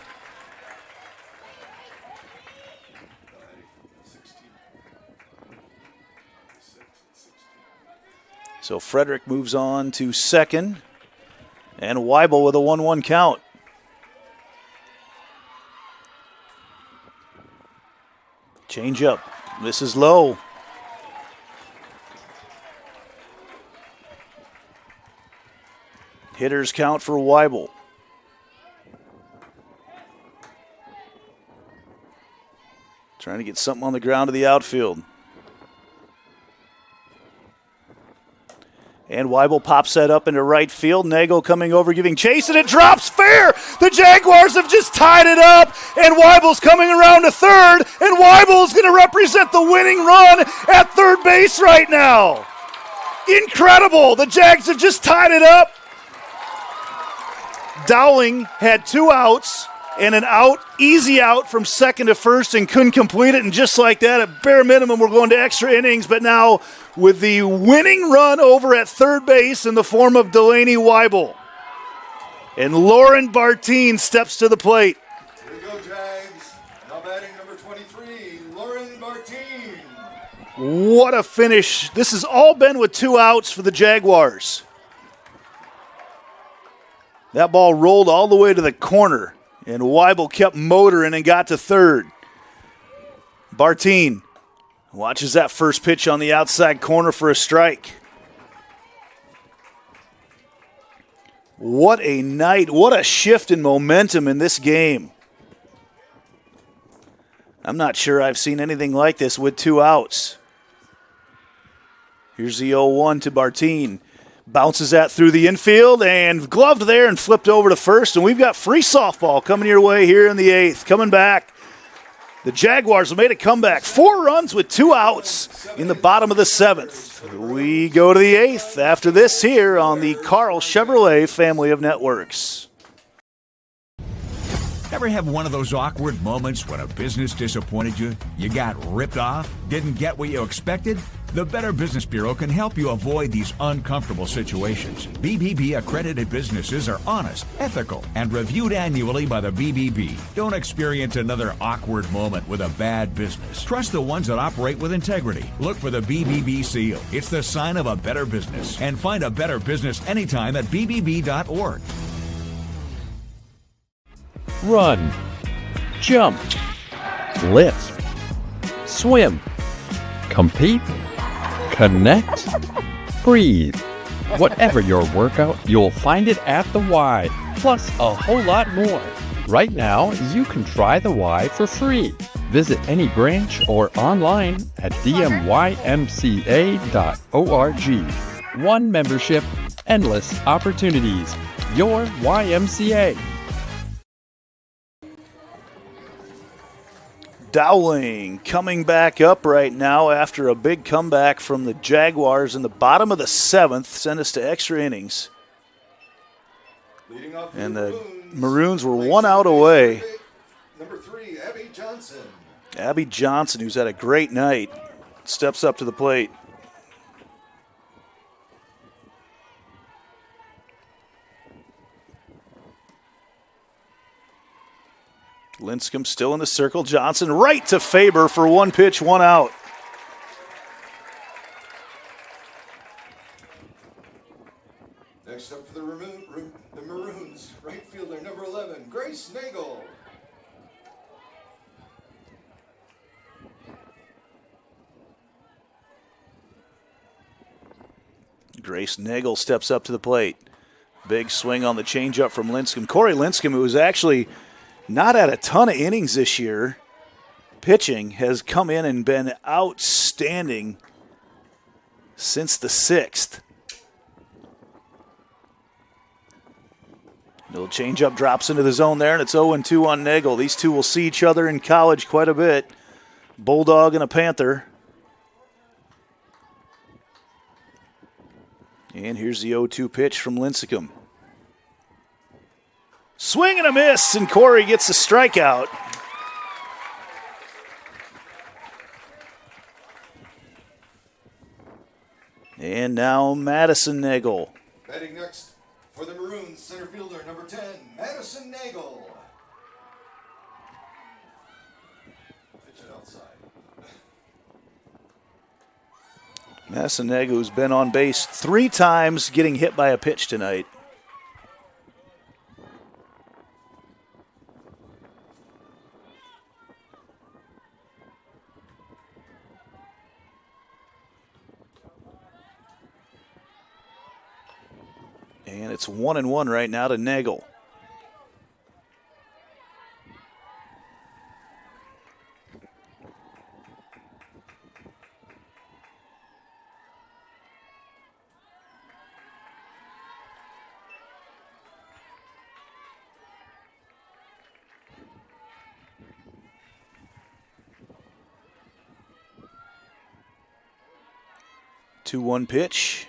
So Frederick moves on to second. And Weibel with a 1-1 count. Change up. This is low. Hitters count for Weibel. Trying to get something on the ground to the outfield. And Weibel pops that up into right field. Nagel coming over, giving chase, and it drops fair. The Jaguars have just tied it up, and Weibel's coming around to third, and Weibel's going to represent the winning run at third base right now. Incredible. The Jags have just tied it up. Dowling had 2 outs and an out, easy out from second to first, and couldn't complete it. And just like that, at bare minimum, we're going to extra innings. But now with the winning run over at third base in the form of Delaney Weibel. And Lauren Bartine steps to the plate. Here we go, Jags. Now batting number 23, Lauren Bartine. What a finish. This has all been with 2 outs for the Jaguars. That ball rolled all the way to the corner, and Weibel kept motoring and got to third. Bartine watches that first pitch on the outside corner for a strike. What a night. What a shift in momentum in this game. I'm not sure I've seen anything like this with 2 outs. Here's the 0-1 to Bartine. Bounces that through the infield and gloved there and flipped over to first. And we've got free softball coming your way here in the 8th. Coming back, the Jaguars have made a comeback. 4 runs with 2 outs in the bottom of the 7th. We go to the 8th after this here on the Carl Chevrolet family of networks. Ever have one of those awkward moments when a business disappointed you? You got ripped off? Didn't get what you expected? The Better Business Bureau can help you avoid these uncomfortable situations. BBB accredited businesses are honest, ethical, and reviewed annually by the BBB. Don't experience another awkward moment with a bad business. Trust the ones that operate with integrity. Look for the BBB seal. It's the sign of a better business. And find a better business anytime at bbb.org. Run, jump, lift, swim, compete, connect, breathe. Whatever your workout, you'll find it at the Y, plus a whole lot more. Right now, you can try the Y for free. Visit any branch or online at dmymca.org. One membership, endless opportunities. Your YMCA. Dowling coming back up right now after a big comeback from the Jaguars in the bottom of the 7th. Send us to extra innings. And the Maroons were 1 out away. Number 3, Abby Johnson. Abby Johnson, who's had a great night, steps up to the plate. Linscomb still in the circle. Johnson right to Faber for 1 pitch, 1 out. Next up for the Maroons, right fielder number 11, Grace Nagel. Grace Nagel steps up to the plate. Big swing on the changeup from Linscomb. Corey Linscomb, who was actually not had a ton of innings this year pitching, has come in and been outstanding since the 6th. Little changeup drops into the zone there, and it's 0-2 on Nagel. These two will see each other in college quite a bit. Bulldog and a Panther. And here's the 0-2 pitch from Linscomb. Swing and a miss, and Corey gets the strikeout. And now Madison Nagel. Batting next for the Maroons, center fielder number 10, Madison Nagel. Pitch it outside. Madison Nagel, who's been on base 3 times, getting hit by a pitch tonight. And it's 1-1 right now to Nagel. Two-one pitch.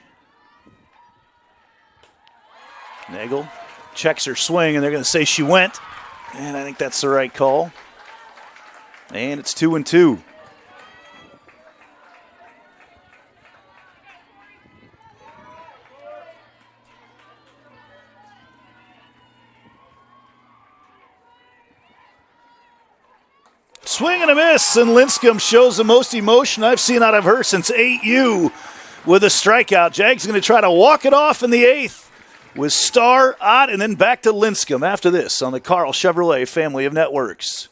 Nagel checks her swing, and they're going to say she went. And I think that's the right call. And it's 2-2. Swing and a miss, and Linscomb shows the most emotion I've seen out of her since 8U with a strikeout. Jags going to try to walk it off in the 8th. With Starr, Ott, and then back to Linscomb after this on the Carl Chevrolet family of networks.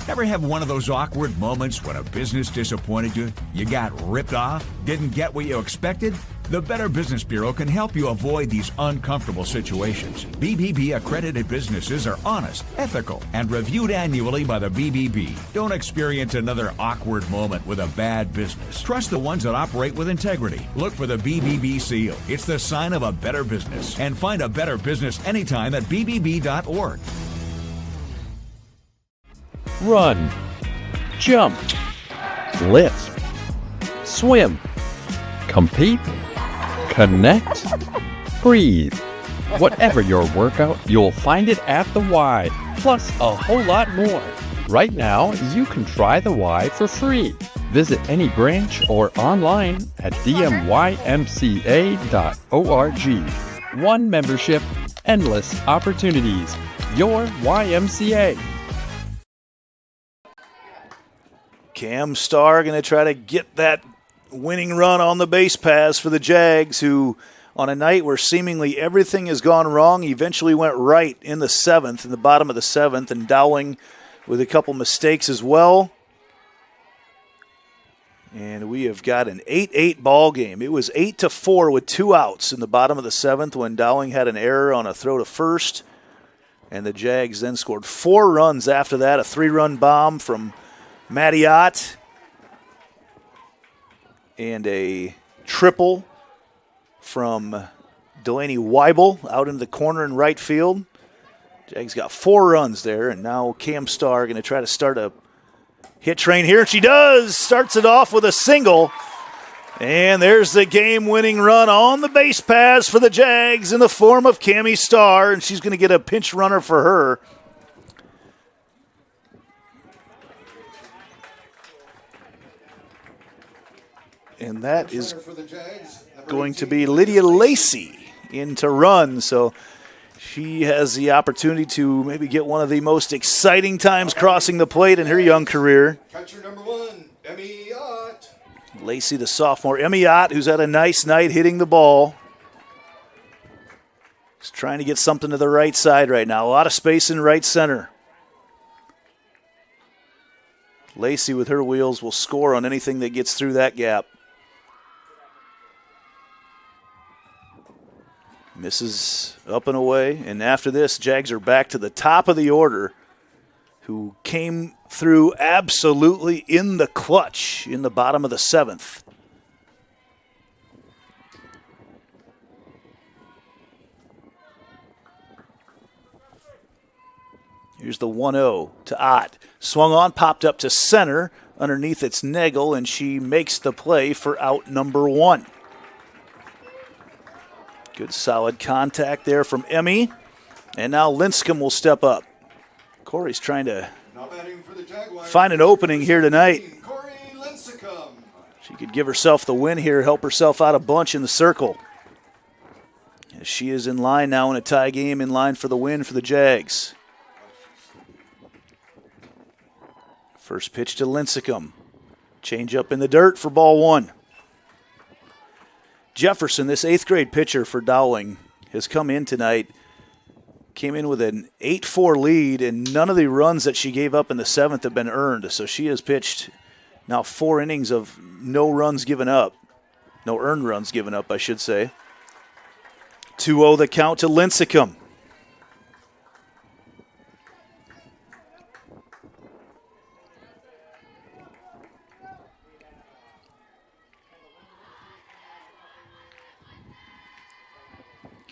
Ever have one of those awkward moments when a business disappointed you? You got ripped off? Didn't get what you expected? The Better Business Bureau can help you avoid these uncomfortable situations. BBB accredited businesses are honest, ethical, and reviewed annually by the BBB. Don't experience another awkward moment with a bad business. Trust the ones that operate with integrity. Look for the BBB seal. It's the sign of a better business. And find a better business anytime at bbb.org. Run, jump, lift, swim, compete, connect, breathe. Whatever your workout, you'll find it at the Y, plus a whole lot more. Right now, you can try the Y for free. Visit any branch or online at dmymca.org. One membership, endless opportunities. Your YMCA. Cam Starr going to try to get that winning run on the base paths for the Jags, who on a night where seemingly everything has gone wrong, eventually went right in the 7th, in the bottom of the 7th, and Dowling with a couple mistakes as well. And we have got an 8-8 ball game. It was 8-4 with 2 outs in the bottom of the 7th when Dowling had an error on a throw to first. And the Jags then scored 4 runs after that, a 3-run bomb from Mattiot and a triple from Delaney Weibel out into the corner in right field. Jags got 4 runs there, and now Cam Starr going to try to start a hit train here. She does. Starts it off with a single. And there's the game-winning run on the base paths for the Jags in the form of Cami Starr, and she's going to get a pinch runner for her. And that is going to be Lydia Lacey in to run. So she has the opportunity to maybe get one of the most exciting times crossing the plate in her young career. Catcher number 1, Emmy Ott. Lacey, the sophomore. Emmy Ott, who's had a nice night hitting the ball. He's trying to get something to the right side right now. A lot of space in right center. Lacey with her wheels will score on anything that gets through that gap. Misses up and away. And after this, Jags are back to the top of the order, who came through absolutely in the clutch in the bottom of the 7th. Here's the 1-0 to Ott. Swung on, popped up to center. Underneath it's Nagel, and she makes the play for out number 1. Good solid contact there from Emmy. And now Linscomb will step up. Corey's trying to find an opening here tonight. She could give herself the win here, help herself out a bunch in the circle. As she is in line now in a tie game, in line for the win for the Jags. First pitch to Linscomb. Change up in the dirt for ball 1. Jefferson, this 8th grade pitcher for Dowling, has come in tonight. Came in with an 8-4 lead, and none of the runs that she gave up in the 7th have been earned. So she has pitched now 4 innings of no runs given up. No earned runs given up, I should say. 2-0 the count to Linscomb.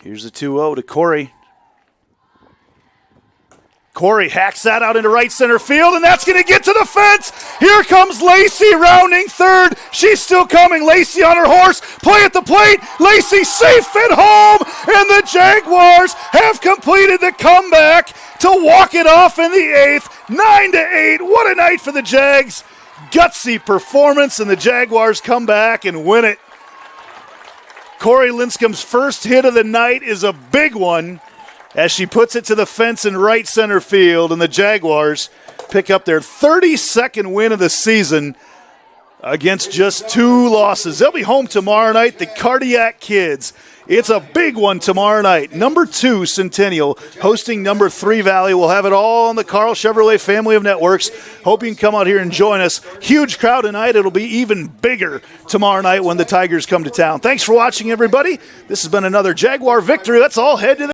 Here's the 2-0 to Corey. Corey hacks that out into right center field, and that's going to get to the fence. Here comes Lacey rounding third. She's still coming. Lacey on her horse. Play at the plate. Lacey safe at home, and the Jaguars have completed the comeback to walk it off in the 8th. 9-8. What a night for the Jags. Gutsy performance, and the Jaguars come back and win it. Corey Linscomb's first hit of the night is a big one as she puts it to the fence in right center field, and the Jaguars pick up their 32nd win of the season against just 2 losses. They'll be home tomorrow night, the Cardiac Kids. It's a big one tomorrow night. Number 2, Centennial, hosting number 3, Valley. We'll have it all on the Carl Chevrolet family of networks. Hope you can come out here and join us. Huge crowd tonight. It'll be even bigger tomorrow night when the Tigers come to town. Thanks for watching, everybody. This has been another Jaguar victory. Let's all head to the